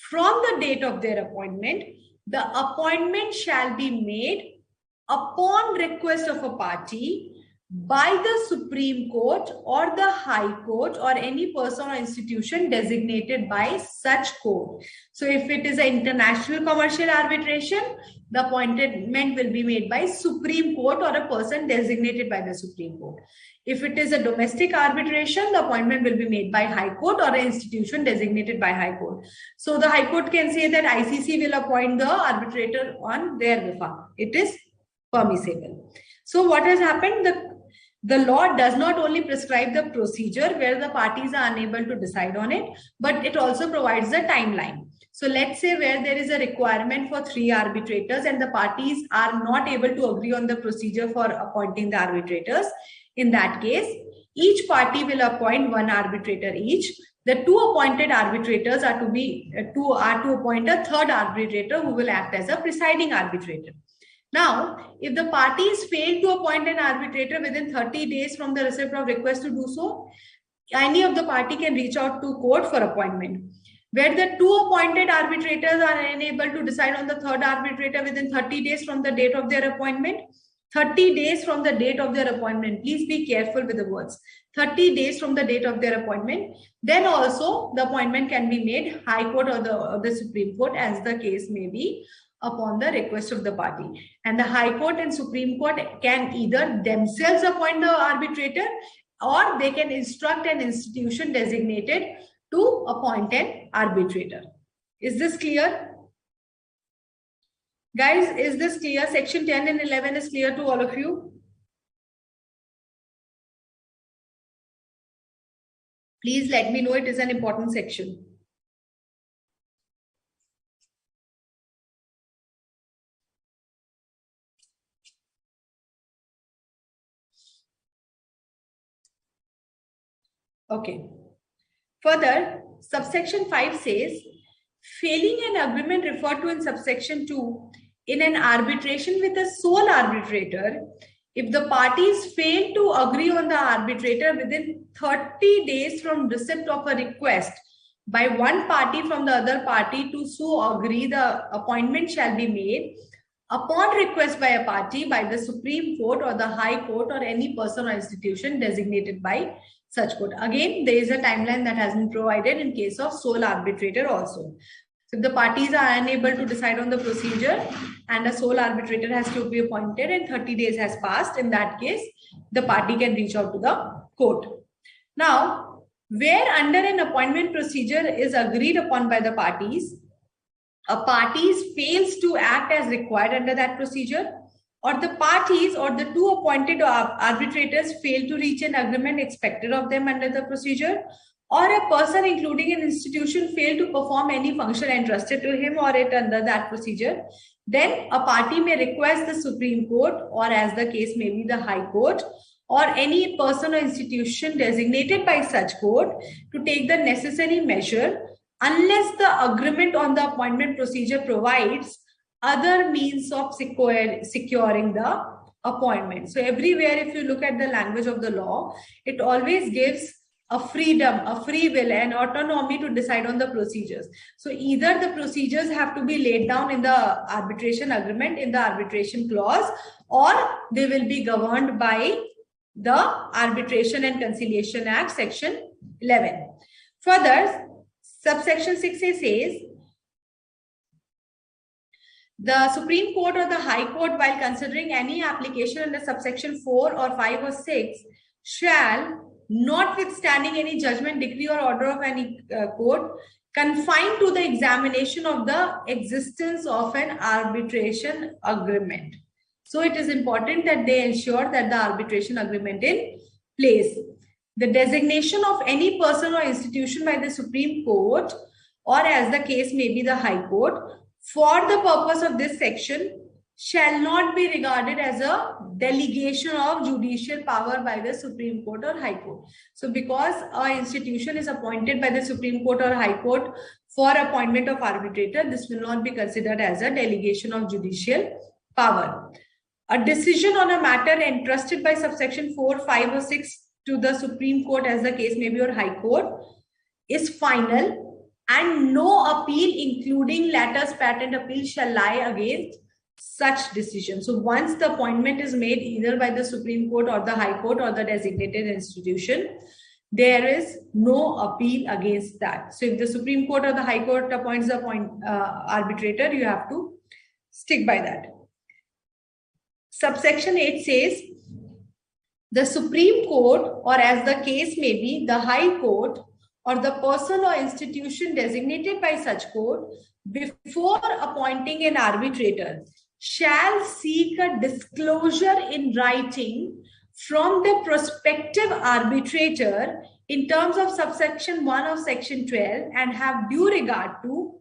from the date of their appointment, the appointment shall be made upon request of a party by the Supreme Court or the High Court or any person or institution designated by such court. So if it is an international commercial arbitration, the appointment will be made by Supreme Court or a person designated by the Supreme Court. If it is a domestic arbitration, the appointment will be made by High Court or an institution designated by High Court. So the High Court can say that ICC will appoint the arbitrator on their behalf. It is permissible. So what has happened? The law does not only prescribe the procedure where the parties are unable to decide on it, but it also provides the timeline. So let's say where there is a requirement for 3 arbitrators and the parties are not able to agree on the procedure for appointing the arbitrators. In that case, each party will appoint 1 arbitrator each. The 2 appointed arbitrators are to appoint a 3rd arbitrator who will act as a presiding arbitrator. Now, if the parties fail to appoint an arbitrator within 30 days from the receipt of request to do so, any of the party can reach out to court for appointment. Where the 2 appointed arbitrators are unable to decide on the 3rd arbitrator within 30 days from the date of their appointment, 30 days from the date of their appointment, please be careful with the words, 30 days from the date of their appointment, then also the appointment can be made High Court or the Supreme Court as the case may be, upon the request of the party. And the High Court and Supreme Court can either themselves appoint the arbitrator or they can instruct an institution designated to appoint an arbitrator. Is this clear? Guys, is this clear? Section 10 and 11 is clear to all of you? Please let me know, it is an important section. Okay. Further, subsection 5 says, failing an agreement referred to in subsection 2 in an arbitration with a sole arbitrator, if the parties fail to agree on the arbitrator within 30 days from receipt of a request by one party from the other party to so agree, the appointment shall be made upon request by a party by the Supreme Court or the High Court or any person or institution designated by such court. Again, there is a timeline that has been provided in case of sole arbitrator also. So if the parties are unable to decide on the procedure and a sole arbitrator has to be appointed and 30 days has passed, in that case, the party can reach out to the court. Now, where under an appointment procedure is agreed upon by the parties, a party fails to act as required under that procedure, or the parties or the two appointed arbitrators fail to reach an agreement expected of them under the procedure, or a person including an institution fail to perform any function entrusted to him or it under that procedure, then a party may request the Supreme Court, or as the case may be the High Court, or any person or institution designated by such court to take the necessary measure unless the agreement on the appointment procedure provides other means of securing the appointment. So everywhere, if you look at the language of the law, it always gives a freedom, a free will, and autonomy to decide on the procedures. So either the procedures have to be laid down in the arbitration agreement, in the arbitration clause, or they will be governed by the Arbitration and Conciliation Act, Section 11. Further, subsection 6A says, the Supreme Court or the High Court, while considering any application under subsection 4 or 5 or 6, shall, notwithstanding any judgment, decree, or order of any court, confine to the examination of the existence of an arbitration agreement. So it is important that they ensure that the arbitration agreement in place. The designation of any person or institution by the Supreme Court, or as the case may be the High Court, for the purpose of this section shall not be regarded as a delegation of judicial power by the Supreme Court or High Court. So because an institution is appointed by the Supreme Court or High Court for appointment of arbitrator, this will not be considered as a delegation of judicial power. A decision on a matter entrusted by subsection 4, 5 or 6 to the Supreme Court, as the case may be, or High Court, is final, and no appeal, including latter's patent appeal, shall lie against such decision. So once the appointment is made either by the Supreme Court or the High Court or the designated institution, there is no appeal against that. So if the Supreme Court or the High Court appoints the arbitrator, you have to stick by that. Subsection 8 says, the Supreme Court, or as the case may be, the High Court, or the person or institution designated by such court, before appointing an arbitrator, shall seek a disclosure in writing from the prospective arbitrator in terms of subsection 1 of section 12, and have due regard to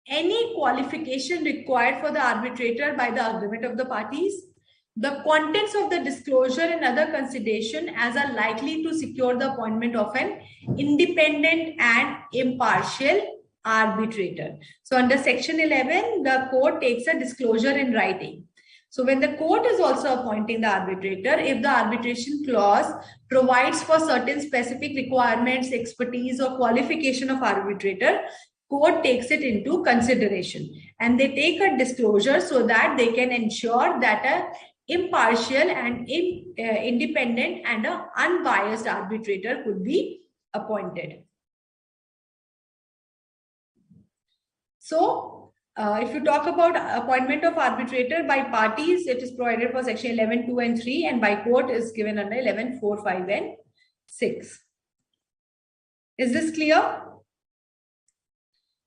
any qualification required for the arbitrator by the agreement of the parties, the contents of the disclosure and other consideration as are likely to secure the appointment of an independent and impartial arbitrator. So under section 11, the court takes a disclosure in writing. So when the court is also appointing the arbitrator, if the arbitration clause provides for certain specific requirements, expertise, or qualification of arbitrator, court takes it into consideration, and they take a disclosure so that they can ensure that a impartial and independent and an unbiased arbitrator could be appointed. So, if you talk about appointment of arbitrator by parties, it is provided for section 11, 2 and 3, and by court is given under 11, 4, 5 and 6. Is this clear?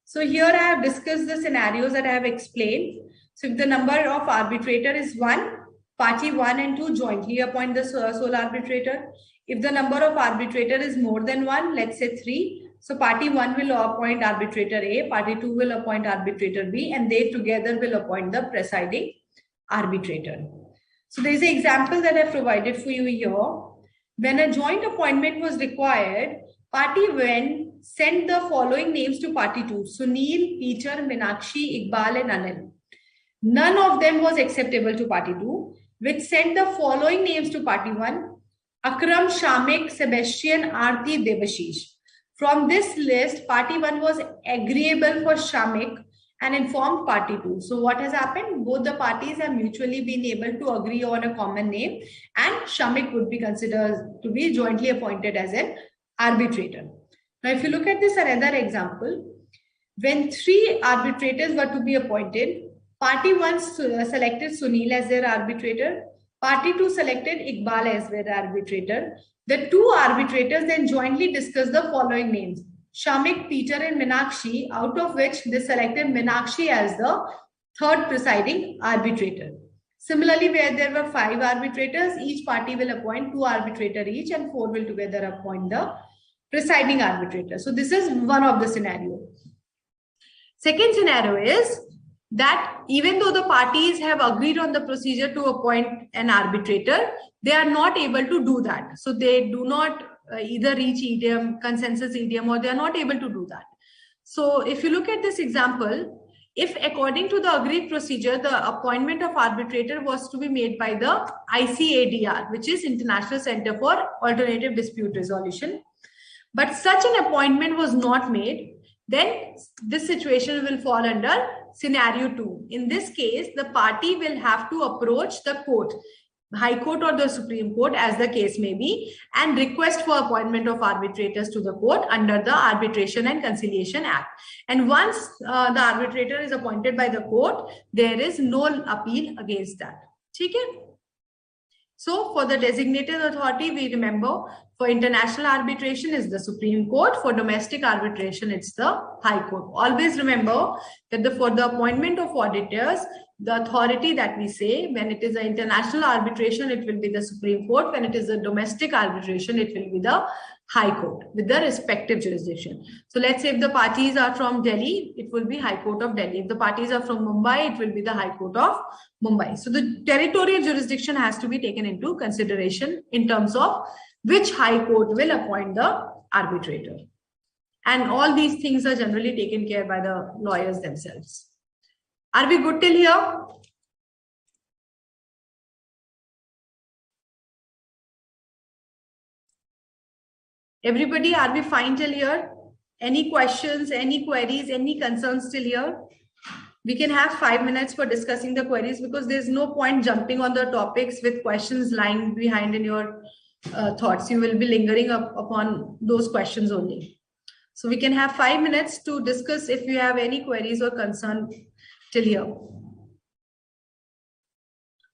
So here I have discussed the scenarios that I have explained. So if the number of arbitrator is 1, party 1 and 2 jointly appoint the sole arbitrator. If the number of arbitrator is more than 1, let's say 3, so party 1 will appoint arbitrator A, party 2 will appoint arbitrator B, and they together will appoint the presiding arbitrator. So there is an example that I provided for you here. When a joint appointment was required, party 1 sent the following names to party 2: Sunil, Peter, Meenakshi, Iqbal and Anil. None of them was acceptable to party 2. which sent the following names to party 1: Akram, Shamik, Sebastian, Aarti, Devashish. From this list, party 1 was agreeable for Shamik and informed party 2. So what has happened? Both the parties have mutually been able to agree on a common name, and Shamik would be considered to be jointly appointed as an arbitrator. Now, if you look at this another example, when 3 arbitrators were to be appointed, party 1 selected Sunil as their arbitrator, party 2 selected Iqbal as their arbitrator. The 2 arbitrators then jointly discussed the following names: Shamik, Peter, and Meenakshi, out of which they selected Meenakshi as the third presiding arbitrator. Similarly, where there were 5 arbitrators, each party will appoint 2 arbitrators each, and 4 will together appoint the presiding arbitrator. So this is one of the scenarios. Second scenario is that even though the parties have agreed on the procedure to appoint an arbitrator, they are not able to do that. So they do not either reach idiom, consensus idiom, or they are not able to do that. So if you look at this example, if according to the agreed procedure, the appointment of arbitrator was to be made by the ICADR, which is International Center for Alternative Dispute Resolution, but such an appointment was not made, then this situation will fall under scenario 2. In this case, the party will have to approach the court, High Court or the Supreme Court, as the case may be, and request for appointment of arbitrators to the court under the Arbitration and Conciliation Act. And once the arbitrator is appointed by the court, there is no appeal against that. Okay? So for the designated authority, we remember for international arbitration is the Supreme Court. For domestic arbitration, it's the High Court. Always remember that for the appointment of auditors, the authority that we say, when it is an international arbitration, it will be the Supreme Court. When it is a domestic arbitration, it will be the High Court with the respective jurisdiction. So let's say if the parties are from Delhi, it will be High Court of Delhi. If the parties are from Mumbai, it will be the High Court of Mumbai. So the territorial jurisdiction has to be taken into consideration in terms of which High Court will appoint the arbitrator. And all these things are generally taken care by the lawyers themselves. Are we good till here? Everybody, are we fine till here? Any questions, any queries, any concerns till here? We can have 5 minutes for discussing the queries, because there's no point jumping on the topics with questions lying behind in your thoughts. You will be lingering upon those questions only. So we can have 5 minutes to discuss if you have any queries or concern till here.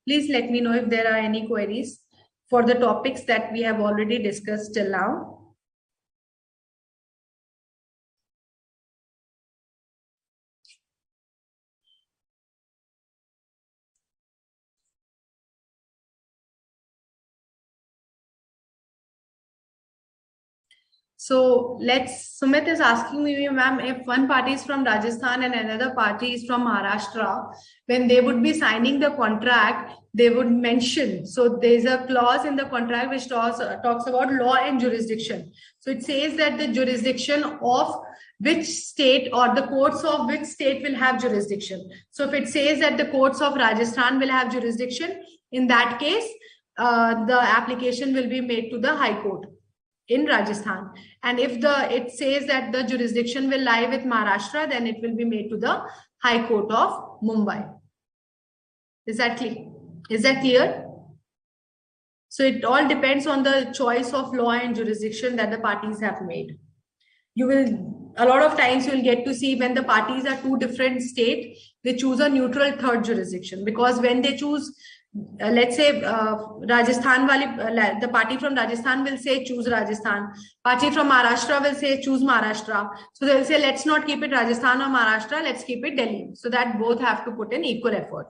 Please let me know if there are any queries for the topics that we have already discussed till now. So Sumit is asking me, ma'am, if one party is from Rajasthan and another party is from Maharashtra, when they would be signing the contract, they would mention, so there's a clause in the contract which talks about law and jurisdiction. So it says that the jurisdiction of which state or the courts of which state will have jurisdiction. So if it says that the courts of Rajasthan will have jurisdiction, in that case, the application will be made to the High Court in Rajasthan. And if it says that the jurisdiction will lie with Maharashtra, then it will be made to the High Court of Mumbai. Is that clear? Is that clear? So it all depends on the choice of law and jurisdiction that the parties have made. A lot of times you will get to see when the parties are two different states, they choose a neutral third jurisdiction, because when they choose, let's say Rajasthan the party from Rajasthan will say choose Rajasthan, party from Maharashtra will say choose Maharashtra. So they will say let's not keep it Rajasthan or Maharashtra, let's keep it Delhi, so that both have to put in equal effort.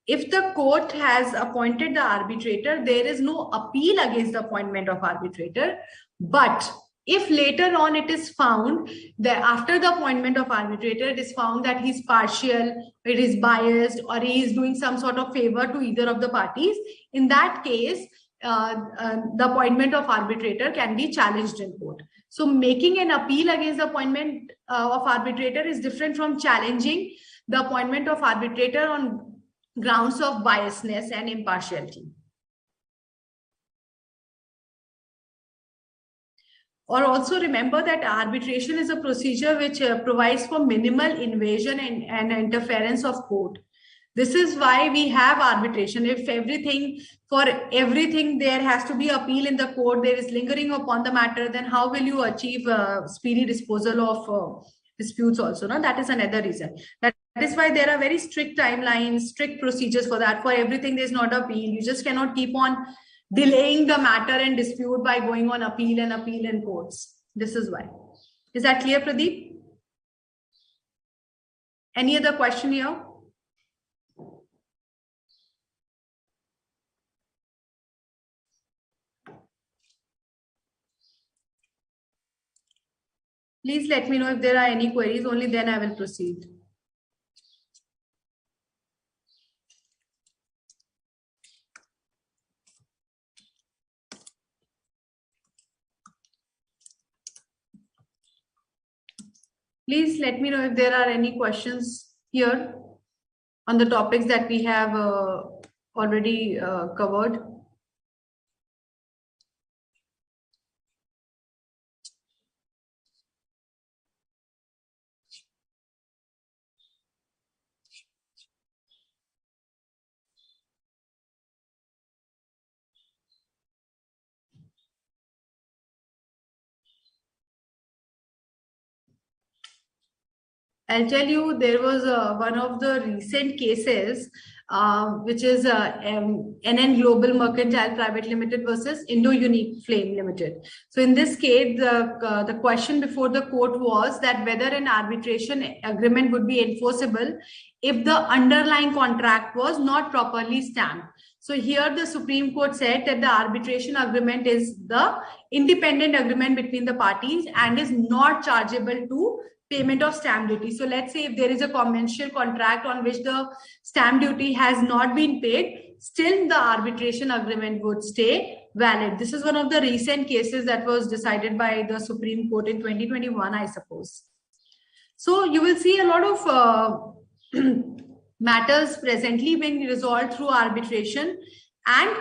If the court has appointed the arbitrator, there is no appeal against the appointment of arbitrator. But if later on it is found that after the appointment of arbitrator, it is found that he's partial, it is biased, or he is doing some sort of favor to either of the parties, in that case, the appointment of arbitrator can be challenged in court. So making an appeal against the appointment of arbitrator is different from challenging the appointment of arbitrator on grounds of biasness and impartiality. Or also remember that arbitration is a procedure which provides for minimal invasion and interference of court. This is why we have arbitration. If for everything there has to be appeal in the court, there is lingering upon the matter, then how will you achieve speedy disposal of disputes also? No? That is another reason. That is why there are very strict timelines, strict procedures for that. For everything, there is not appeal. You just cannot keep on delaying the matter and dispute by going on appeal in courts. This is why. Is that clear, Pradeep? Any other question here? Please let me know if there are any queries, only then I will proceed. Please let me know if there are any questions here on the topics that we have already covered. I'll tell you, there was one of the recent cases, which is NN Global Mercantile Private Limited versus Indo-Unique Flame Limited. So in this case, the question before the court was that whether an arbitration agreement would be enforceable if the underlying contract was not properly stamped. So here the Supreme Court said that the arbitration agreement is the independent agreement between the parties and is not chargeable to payment of stamp duty. So let's say if there is a commercial contract on which the stamp duty has not been paid, still the arbitration agreement would stay valid. This is one of the recent cases that was decided by the Supreme Court in 2021, I suppose. So you will see a lot of matters presently being resolved through arbitration, and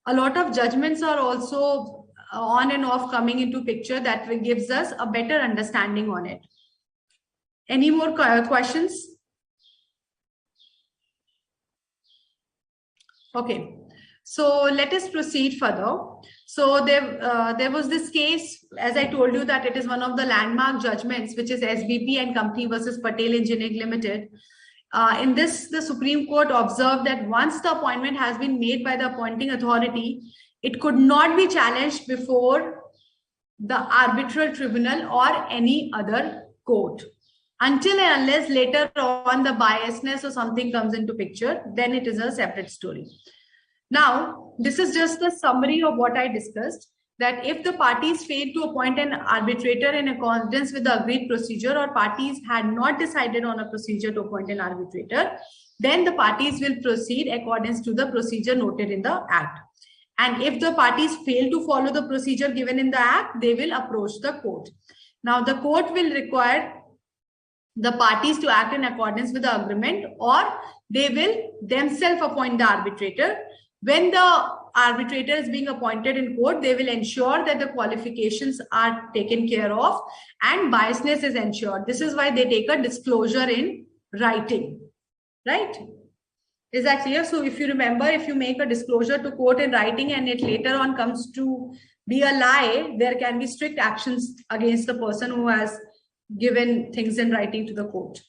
a lot of judgments are also on and off coming into picture that gives us a better understanding on it. Any more questions? Okay, so let us proceed further. So there was this case, as I told you, that it is one of the landmark judgments, which is SBP and Company versus Patel Engineering Limited. In this, the Supreme Court observed that once the appointment has been made by the appointing authority, it could not be challenged before the arbitral tribunal or any other court. Until and unless later on the biasness or something comes into picture, then it is a separate story. Now, this is just the summary of what I discussed, that if the parties failed to appoint an arbitrator in accordance with the agreed procedure, or parties had not decided on a procedure to appoint an arbitrator, then the parties will proceed according to the procedure noted in the Act. And if the parties fail to follow the procedure given in the Act, they will approach the court. Now, the court will require the parties to act in accordance with the agreement, or they will themselves appoint the arbitrator. When the arbitrator is being appointed in court, they will ensure that the qualifications are taken care of and biasness is ensured. This is why they take a disclosure in writing, right? Is that clear? So if you remember, if you make a disclosure to court in writing and it later on comes to be a lie, there can be strict actions against the person who has given things in writing to the court.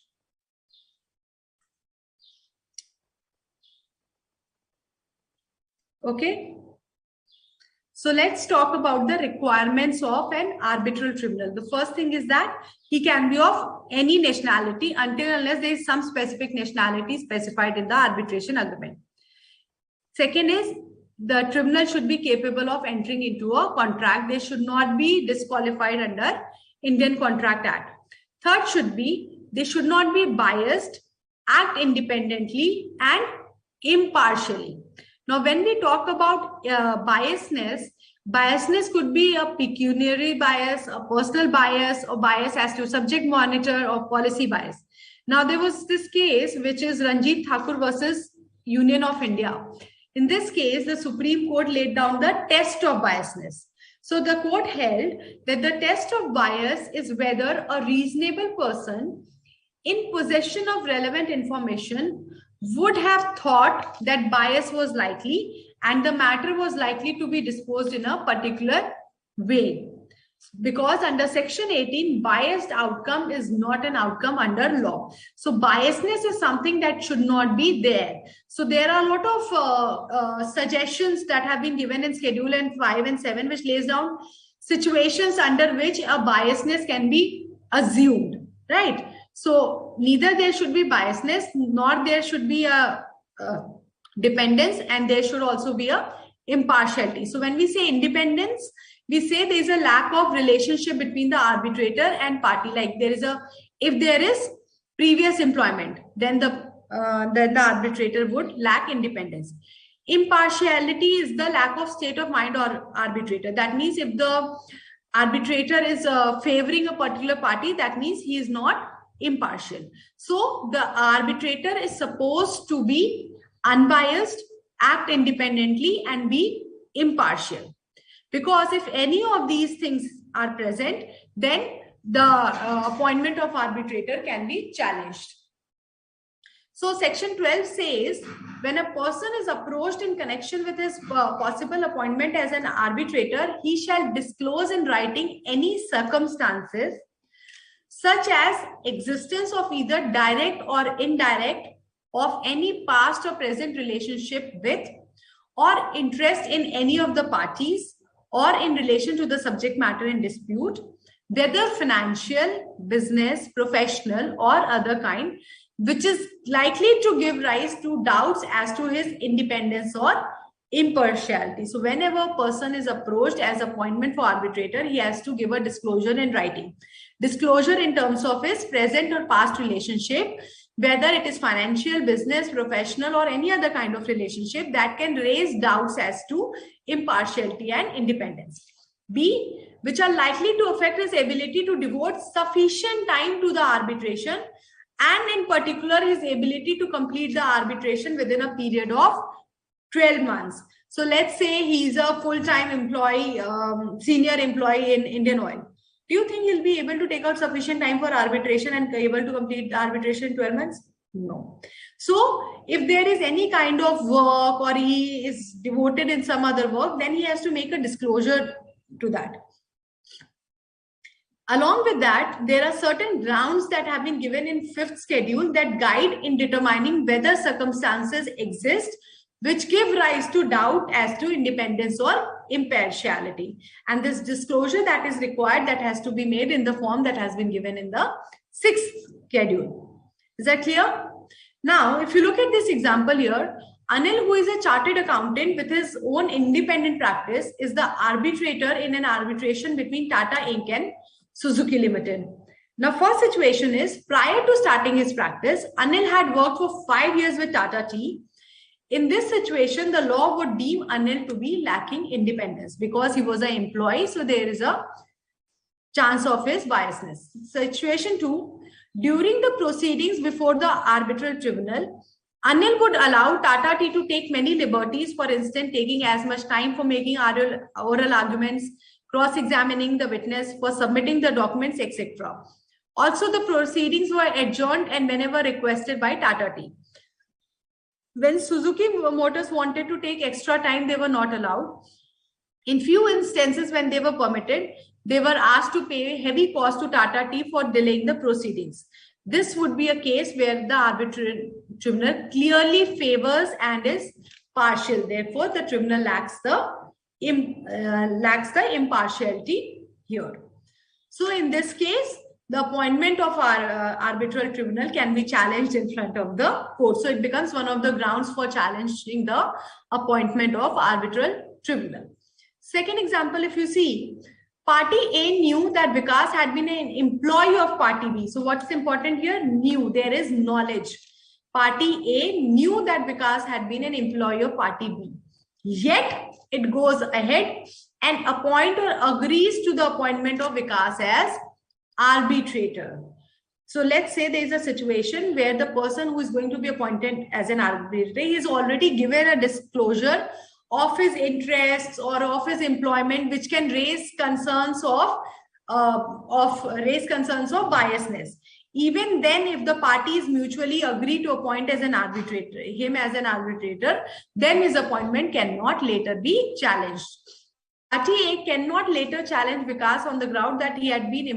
Okay. So let's talk about the requirements of an arbitral tribunal. The first thing is that he can be of any nationality until unless there is some specific nationality specified in the arbitration agreement. Second is the tribunal should be capable of entering into a contract. They should not be disqualified under Indian Contract Act. Third should be, they should not be biased, act independently and impartially. Now, when we talk about biasness could be a pecuniary bias, a personal bias, or bias as to subject monitor or policy bias. Now, there was this case, which is Ranjit Thakur versus Union of India. In this case, the Supreme Court laid down the test of biasness. So the court held that the test of bias is whether a reasonable person in possession of relevant information would have thought that bias was likely and the matter was likely to be disposed in a particular way. Because under section 18, biased outcome is not an outcome under law. So biasness is something that should not be there. So there are a lot of suggestions that have been given in Schedule 5 and 7, which lays down situations under which a biasness can be assumed, right? So neither there should be biasness, nor there should be a dependence, and there should also be a impartiality. So when we say independence, we say there is a lack of relationship between the arbitrator and party. Like if there is previous employment, then the arbitrator would lack independence. Impartiality is the lack of state of mind or arbitrator. That means if the arbitrator is favoring a particular party, that means he is not impartial. So the arbitrator is supposed to be unbiased, act independently, and be impartial. Because if any of these things are present, then the appointment of arbitrator can be challenged. So section 12 says, when a person is approached in connection with his possible appointment as an arbitrator, he shall disclose in writing any circumstances such as existence of either direct or indirect of any past or present relationship with or interest in any of the parties or in relation to the subject matter in dispute, whether financial, business, professional, or other kind, which is likely to give rise to doubts as to his independence or impartiality. So whenever a person is approached as appointment for arbitrator, he has to give a disclosure in writing. Disclosure in terms of his present or past relationship, whether it is financial, business, professional, or any other kind of relationship that can raise doubts as to impartiality and independence. B, which are likely to affect his ability to devote sufficient time to the arbitration, and in particular his ability to complete the arbitration within a period of 12 months. So let's say he's a full-time employee, senior employee in Indian Oil. Do you think he'll be able to take out sufficient time for arbitration and able to complete the arbitration in 12 months? No. So if there is any kind of work or he is devoted in some other work, then he has to make a disclosure to that. Along with that, there are certain grounds that have been given in 5th schedule that guide in determining whether circumstances exist which give rise to doubt as to independence or impartiality. And this disclosure that is required, that has to be made in the form that has been given in the 6th schedule. Is that clear? Now, if you look at this example here, Anil, who is a chartered accountant with his own independent practice, is the arbitrator in an arbitration between Tata Inc. and Suzuki Limited. Now, first situation is, prior to starting his practice, Anil had worked for 5 years with Tata Tea. In this situation, the law would deem Anil to be lacking independence because he was an employee. So there is a chance of his biasness. Situation 2, during the proceedings before the arbitral tribunal, Anil would allow Tata Tea to take many liberties, for instance, taking as much time for making oral arguments, cross-examining the witness, for submitting the documents, etc. Also, the proceedings were adjourned and whenever requested by Tata Tea. When Suzuki Motors wanted to take extra time, they were not allowed. In few instances, when they were permitted, they were asked to pay heavy cost to Tata Tea for delaying the proceedings. This would be a case where the arbitral tribunal clearly favors and is partial. Therefore, the tribunal lacks the impartiality here. So in this case, the appointment of our arbitral tribunal can be challenged in front of the court. So it becomes one of the grounds for challenging the appointment of arbitral tribunal. Second example, if you see, Party A knew that Vikas had been an employee of Party B. So what's important here? Knew. There is knowledge. Party A knew that Vikas had been an employee of Party B. Yet, it goes ahead and appoints or agrees to the appointment of Vikas as arbitrator. So let's say there is a situation where the person who is going to be appointed as an arbitrator is already given a disclosure of his interests or of his employment, which can raise concerns of biasness. Even then, if the parties mutually agree to appoint him as an arbitrator, then his appointment cannot later be challenged. Party A cannot later challenge Vikas on the ground that he had been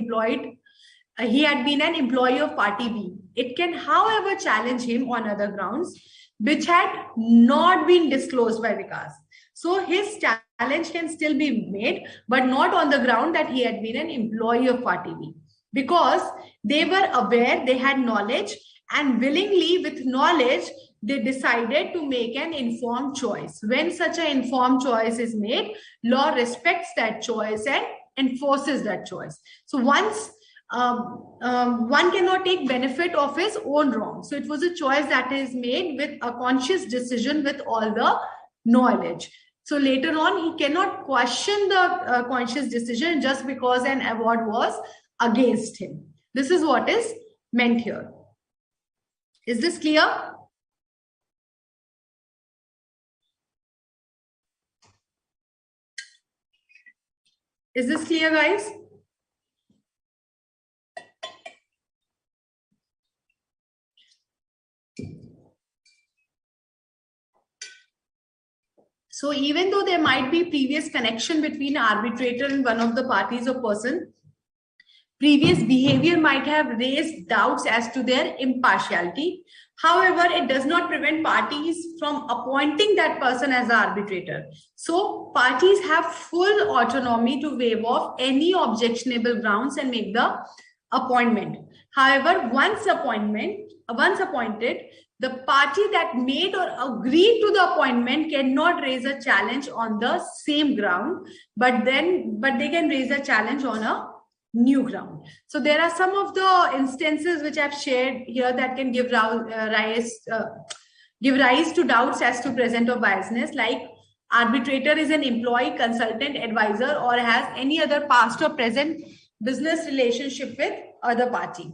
an employee of Party B. It can, however, challenge him on other grounds which had not been disclosed by Vikas. So his challenge can still be made, but not on the ground that he had been an employee of Party B, because they were aware, they had knowledge, and willingly, with knowledge, they decided to make an informed choice. When such an informed choice is made, law respects that choice and enforces that choice. So once one cannot take benefit of his own wrong. So it was a choice that is made with a conscious decision with all the knowledge. So later on, he cannot question the conscious decision just because an award was against him. This is what is meant here. Is this clear? Is this clear, guys? So even though there might be previous connection between arbitrator and one of the parties or person, previous behavior might have raised doubts as to their impartiality. However, it does not prevent parties from appointing that person as the arbitrator. So parties have full autonomy to waive off any objectionable grounds and make the appointment. However, once appointed, the party that made or agreed to the appointment cannot raise a challenge on the same ground, but they can raise a challenge on a new ground. So there are some of the instances which I've shared here that can give rise to doubts as to present or biasness, like arbitrator is an employee, consultant, advisor, or has any other past or present business relationship with other party.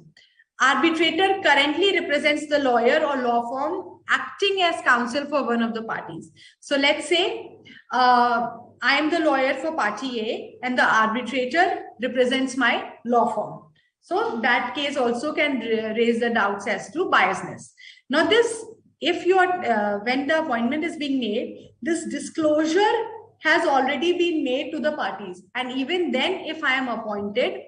Arbitrator currently represents the lawyer or law firm acting as counsel for one of the parties. So let's say I am the lawyer for party A and the arbitrator represents my law firm. So that case also can raise the doubts as to biasness. Now this, if you are, when the appointment is being made, this disclosure has already been made to the parties. And even then, if I am appointed,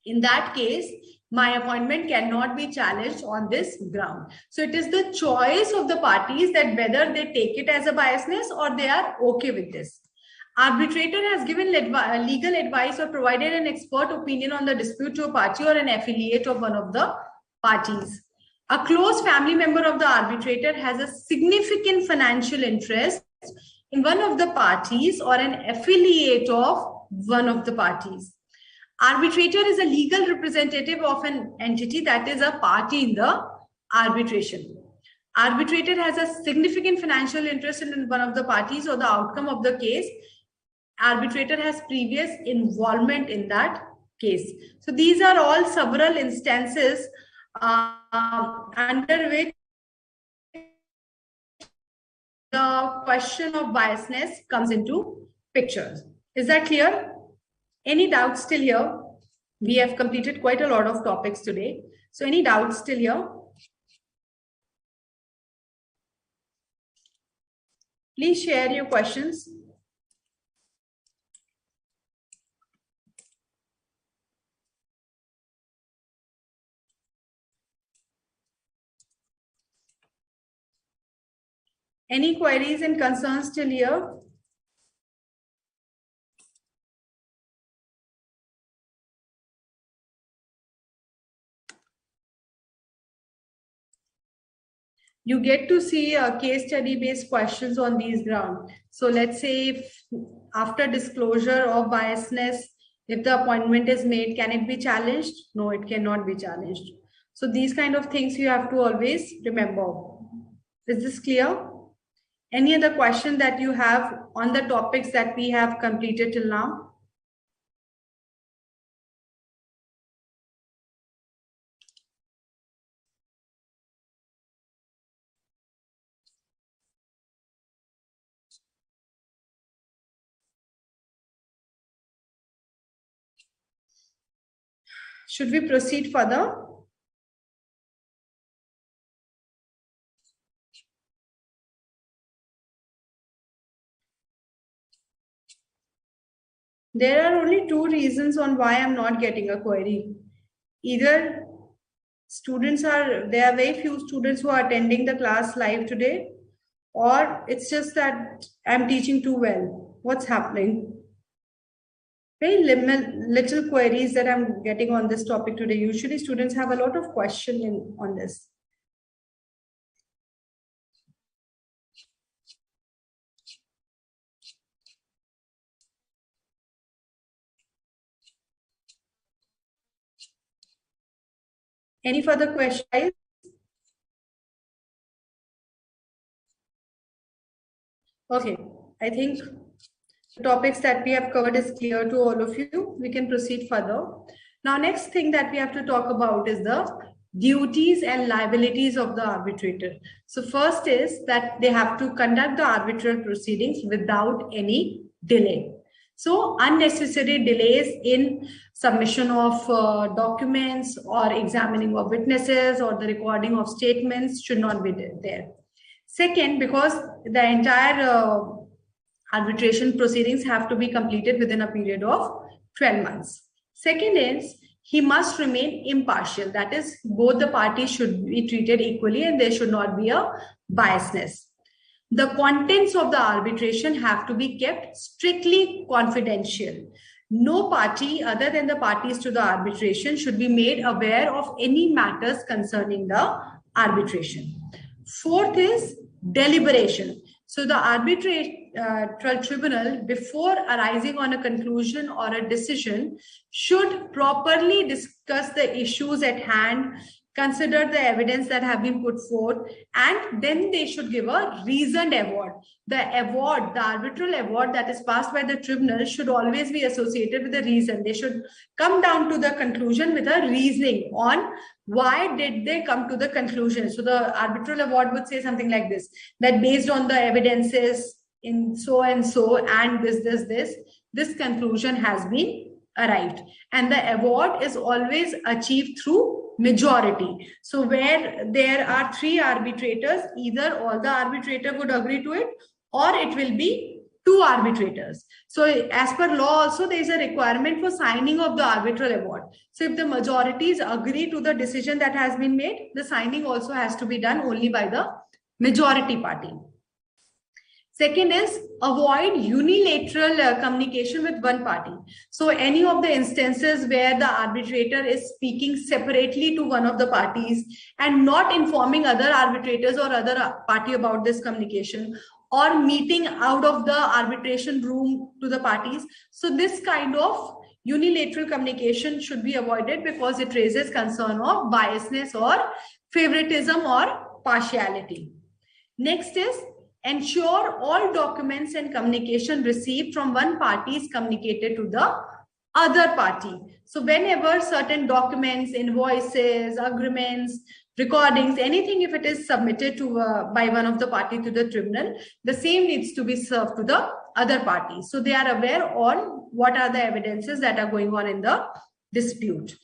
in that case, my appointment cannot be challenged on this ground. So it is the choice of the parties that whether they take it as a biasness or they are okay with this. Arbitrator has given legal advice or provided an expert opinion on the dispute to a party or an affiliate of one of the parties. A close family member of the arbitrator has a significant financial interest in one of the parties or an affiliate of one of the parties. Arbitrator is a legal representative of an entity that is a party in the arbitration. Arbitrator has a significant financial interest in one of the parties or the outcome of the case. Arbitrator has previous involvement in that case. So these are all several instances under which the question of biasness comes into pictures. Is that clear? Any doubts still here? We have completed quite a lot of topics today. So any doubts still here? Please share your questions. Any queries and concerns still here? You get to see case study based questions on these grounds. So let's say if after disclosure of biasness, if the appointment is made, can it be challenged? No, it cannot be challenged. So these kind of things you have to always remember. Is this clear? Any other question that you have on the topics that we have completed till now? Should we proceed further? There are only two reasons on why I'm not getting a query. Either there are very few students who are attending the class live today, or it's just that I'm teaching too well. What's happening? Very little queries that I'm getting on this topic today. Usually students have a lot of questions on this. Any further questions? Okay, I think the topics that we have covered is clear to all of you. We can proceed further. Now, next thing that we have to talk about is the duties and liabilities of the arbitrator. So first is that they have to conduct the arbitral proceedings without any delay. So unnecessary delays in submission of documents or examining of witnesses or the recording of statements should not be there. Second, because the entire arbitration proceedings have to be completed within a period of 12 months. Second is, he must remain impartial. That is, both the parties should be treated equally and there should not be a biasness. The contents of the arbitration have to be kept strictly confidential. No party other than the parties to the arbitration should be made aware of any matters concerning the arbitration. Fourth is deliberation. So the arbitral tribunal, before arising on a conclusion or a decision, should properly discuss the issues at hand, consider the evidence that have been put forth, and then they should give a reasoned award. The arbitral award that is passed by the tribunal should always be associated with a reason. They should come down to the conclusion with a reasoning on why did they come to the conclusion. So the arbitral award would say something like this, that based on the evidences in so and so and this conclusion has been arrived. And the award is always achieved through majority. So where there are 3 arbitrators, either all the arbitrator would agree to it or it will be 2 arbitrators. So as per law also, there is a requirement for signing of the arbitral award. So if the majorities agree to the decision that has been made, the signing also has to be done only by the majority party. Second is avoid unilateral communication with one party. So any of the instances where the arbitrator is speaking separately to one of the parties and not informing other arbitrators or other party about this communication, or meeting out of the arbitration room to the parties. So this kind of unilateral communication should be avoided because it raises concern of biasness or favoritism or partiality. Next is ensure all documents and communication received from one party is communicated to the other party. So whenever certain documents, invoices, agreements, recordings, anything, if it is submitted to by one of the party to the tribunal, the same needs to be served to the other party. So they are aware on what are the evidences that are going on in the dispute.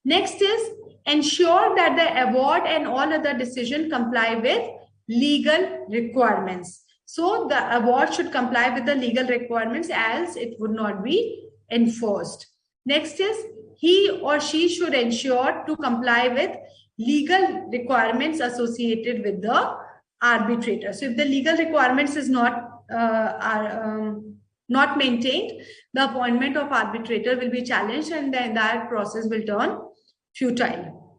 Next is ensure that the award and all other decision comply with legal requirements. So the award should comply with the legal requirements, else it would not be enforced. Next is he or she should ensure to comply with legal requirements associated with the arbitrator. So if the legal requirements is not maintained, the appointment of arbitrator will be challenged and the entire process will turn futile.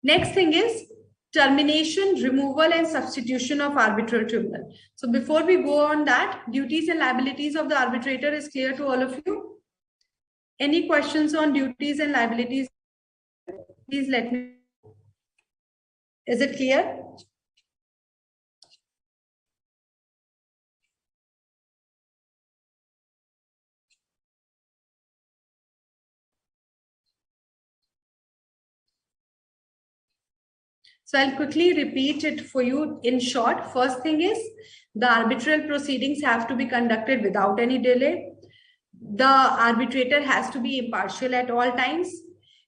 Next thing is termination, removal, and substitution of arbitral tribunal. So before we go on that, duties and liabilities of the arbitrator is clear to all of you. Any questions on duties and liabilities? Please let me. Is it clear? So I'll quickly repeat it for you in short. First thing is the arbitral proceedings have to be conducted without any delay. The arbitrator has to be impartial at all times.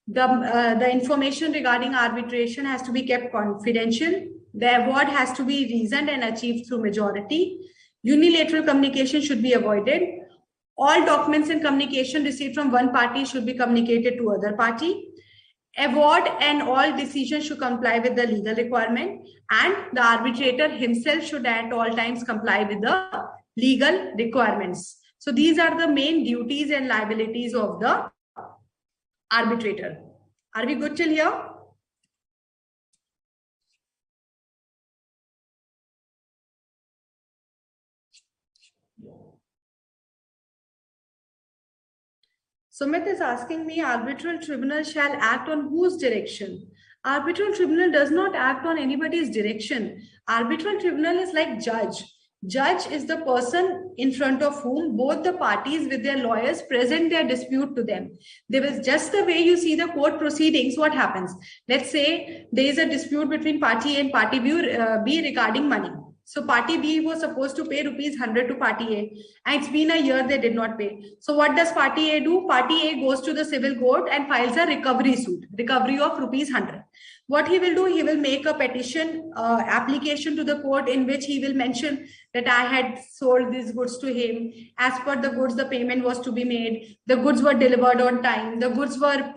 The information regarding arbitration has to be kept confidential. The award has to be reasoned and achieved through majority. Unilateral communication should be avoided. All documents and communication received from one party should be communicated to other party. Award and all decisions should comply with the legal requirement, and the arbitrator himself should at all times comply with the legal requirements. So these are the main duties and liabilities of the arbitrator. Are we good till here? Sumit is asking me, arbitral tribunal shall act on whose direction? Arbitral tribunal does not act on anybody's direction. Arbitral tribunal is like judge. Judge is the person in front of whom both the parties with their lawyers present their dispute to them. There is just the way you see the court proceedings, what happens? Let's say there is a dispute between party A and party B regarding money. So party B was supposed to pay rupees 100 to party A, and it's been a year they did not pay. So what does party A do? Party A goes to the civil court and files a recovery suit, recovery of rupees 100. What he will do, he will make a petition application to the court in which he will mention that I had sold these goods to him. As per the goods, the payment was to be made. The goods were delivered on time. The goods were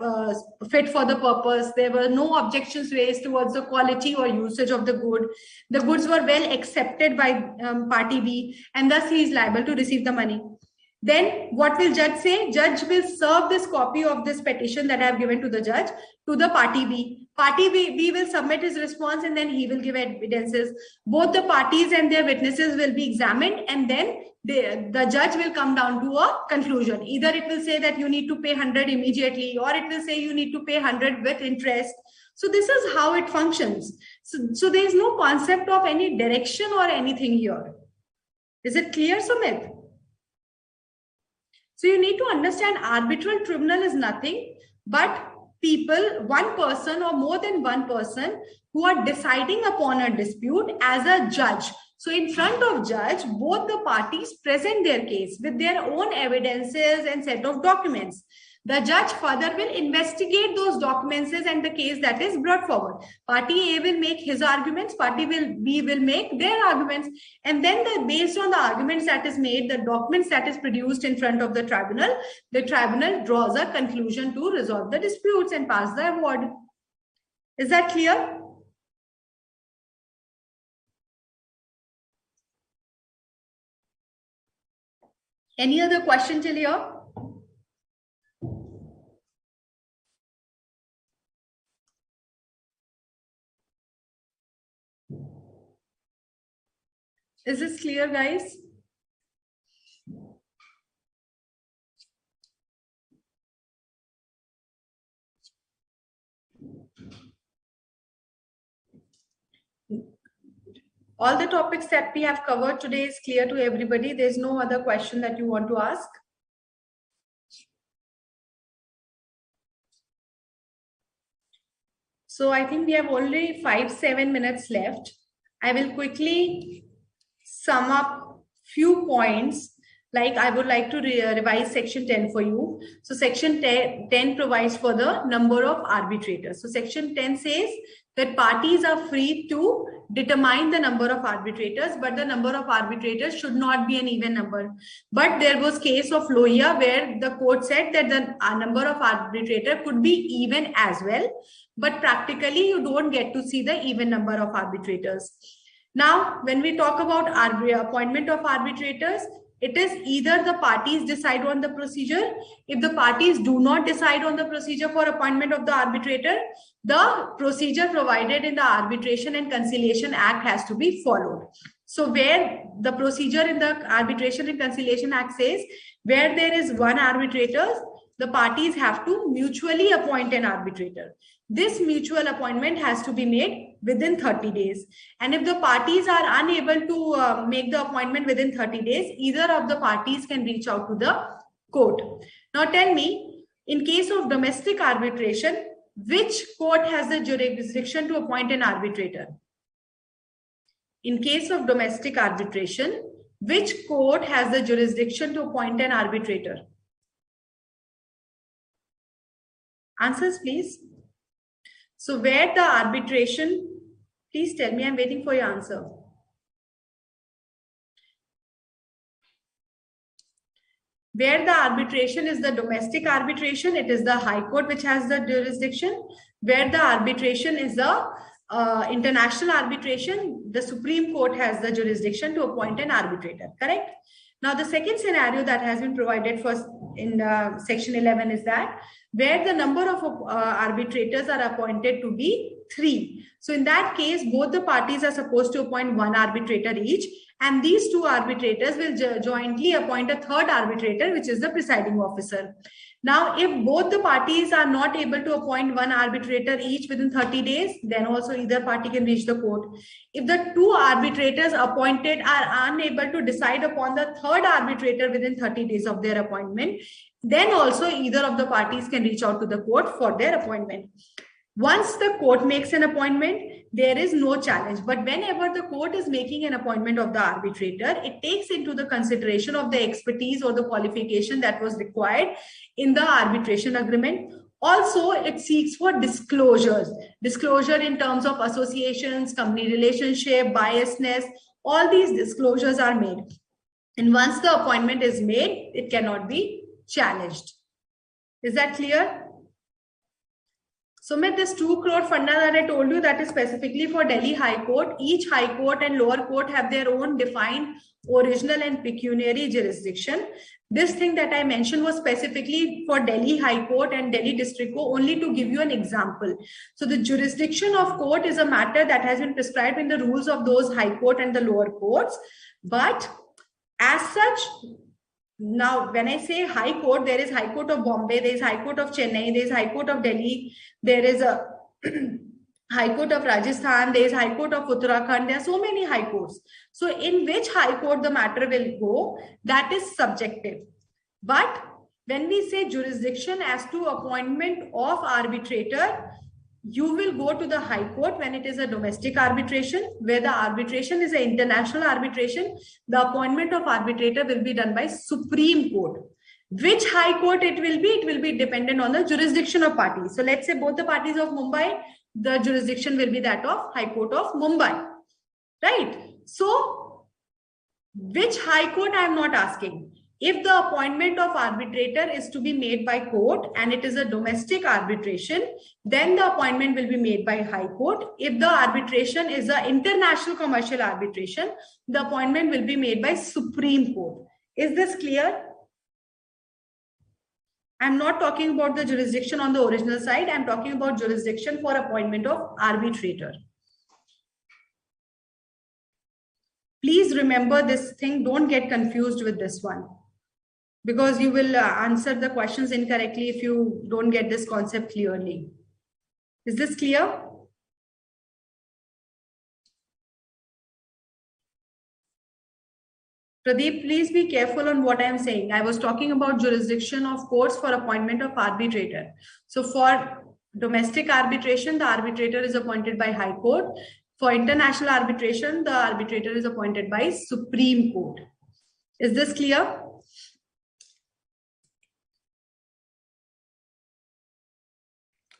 fit for the purpose. There were no objections raised towards the quality or usage of the good. The goods were well accepted by party B, and thus he is liable to receive the money. Then what will judge say? Judge will serve this copy of this petition that I have given to the judge to the party B. Party B will submit his response, and then he will give evidences. Both the parties and their witnesses will be examined, and then the judge will come down to a conclusion. Either it will say that you need to pay 100 immediately, or it will say you need to pay 100 with interest. So this is how it functions. So there is no concept of any direction or anything here. Is it clear, Sumit? So you need to understand arbitral tribunal is nothing but people, one person or more than one person, who are deciding upon a dispute as a judge. So in front of judge, both the parties present their case with their own evidences and set of documents. The judge further will investigate those documents and the case that is brought forward. Party A will make his arguments, party B will make their arguments, and then based on the arguments that is made, the documents that is produced in front of the tribunal draws a conclusion to resolve the disputes and pass the award. Is that clear? Any other question till here? Is this clear, guys? All the topics that we have covered today is clear to everybody. There's no other question that you want to ask. So I think we have only 5-7 minutes left. I will quickly sum up few points. Like I would like to revise section 10 for you. So section 10 provides for the number of arbitrators. So section 10 says that parties are free to determine the number of arbitrators, but the number of arbitrators should not be an even number. But there was case of Lohia where the court said that the number of arbitrators could be even as well, but practically you don't get to see the even number of arbitrators. Now, when we talk about appointment of arbitrators, it is either the parties decide on the procedure. If the parties do not decide on the procedure for appointment of the arbitrator, the procedure provided in the Arbitration and Conciliation Act has to be followed. So where the procedure in the Arbitration and Conciliation Act says, where there is one arbitrator, the parties have to mutually appoint an arbitrator. this mutual appointment has to be made within 30 days. And if the parties are unable to make the appointment within 30 days, either of the parties can reach out to the court. Now tell me, in case of domestic arbitration, which court has the jurisdiction to appoint an arbitrator? In case of domestic arbitration, which court has the jurisdiction to appoint an arbitrator? Answers, please. So where the arbitration, please tell me, I'm waiting for your answer. Where the arbitration is the domestic arbitration, it is the High Court which has the jurisdiction. Where the arbitration is the international arbitration, the Supreme Court has the jurisdiction to appoint an arbitrator, correct? Now, the second scenario that has been provided for in section 11 is that where the number of arbitrators are appointed to be 3. So in that case, both the parties are supposed to appoint one arbitrator each, and these two arbitrators will jointly appoint a third arbitrator, which is the presiding officer. Now, if both the parties are not able to appoint one arbitrator each within 30 days, then also either party can reach the court. If the two arbitrators appointed are unable to decide upon the third arbitrator within 30 days of their appointment, then also either of the parties can reach out to the court for their appointment. Once the court makes an appointment, there is no challenge. But whenever the court is making an appointment of the arbitrator, it takes into the consideration of the expertise or the qualification that was required in the arbitration agreement. Also, it seeks for disclosures. Disclosure in terms of associations, company relationship, biasness, all these disclosures are made. And once the appointment is made, it cannot be challenged. Is that clear? So, this 2 crore funda that I told you, that is specifically for Delhi High Court. Each High Court and lower court have their own defined original and pecuniary jurisdiction. This thing that I mentioned was specifically for Delhi High Court and Delhi District Court, only to give you an example. So the jurisdiction of court is a matter that has been prescribed in the rules of those High Court and the lower courts. But as such, now, when I say High Court, there is High Court of Bombay, there is High Court of Chennai, there is High Court of Delhi, there is a High Court of Rajasthan, there is High Court of Uttarakhand. There are so many High Courts. So in which High Court the matter will go, that is subjective. But when we say jurisdiction as to appointment of arbitrator, you will go to the High Court when it is a domestic arbitration. Where the arbitration is an international arbitration, the appointment of arbitrator will be done by Supreme Court. Which High Court it will be dependent on the jurisdiction of parties. So let's say both the parties of Mumbai, the jurisdiction will be that of High Court of Mumbai, right? So which High Court I am not asking. If the appointment of arbitrator is to be made by court and it is a domestic arbitration, then the appointment will be made by High Court. If the arbitration is an international commercial arbitration, the appointment will be made by Supreme Court. Is this clear? I'm not talking about the jurisdiction on the original side. I'm talking about jurisdiction for appointment of arbitrator. Please remember this thing. Don't get confused with this one, because you will answer the questions incorrectly if you don't get this concept clearly. Is this clear? Pradeep, please be careful on what I am saying. I was talking about jurisdiction of courts for appointment of arbitrator. So for domestic arbitration, the arbitrator is appointed by High Court. For international arbitration, the arbitrator is appointed by Supreme Court. Is this clear?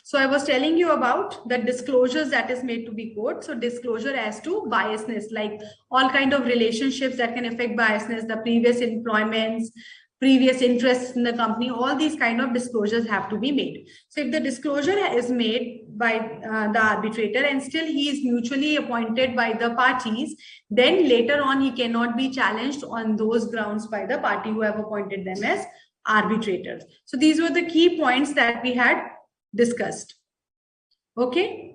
So I was telling you about the disclosures that is made to be court. So disclosure as to biasness, like all kind of relationships that can affect biasness, the previous employments, previous interests in the company, all these kind of disclosures have to be made. So if the disclosure is made by the arbitrator and still he is mutually appointed by the parties, then later on he cannot be challenged on those grounds by the party who have appointed them as arbitrators. So these were the key points that we had discussed. Okay.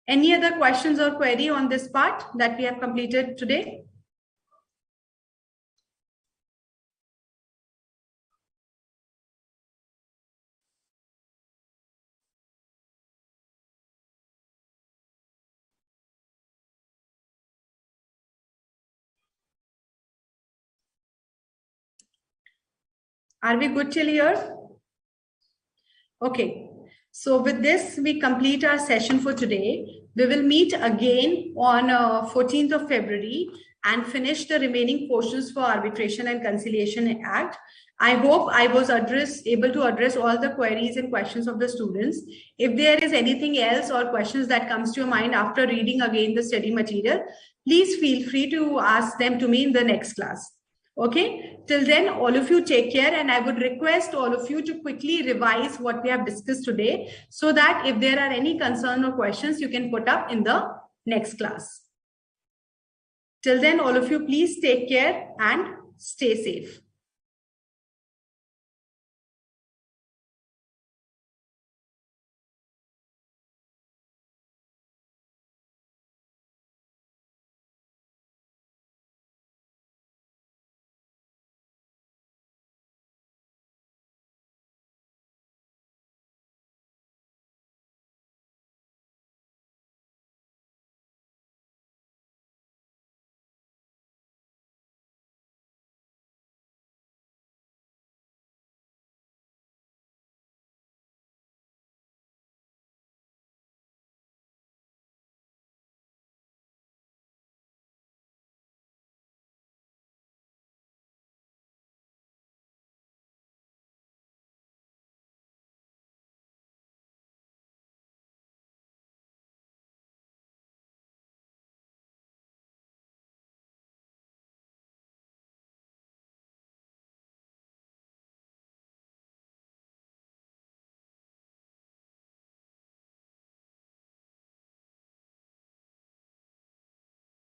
Any other questions or query on this part that we have completed today? Are we good till here? Okay. So with this, we complete our session for today. We will meet again on 14th of February and finish the remaining portions for Arbitration and Conciliation Act. I hope I was able to address all the queries and questions of the students. If there is anything else or questions that comes to your mind after reading again the study material, please feel free to ask them to me in the next class. Okay, till then, all of you take care, and I would request all of you to quickly revise what we have discussed today so that if there are any concern or questions, you can put up in the next class. Till then, all of you, please take care and stay safe.